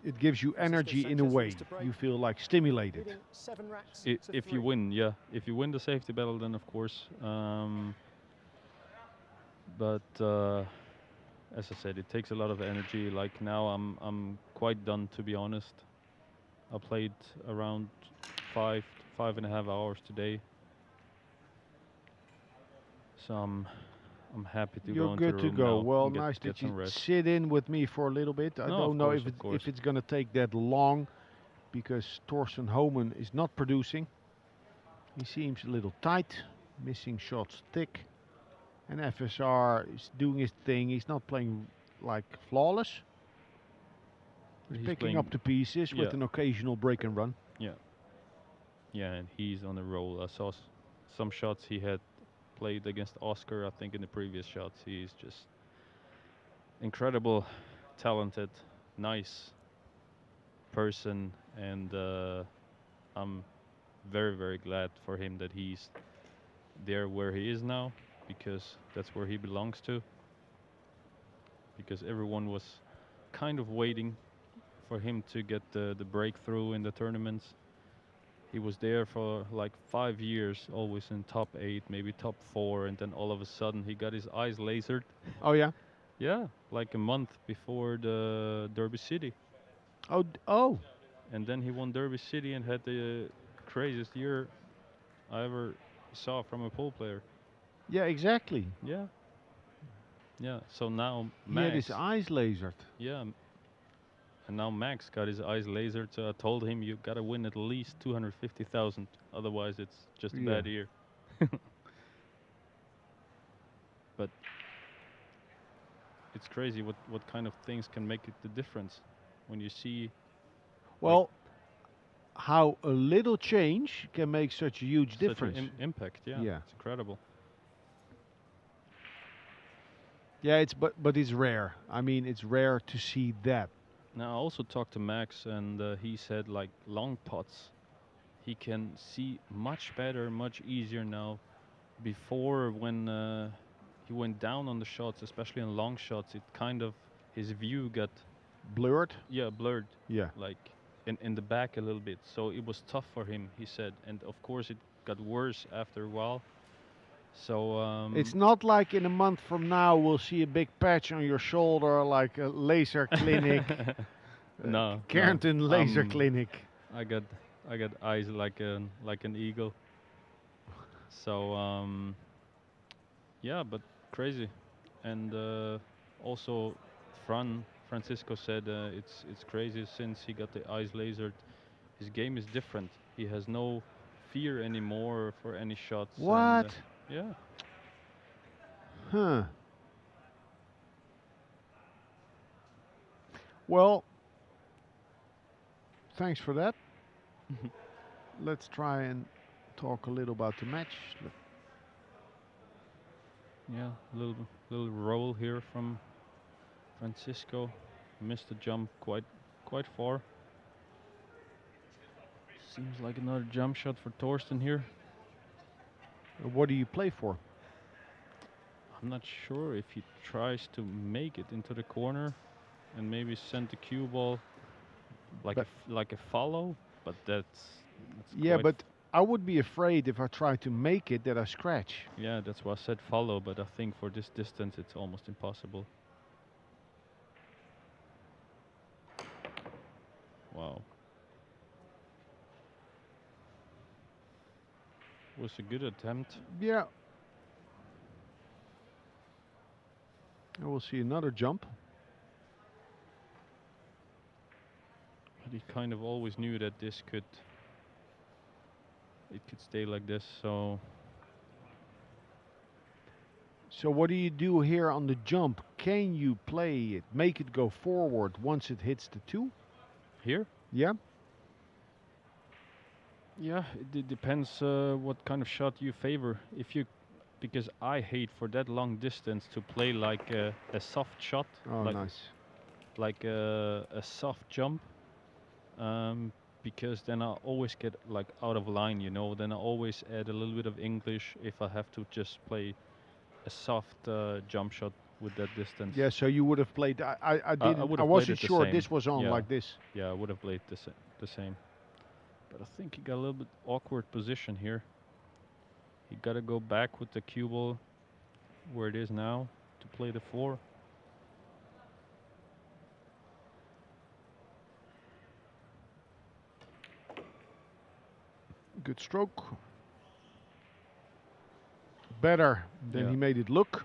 it gives you energy in a Sanchez way. Ruiz to break. You feel like stimulated. Leading 7 racks to If you 3. win, yeah. If you win the safety battle, then of course. But as I said, it takes a lot of energy. Like now, I'm quite done, to be honest. I played around 5.5 hours today, so I'm happy to go You're into good the to room go. now Well, and nice get that some you rest. sit in with me for a little bit. I No, don't of know course, if of course. it's going to take that long, because Torsten Homan is not producing. He seems a little tight, missing shots thick, and FSR is doing his thing. He's not playing like flawless. He's He's picking playing- up the pieces with yeah. an occasional break and run. Yeah, and he's on a roll. I saw some shots he had played against Oscar. I think in the previous shots, he's just incredible, talented, nice person, and I'm very, very glad for him that he's there where he is now, because that's where he belongs to. Because everyone was kind of waiting for him to get the breakthrough in the tournaments. He was there for like 5 years, always in top 8, maybe top 4, and then all of a sudden he got his eyes lasered. Oh yeah. Yeah, like a month before the Derby City. Oh. And then he won Derby City and had the craziest year I ever saw from a pool player. Yeah, exactly. Yeah. Yeah, so now He had Max. his eyes lasered. Yeah. And now Max got his eyes lasered, so I told him you gotta win at least 250,000, otherwise it's just a Yeah. bad year. But it's crazy what kind of things can make it the difference when you see. Well, how a little change can make such a huge Such an difference. impact. Yeah, Yeah. it's incredible. Yeah, but it's rare. I mean, it's rare to see that. Now I also talked to Max, and he said like long putts, he can see much better, much easier now. Before, when he went down on the shots, especially on long shots, it kind of his view got Blurred. blurred, Yeah. like in the back a little bit. So it was tough for him, he said, and of course it got worse after a while. So It's not like in a month from now we'll see a big patch on your shoulder like a laser clinic. no, Carrington no, laser clinic. I got eyes like an eagle. So yeah, but crazy. And also Francisco said it's crazy since he got the eyes lasered. His game is different. He has no fear anymore for any shots. and, What? yeah. Huh. Well, thanks for that. Let's try and talk a little about the match. Yeah, little roll here from Francisco. Missed the jump quite far. Seems like another jump shot for Torsten here. What do you play for? I'm not sure if he tries to make it into the corner and maybe send the cue ball like like a follow, but that's Yeah, quite but I would be afraid if I try to make it that I scratch. yeah, that's why I said follow, but I think for this distance it's almost impossible. Wow. Was a good attempt. Yeah. I will see another jump. But he kind of always knew that it could stay like this, so So what do you do here on the jump? Can you play it, make it go forward once it hits the 2? Here? Yeah. Yeah, it depends what kind of shot you favor. If you, because I hate for that long distance to play like a soft shot, Oh, like nice. like a soft jump, because then I always get like out of line, you know. Then I always add a little bit of English if I have to just play a soft jump shot with that distance. Yeah, so you would have played. I didn't. would I have played wasn't it the sure same. this was on Yeah. like this. Yeah, I would have played the same. But I think he got a little bit awkward position here. He got to go back with the cue ball where it is now to play the 4. Good stroke. Better than Yeah. he made it look.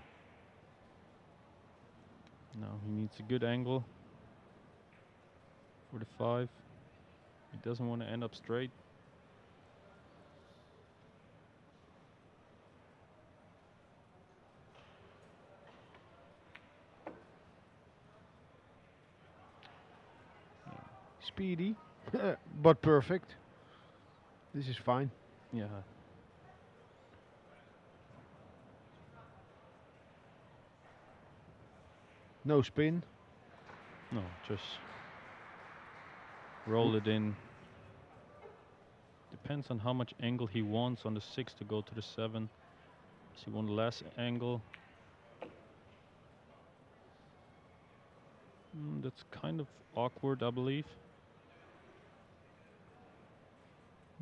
Now he needs a good angle for the 5. He doesn't want to end up straight. Speedy, but perfect. This is fine. Yeah. No spin. No, just roll it in. Depends on how much angle he wants on the 6 to go to the 7. Does he want less angle? That's kind of awkward, I believe.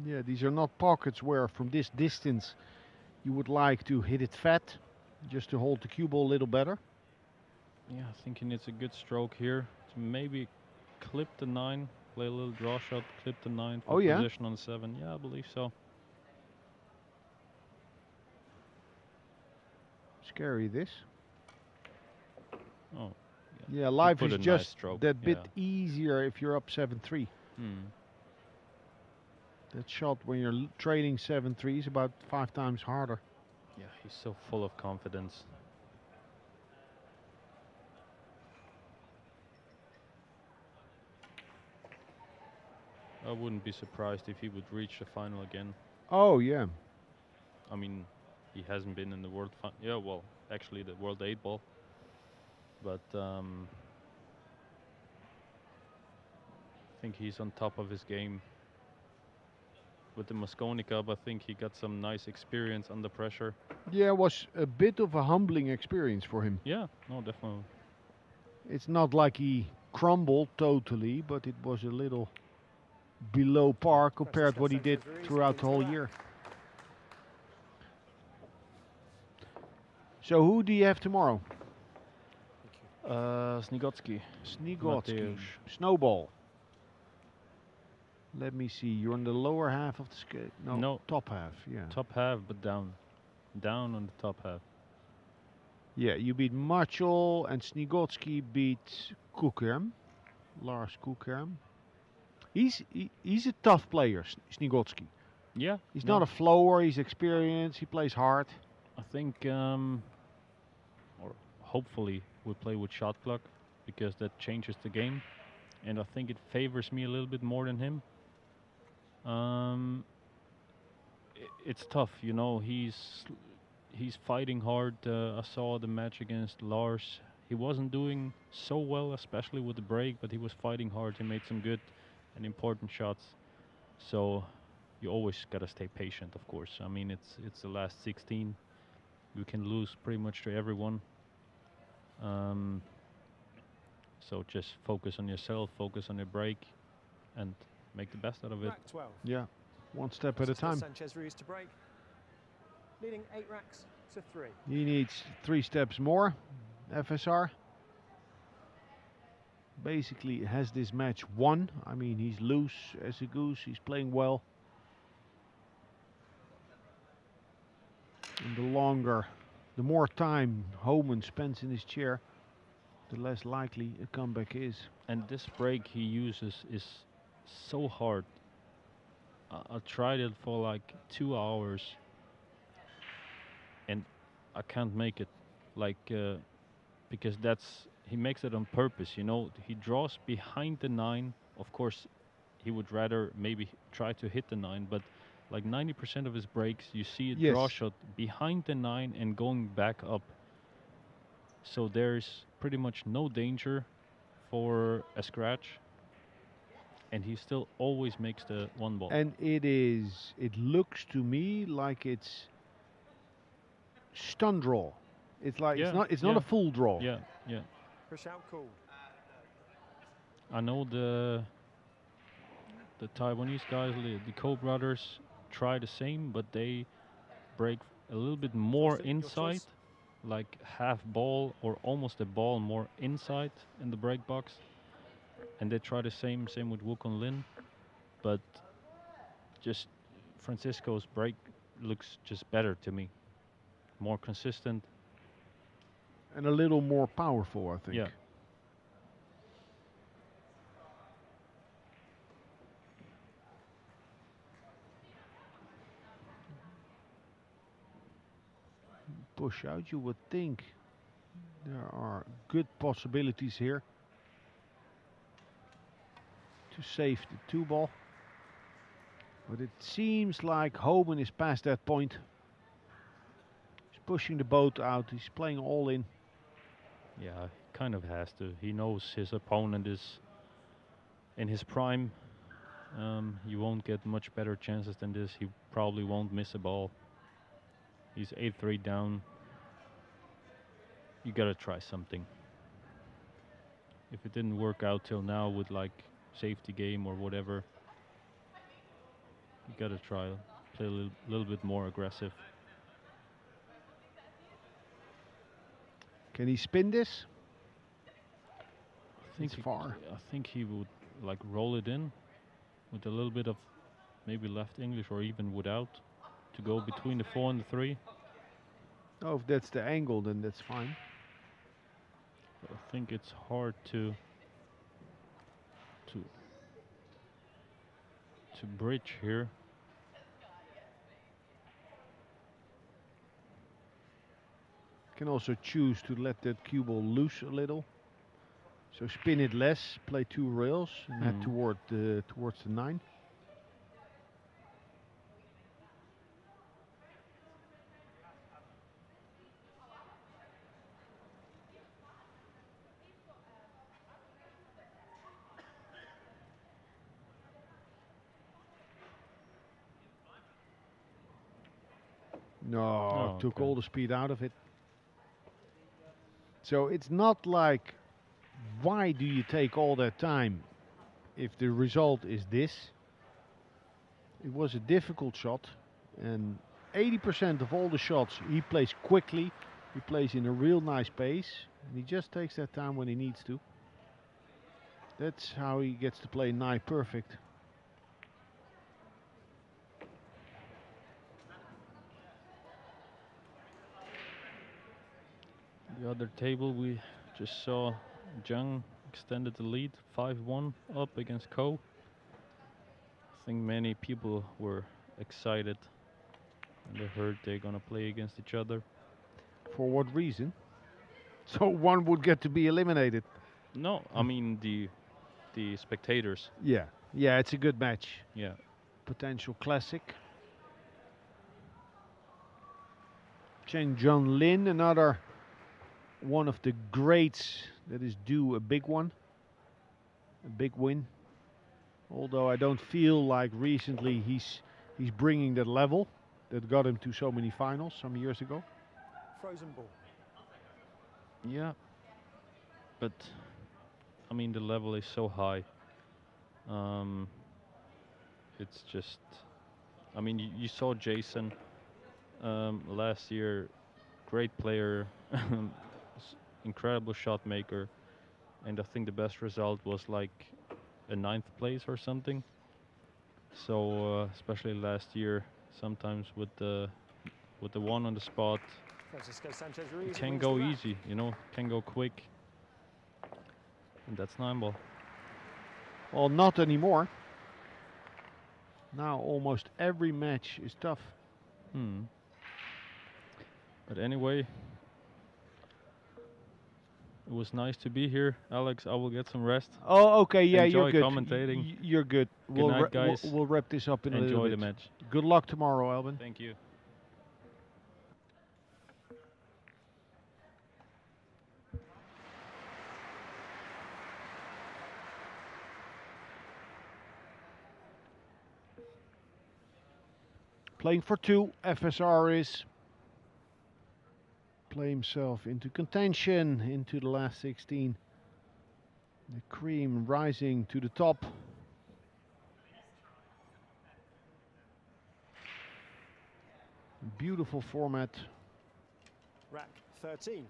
Yeah, these are not pockets where from this distance you would like to hit it fat, just to hold the cue ball a little better. Yeah, I think he needs a good stroke here to maybe clip the 9, play a little draw shot, clip the 9 for position on the 7. Yeah, I believe so. Scary, this. Oh. Yeah, life put is a nice just stroke, that bit yeah. easier if you're up 7-3. That shot when you're trailing 7-3 is about 5 times harder. Yeah, he's so full of confidence. I wouldn't be surprised if he would reach the final again. Oh, yeah. I mean, he hasn't been in the world yeah, well, actually the World 8 ball. But I think he's on top of his game. With the Mosconi Cup, I think he got some nice experience under pressure. Yeah, it was a bit of a humbling experience for him. Yeah, no, definitely. It's not like he crumbled totally, but it was a little below par compared to what he did throughout the whole year. So who do you have tomorrow? Snigotsky. Snigotsky. Mateusz. Snowball. Let me see. You're on the lower half of the scale. No, top half. Yeah. Top half, but down. Down on the top half. Yeah, you beat Machol and Snigotsky beat Kukerm. Lars Kukerm. He's a tough player, Snigotsky. Yeah. He's not a flower. He's experienced. He plays hard. I think, or hopefully, we'll play with shot clock because that changes the game, and I think it favors me a little bit more than him. It's tough, you know. He's fighting hard. I saw the match against Lars. He wasn't doing so well, especially with the break, but he was fighting hard. He made some good and important shots. So you always gotta stay patient, of course. I mean, it's the last 16. You can lose pretty much to everyone. So just focus on yourself, focus on your break, and make the best out of it. Rack 12. Yeah, one step at a time. Sanchez Ruiz to break. Leading 8 racks to 3. He needs 3 steps more. FSR basically has this match won. I mean, he's loose as a goose. He's playing well. And the more time Homan spends in his chair, the less likely a comeback is. And this break he uses is so hard. I tried it for like 2 hours and I can't make it. like because he makes it on purpose. You know, he draws behind the 9. Of course, he would rather maybe try to hit the 9, but like 90% of his breaks, you see a draw shot behind the 9 and going back up. So there's pretty much no danger for a scratch, and he still always makes the 1 ball. And it looks to me like it's stun draw. It's like it's not a full draw. Yeah, yeah. Push out called. I know the Taiwanese guys, the Ko brothers, try the same, but they break a little bit more inside, like half ball or almost a ball more inside in the break box. And they try the same with Wukong Lin, but just Francisco's break looks just better to me. More consistent. And a little more powerful, I think. Yeah. Push out, you would think. There are good possibilities here to save the 2 ball. But it seems like Homan is past that point. He's pushing the boat out, he's playing all in. Yeah, he kind of has to. He knows his opponent is in his prime. You won't get much better chances than this. He probably won't miss a ball. He's 8-3 down. You gotta try something. If it didn't work out till now with like safety game or whatever, you gotta try, play a little bit more aggressive. Can he spin this? I think I think he would like roll it in with a little bit of maybe left English or even without, to go between the 4 and the 3. Oh, if that's the angle, then that's fine. But I think it's hard to bridge here. Can also choose to let that cue ball loose a little. So spin it less, play 2 rails, and head towards the 9. No, took all the speed out of it. So it's not like, why do you take all that time if the result is this? It was a difficult shot, and 80% of all the shots he plays quickly, he plays in a real nice pace, and he just takes that time when he needs to. That's how he gets to play nigh perfect. The other table, we just saw Zhang extended the lead, 5-1 up against Ko. I think many people were excited and they heard they're gonna play against each other. For what reason? So one would get to be eliminated. No, I mean the spectators. Yeah, yeah, it's a good match. Yeah. Potential classic. Chen Jun Lin, another one of the greats that is due a big one, a big win. Although I don't feel like recently he's bringing that level that got him to so many finals some years ago. Frozen ball. Yeah, but I mean the level is so high. It's just, I mean you saw Jason last year, great player. Incredible shot maker, and I think the best result was like a 9th place or something. So especially last year, sometimes with the one on the spot, Sanchez Ruiz it can go easy, you know, can go quick, and that's Nineball. Well, not anymore. Now almost every match is tough. But anyway, It was nice to be here, Alex. I will get some rest. Oh, okay, yeah, Enjoy you're good. commentating. You're good. Good night, guys. We'll wrap this up in a little Enjoy bit. the match. Good luck tomorrow, Albin. Thank you. Playing for two, FSR is play himself into contention into the last 16. The cream rising to the top. Beautiful format. Rack 13.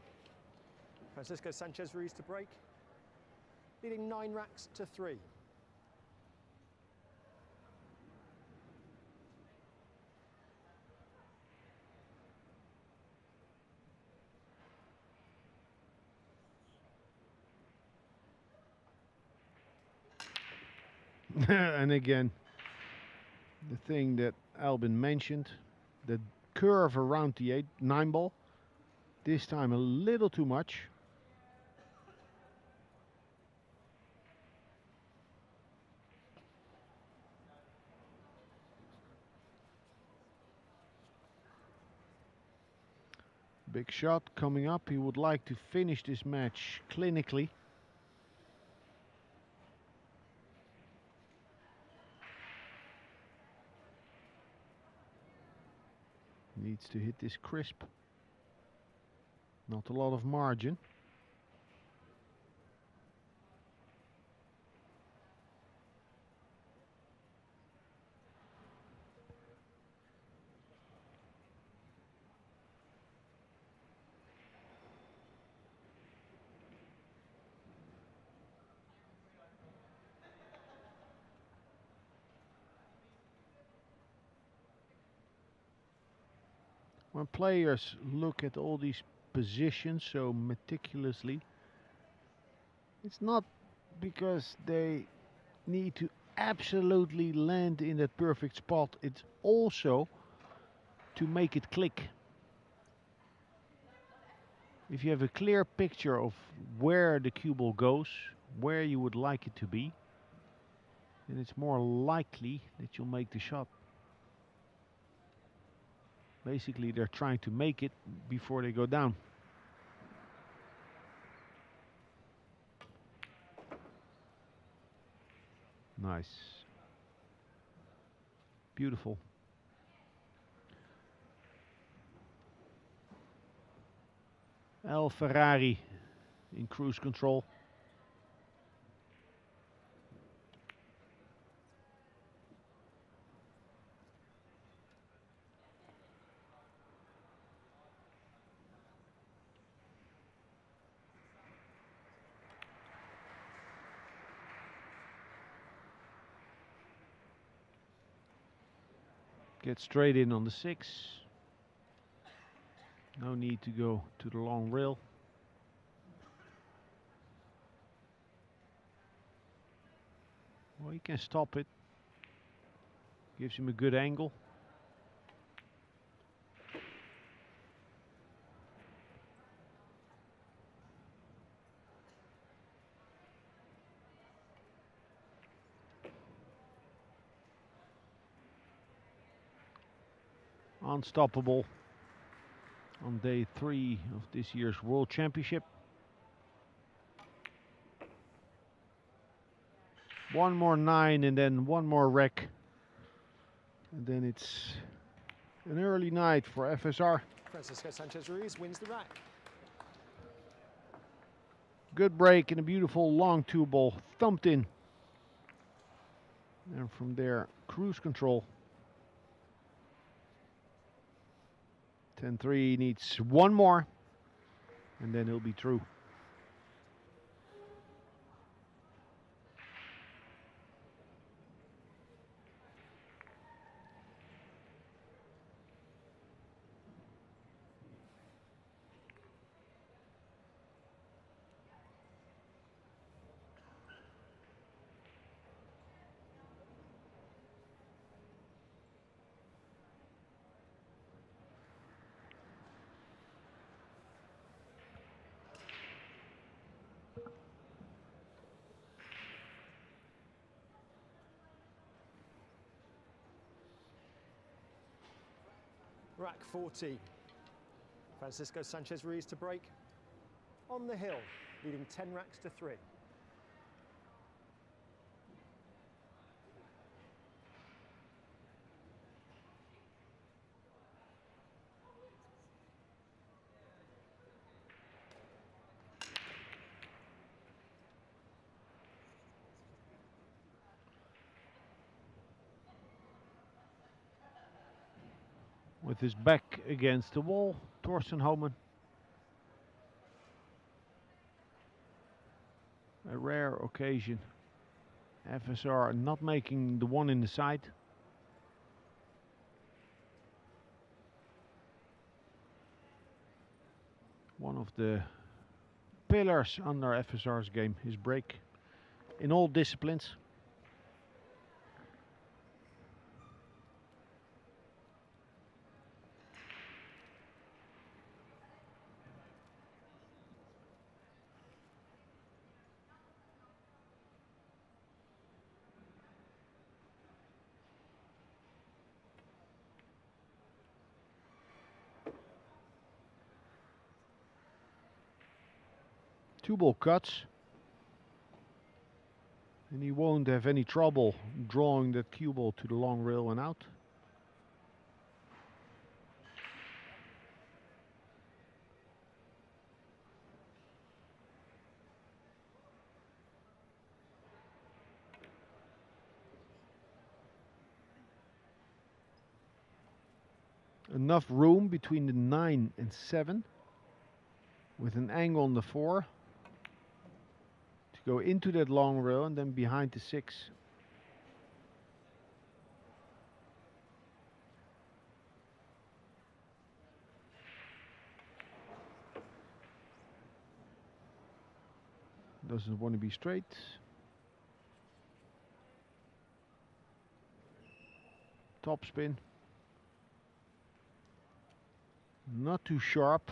Francisco Sanchez Ruiz to break, leading 9 racks to 3. And again, the thing that Albin mentioned, the curve around the Nineball, this time a little too much. Big shot coming up. He would like to finish this match clinically. Needs to hit this crisp. Not a lot of margin. When players look at all these positions so meticulously, it's not because they need to absolutely land in that perfect spot. It's also to make it click. If you have a clear picture of where the cue ball goes, where you would like it to be, then it's more likely that you'll make the shot. Basically, they're trying to make it before they go down. Nice. Beautiful. El Ferrari in cruise control. Get straight in on the 6. No need to go to the long rail. Well, he can stop it. Gives him a good angle. Unstoppable on day 3 of this year's World Championship. One more 9 and then one more wreck. And then it's an early night for FSR. Francisco Sanchez Ruiz wins the rack. Good break and a beautiful long 2 ball thumped in. And from there, cruise control. 10-3 needs one more, and then he'll be through. Rack 14. Francisco Sanchez Ruiz to break. On the hill, leading 10 racks to 3. With his back against the wall, Thorsten Homan. A rare occasion. FSR not making the one in the side. One of the pillars under FSR's game, his break in all disciplines. Two ball cuts, and he won't have any trouble drawing that cue ball to the long rail and out. Enough room between the 9 and 7 with an angle on the 4 to go into that long rail and then behind the 6. Doesn't want to be straight. Top spin. Not too sharp.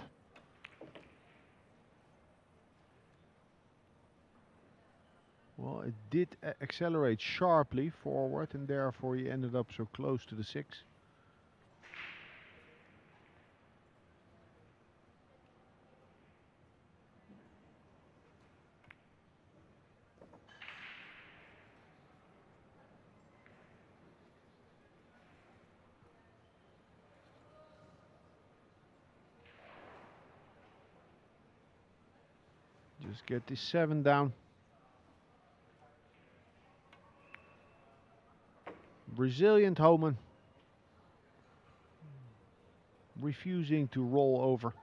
Well, it did accelerate sharply forward, and therefore he ended up so close to the 6. Just get this 7 down. Resilient Homan. Refusing to roll over.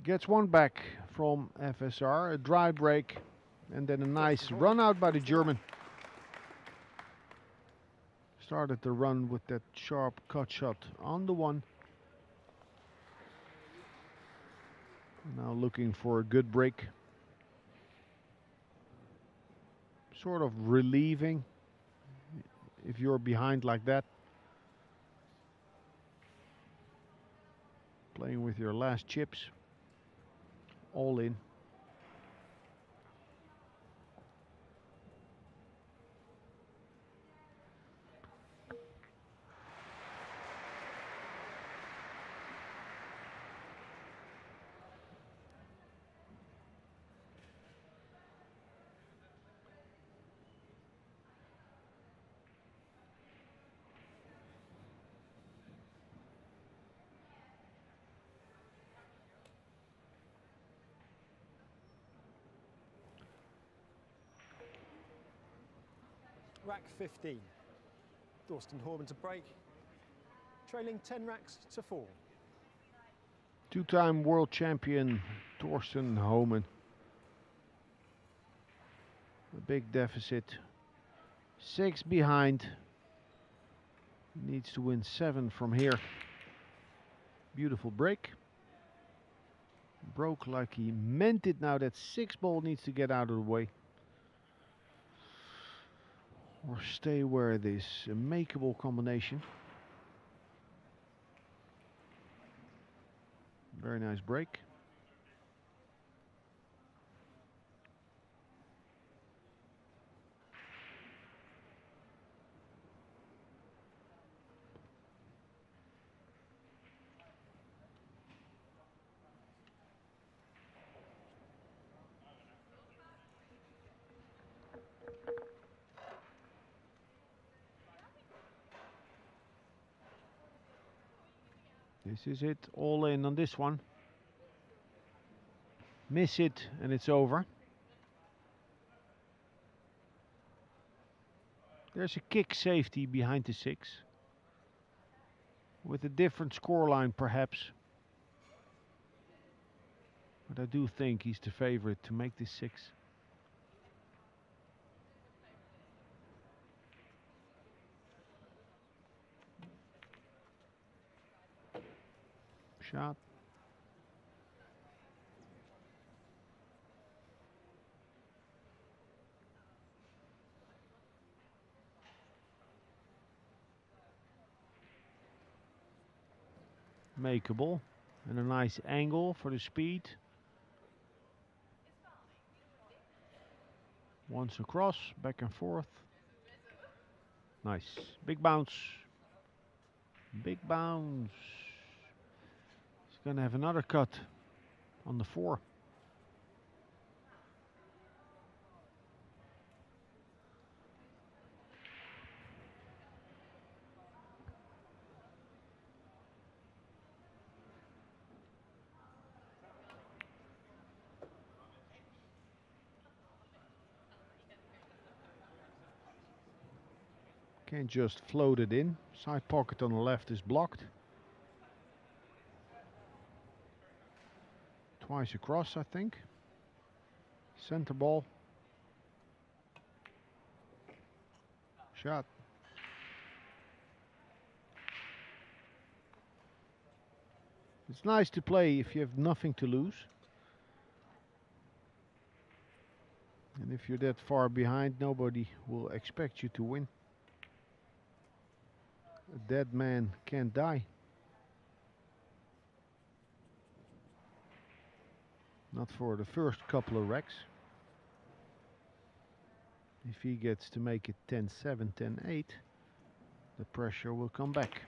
Gets one back from FSR, a dry break, and then a nice run out by the German. Started the run with that sharp cut shot on the 1. Now looking for a good break. Sort of relieving if you're behind like that. Playing with your last chips. All in. Rack 15. Thorsten Homan to break. Trailing 10 racks to 4. Two-time world champion Thorsten Homan. A big deficit. 6 behind. Needs to win 7 from here. Beautiful break. Broke like he meant it. Now that 6 ball needs to get out of the way. Or stay where it is. A makeable combination. Very nice break. This is it, all in on this one. Miss it and it's over. There's a kick safety behind the 6. With a different scoreline perhaps. But I do think he's the favorite to make this 6. Shot. Makeable. And a nice angle for the speed. Once across, back and forth. Nice. Big bounce. Big bounce. He's going to have another cut on the 4. Can't just float it in. Side pocket on the left is blocked. Twice across, I think. Center ball. Shot. It's nice to play if you have nothing to lose. And if you're that far behind, nobody will expect you to win. A dead man can't die. Not for the first couple of racks. If he gets to make it 10-7, 10-8, the pressure will come back.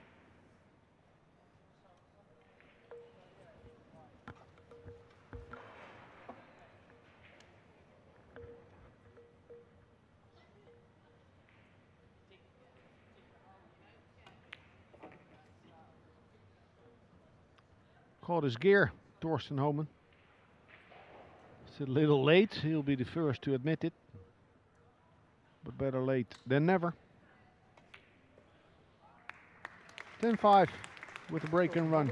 Caught his gear, Thorsten Homan. It's a little late, he'll be the first to admit it. But better late than never. 10-5 with a break and run.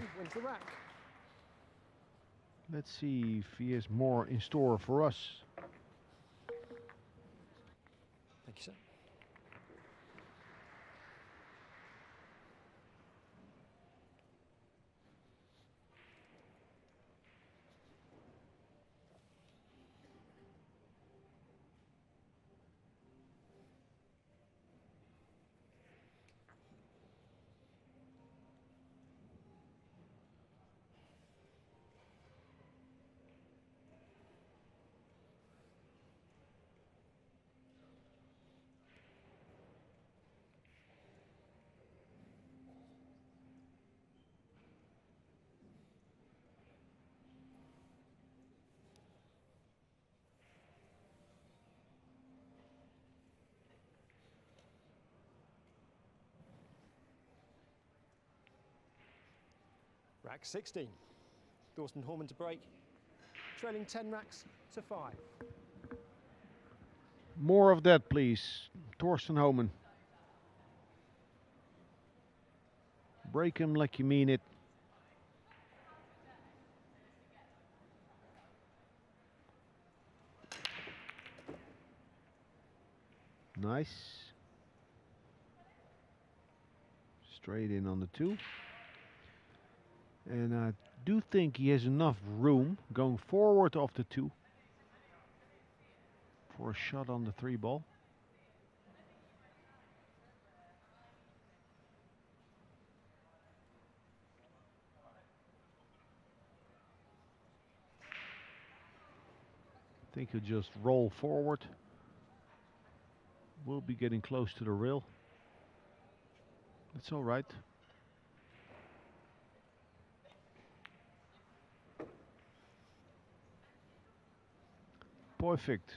Let's see if he has more in store for us. Thank you, sir. Rack 16. Thorsten Homan to break. Trailing 10 racks to 5. More of that, please. Thorsten Homan. Break him like you mean it. Nice. Straight in on the 2. And I do think he has enough room going forward off the 2 for a shot on the 3 ball. I think he'll just roll forward. We'll be getting close to the rail. That's all right. Perfect.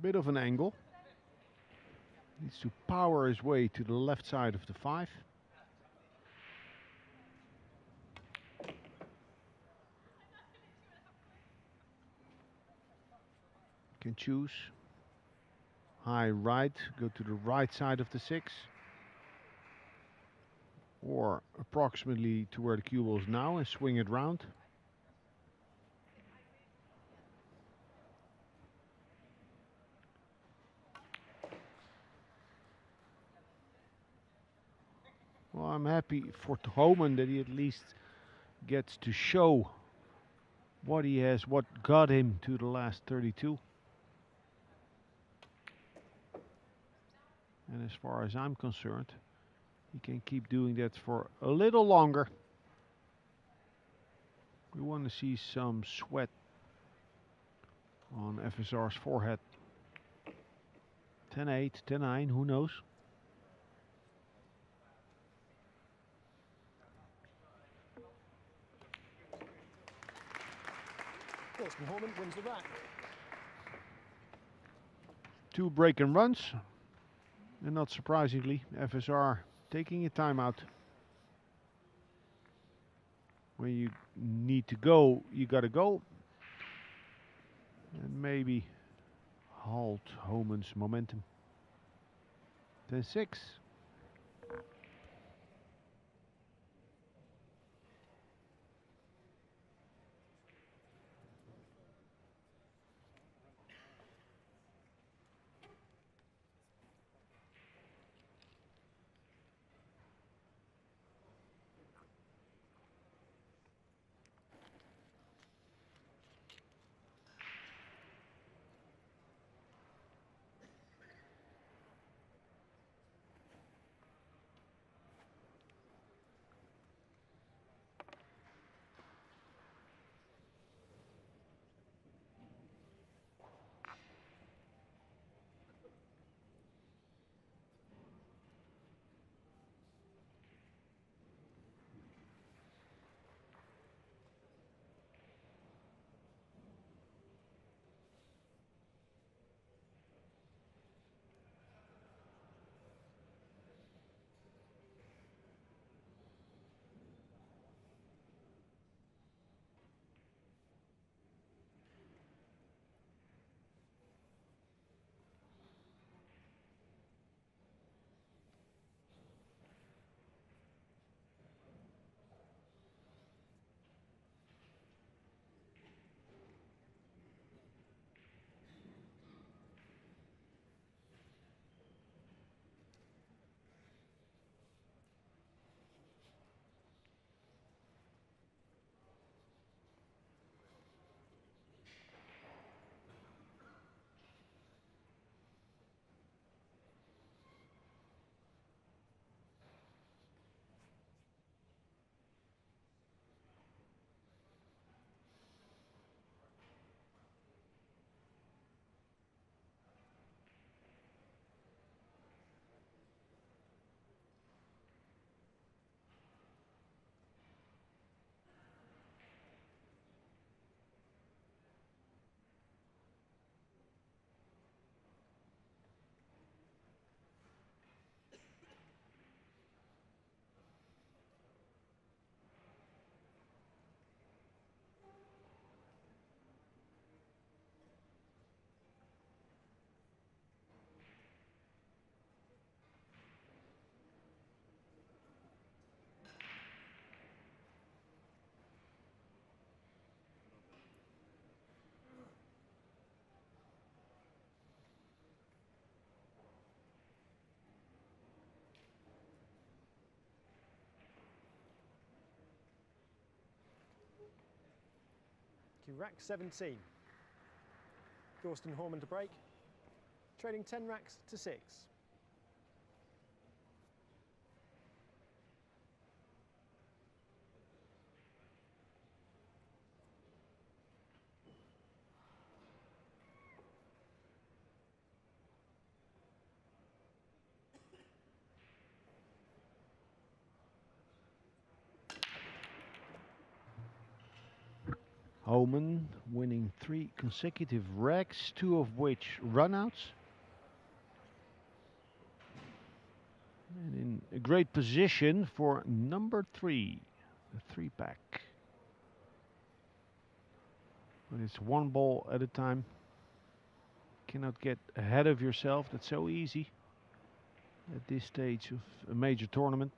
bit of an angle. Needs to power his way to the left side of the 5. Can choose high right, go to the right side of the 6, or approximately to where the cue ball is now and swing it round. Well, I'm happy for Homan that he at least gets to show what he has, what got him to the last 32. And as far as I'm concerned, he can keep doing that for a little longer. We want to see some sweat on FSR's forehead. 10-8, 10-9, who knows? Homan wins the rack. 2 break and runs. And not surprisingly, FSR taking a timeout. When you need to go, you gotta go. And maybe halt Homan's momentum. 10-6. Rack 17. Homan to break. Trading 10 racks to 6. Homan winning 3 consecutive racks, 2 of which runouts. And in a great position for number 3, the 3-pack. But it's one ball at a time. Cannot get ahead of yourself. That's so easy at this stage of a major tournament.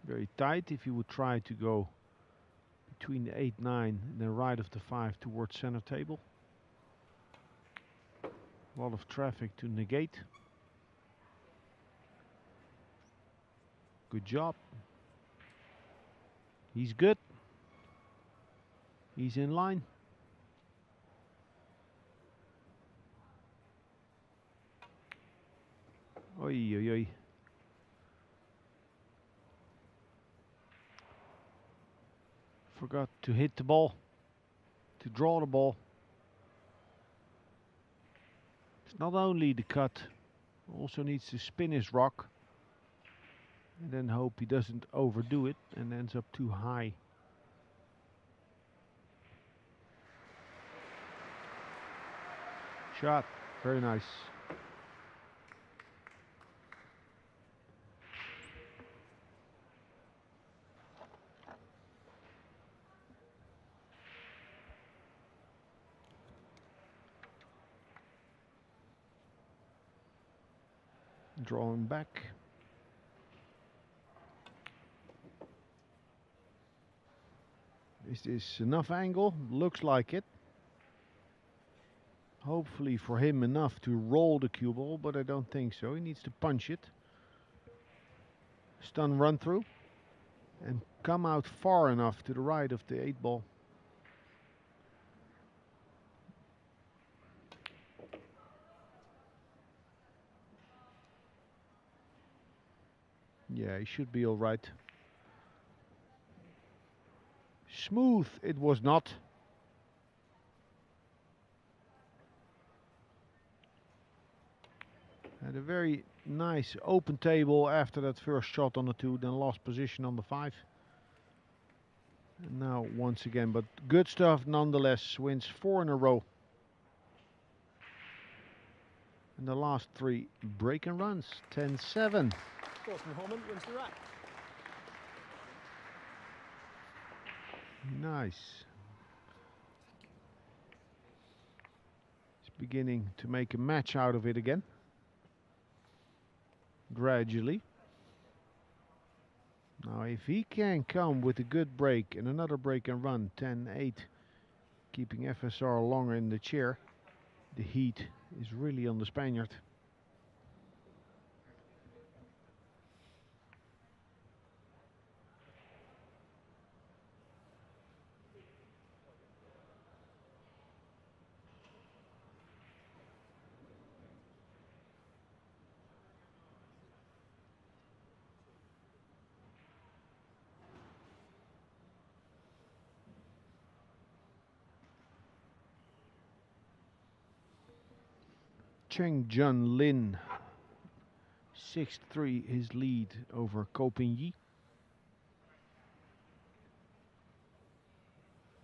Very tight if you would try to go between the 8-9 and the right of the 5 towards center table. A lot of traffic to negate. Good job. He's good. He's in line. Oi, oi, oi. Forgot to hit the ball, to draw the ball. It's not only the cut, also needs to spin his rock. And then hope he doesn't overdo it and ends up too high. Shot, very nice. Drawing back. Is this enough angle? Looks like it. Hopefully for him enough to roll the cue ball, but I don't think so. He needs to punch it. Stun run through. And come out far enough to the right of the 8-ball. Yeah, he should be all right. Smooth it was not. Had a very nice open table after that first shot on the 2, then lost position on the 5. And now once again, but good stuff nonetheless. Wins 4 in a row. And the last 3 break and runs. 10-7. Homan wins the rack. Nice. He's beginning to make a match out of it again. Gradually. Now if he can come with a good break and another break and run, 10-8, keeping FSR longer in the chair, the heat is really on the Spaniard. Cheng Jun Lin, 6-3 his lead over Ko Pin-yi.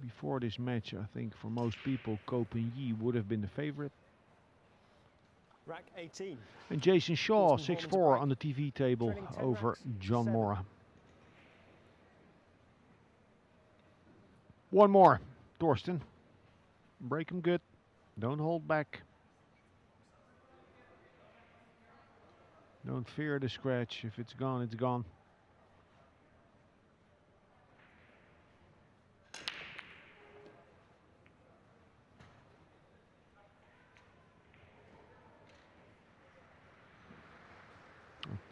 Before this match, I think for most people, Ko Pin-yi would have been the favorite. Rack 18. And Jason Shaw, 6-4 on the TV table over John Mora. One more, Torsten. Break him good. Don't hold back. Don't fear the scratch. If it's gone, it's gone.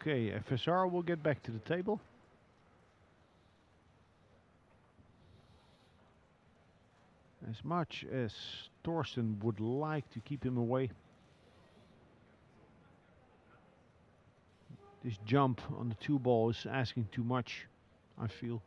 Okay, FSR will get back to the table. As much as Torsten would like to keep him away, this jump on the 2-ball is asking too much, I feel.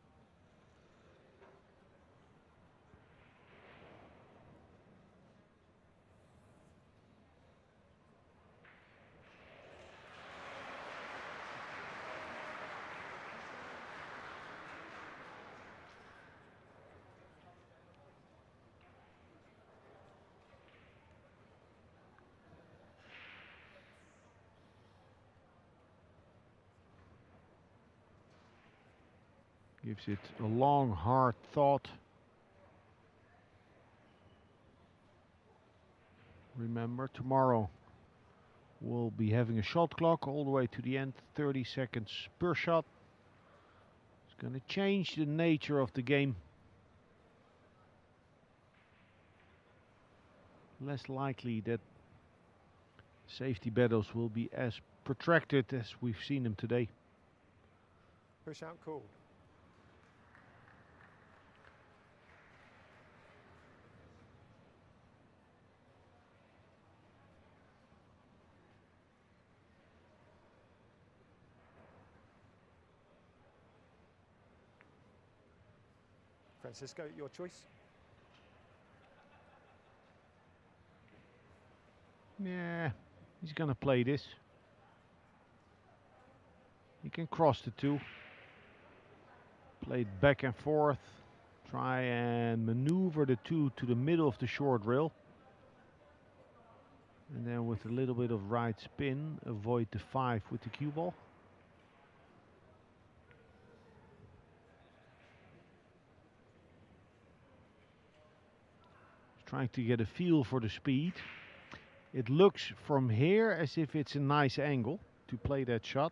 Gives it a long, hard thought. Remember, tomorrow we'll be having a shot clock all the way to the end, 30 seconds per shot. It's going to change the nature of the game. Less likely that safety battles will be as protracted as we've seen them today. Push out called. Francisco, your choice. Yeah, he's gonna play this. He can cross the two. Play it back and forth. Try and maneuver the two to the middle of the short rail. And then with a little bit of right spin, avoid the 5 with the cue ball. Trying to get a feel for the speed. It looks from here as if it's a nice angle to play that shot.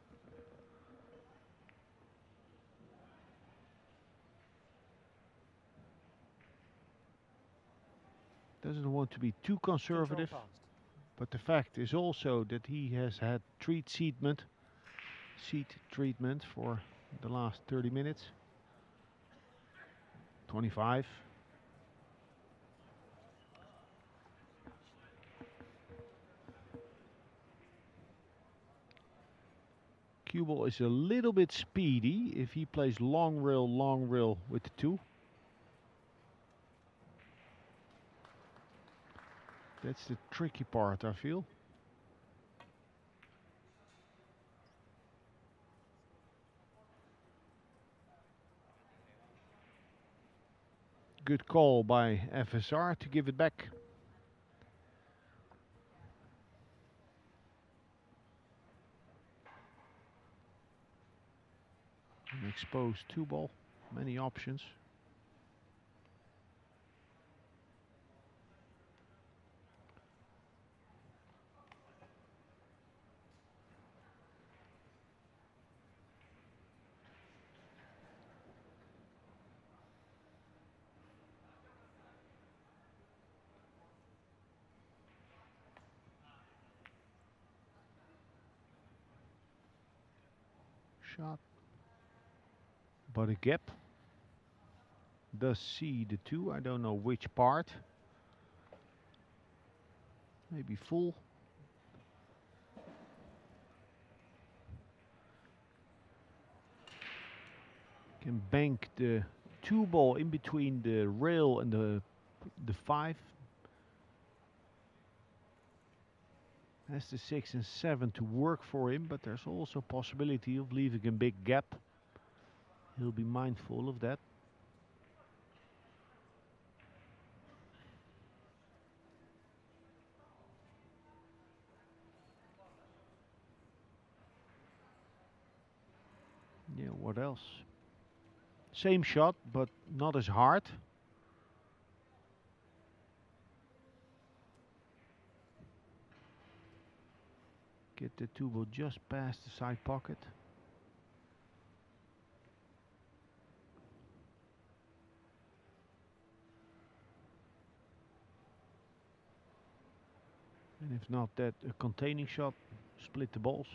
Doesn't want to be too conservative, but the fact is also that he has had seat treatment for the last 30 minutes. 25. Cue ball is a little bit speedy if he plays long rail with the 2. That's the tricky part, I feel. Good call by FSR to give it back. An exposed 2 ball, many options. Shot, but a gap. Does see the 2, I don't know which part. Maybe full. Can bank the 2 ball in between the rail and the 5. Has the 6 and 7 to work for him, but there's also possibility of leaving a big gap. He'll be mindful of that. Yeah, what else? Same shot, but not as hard. Get the 2 ball just past the side pocket. And if not that, a containing shot, split the balls.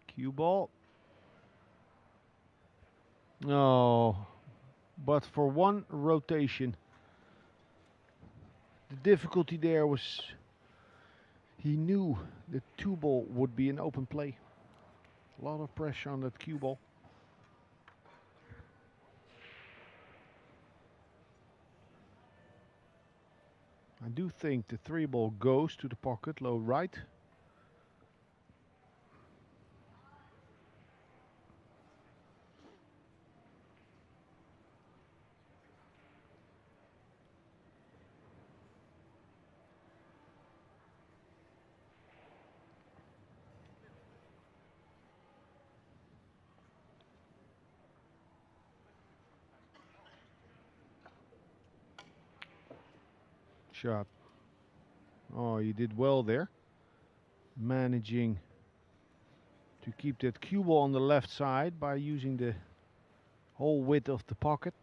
Cue ball. No, but for one rotation. The difficulty there was he knew the 2 ball would be an open play. A lot of pressure on that cue ball. I do think the 3 ball goes to the pocket, low right. shot. Oh, you did well there. Managing to keep that cue ball on the left side by using the whole width of the pocket.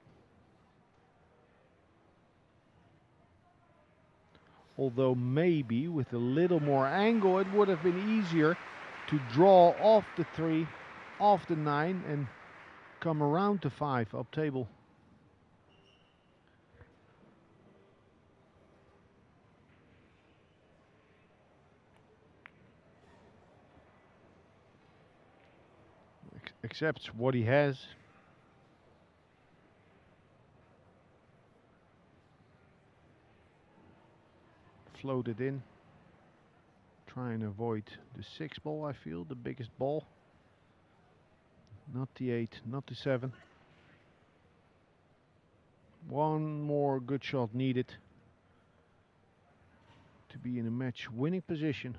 Although maybe with a little more angle it would have been easier to draw off the 3, off the 9 and come around to 5 up table. Accepts what he has. Float it in. Try and avoid the 6 ball, I feel, the biggest ball. Not the 8, not the 7. One more good shot needed to be in a match winning position.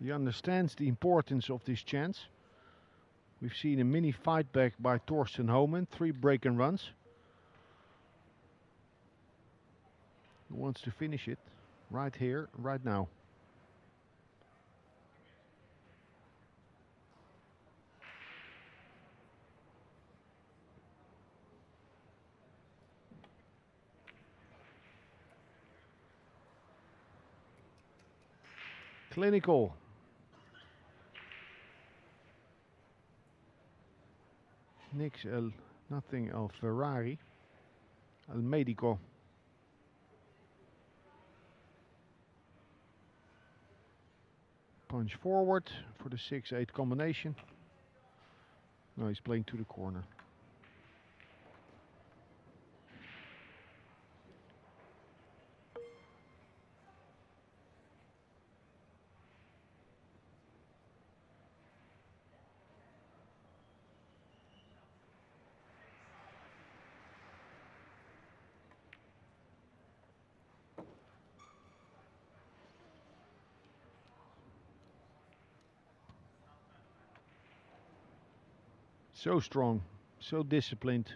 He understands the importance of this chance. We've seen a mini fight back by Thorsten Homan, 3 break and runs. He wants to finish it right here, right now. Clinical. Nothing El Ferrari. El Medico. Punch forward for the 6-8 combination. No, he's playing to the corner. So strong, so disciplined.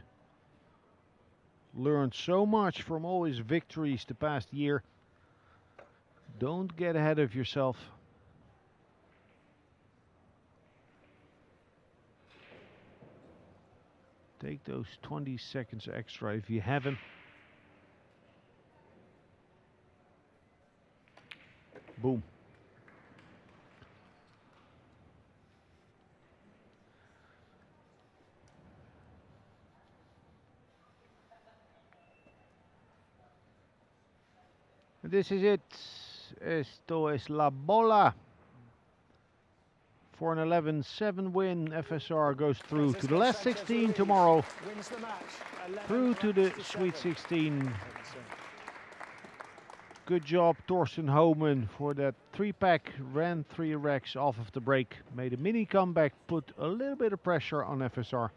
Learned so much from all his victories the past year. Don't get ahead of yourself. Take those 20 seconds extra if you have them. Boom. This is it. Esto es la bola. For an 11-7 win, FSR goes through to the last 16 tomorrow. Through to the Sweet 16. Good job, Thorsten Homan, for that 3-pack. Ran 3 racks off of the break. Made a mini comeback, put a little bit of pressure on FSR.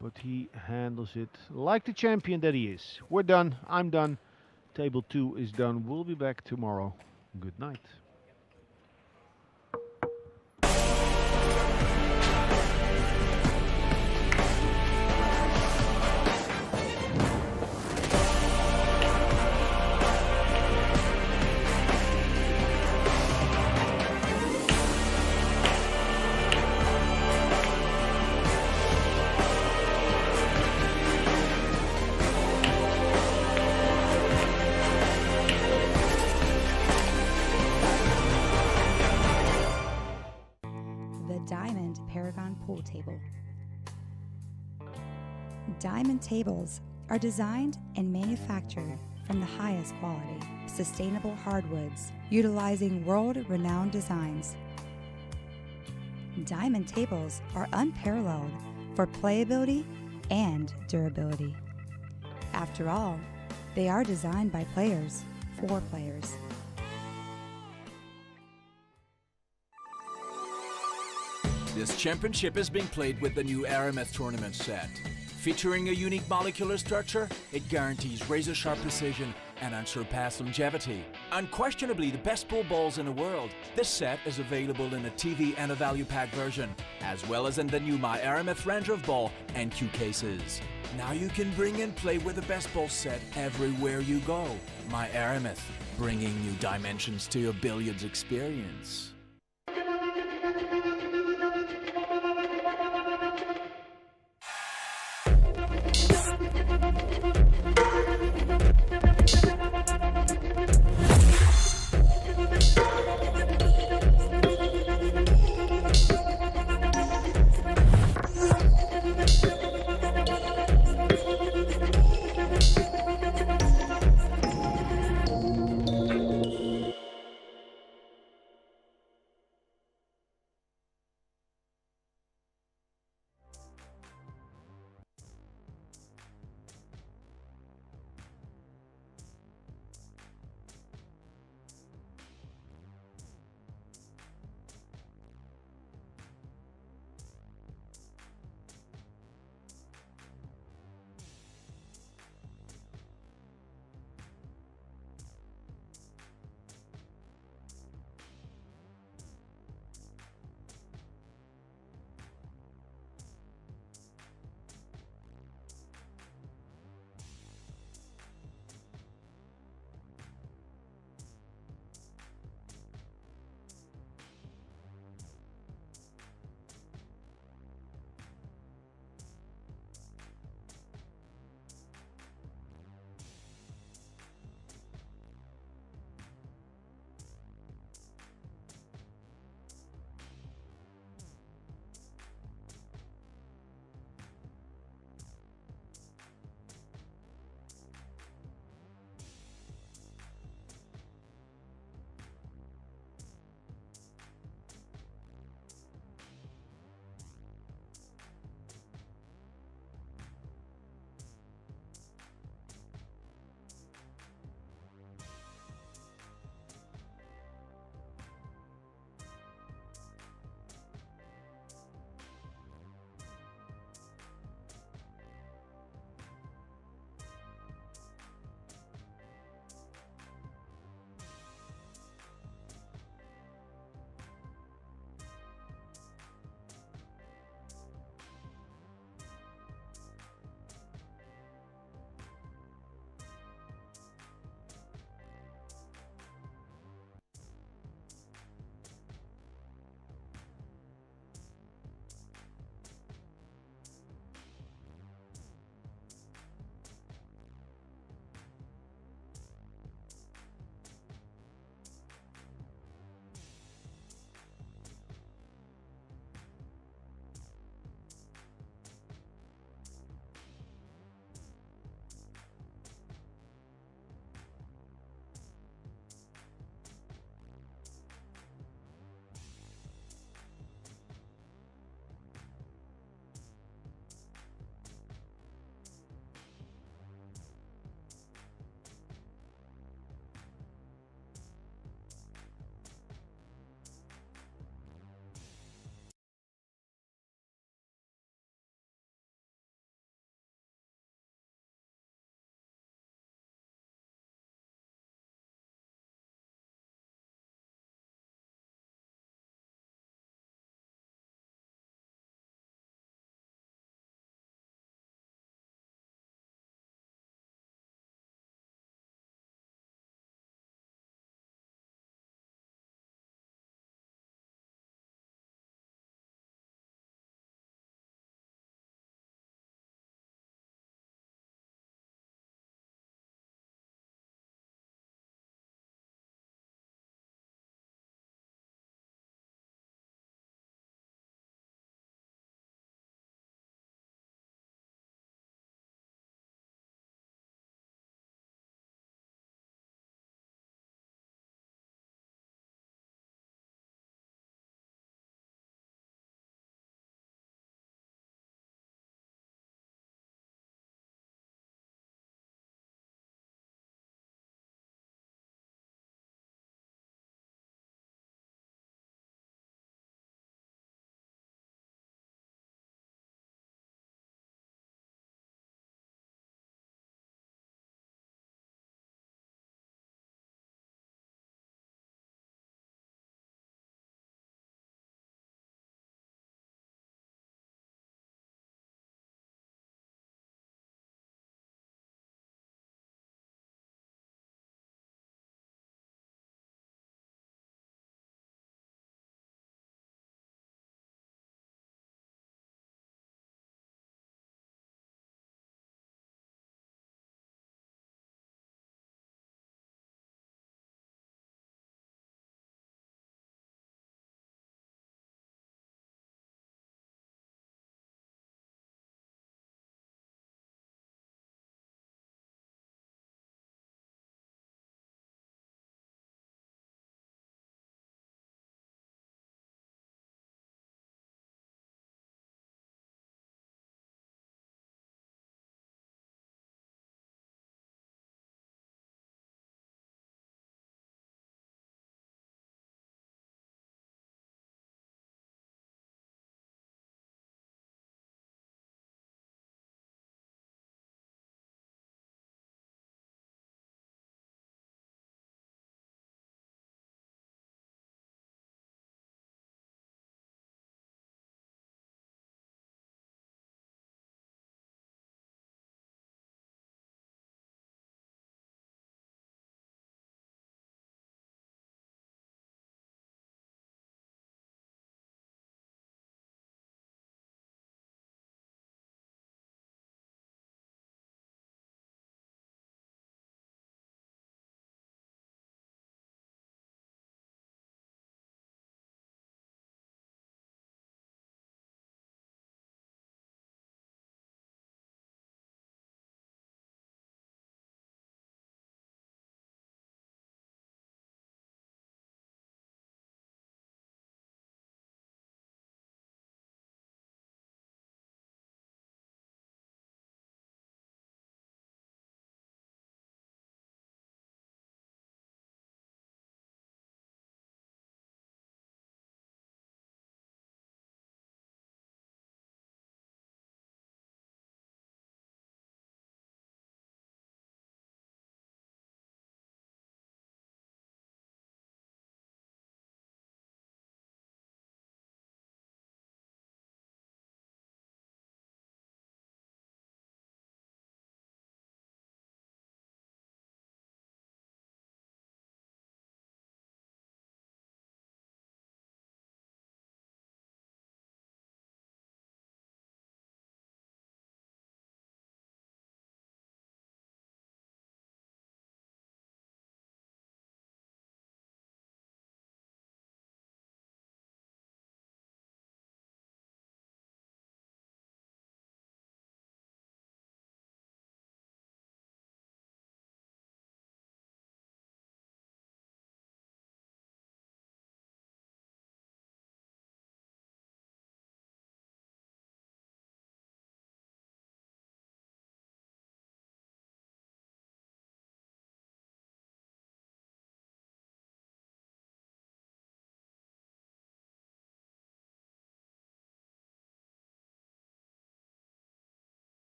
But he handles it like the champion that he is. We're done. I'm done. Table 2 is done. We'll be back tomorrow. Good night. Pool table. Diamond tables are designed and manufactured from the highest quality, sustainable hardwoods, utilizing world-renowned designs. Diamond tables are unparalleled for playability and durability. After all, they are designed by players for players. This championship is being played with the new Arameth tournament set. Featuring a unique molecular structure, it guarantees razor-sharp precision and unsurpassed longevity. Unquestionably the best pool balls in the world, this set is available in a TV and a value pack version, as well as in the new My Aramith range of ball and cue cases. Now you can bring and play with the best ball set everywhere you go. My Aramith, bringing new dimensions to your billiards experience.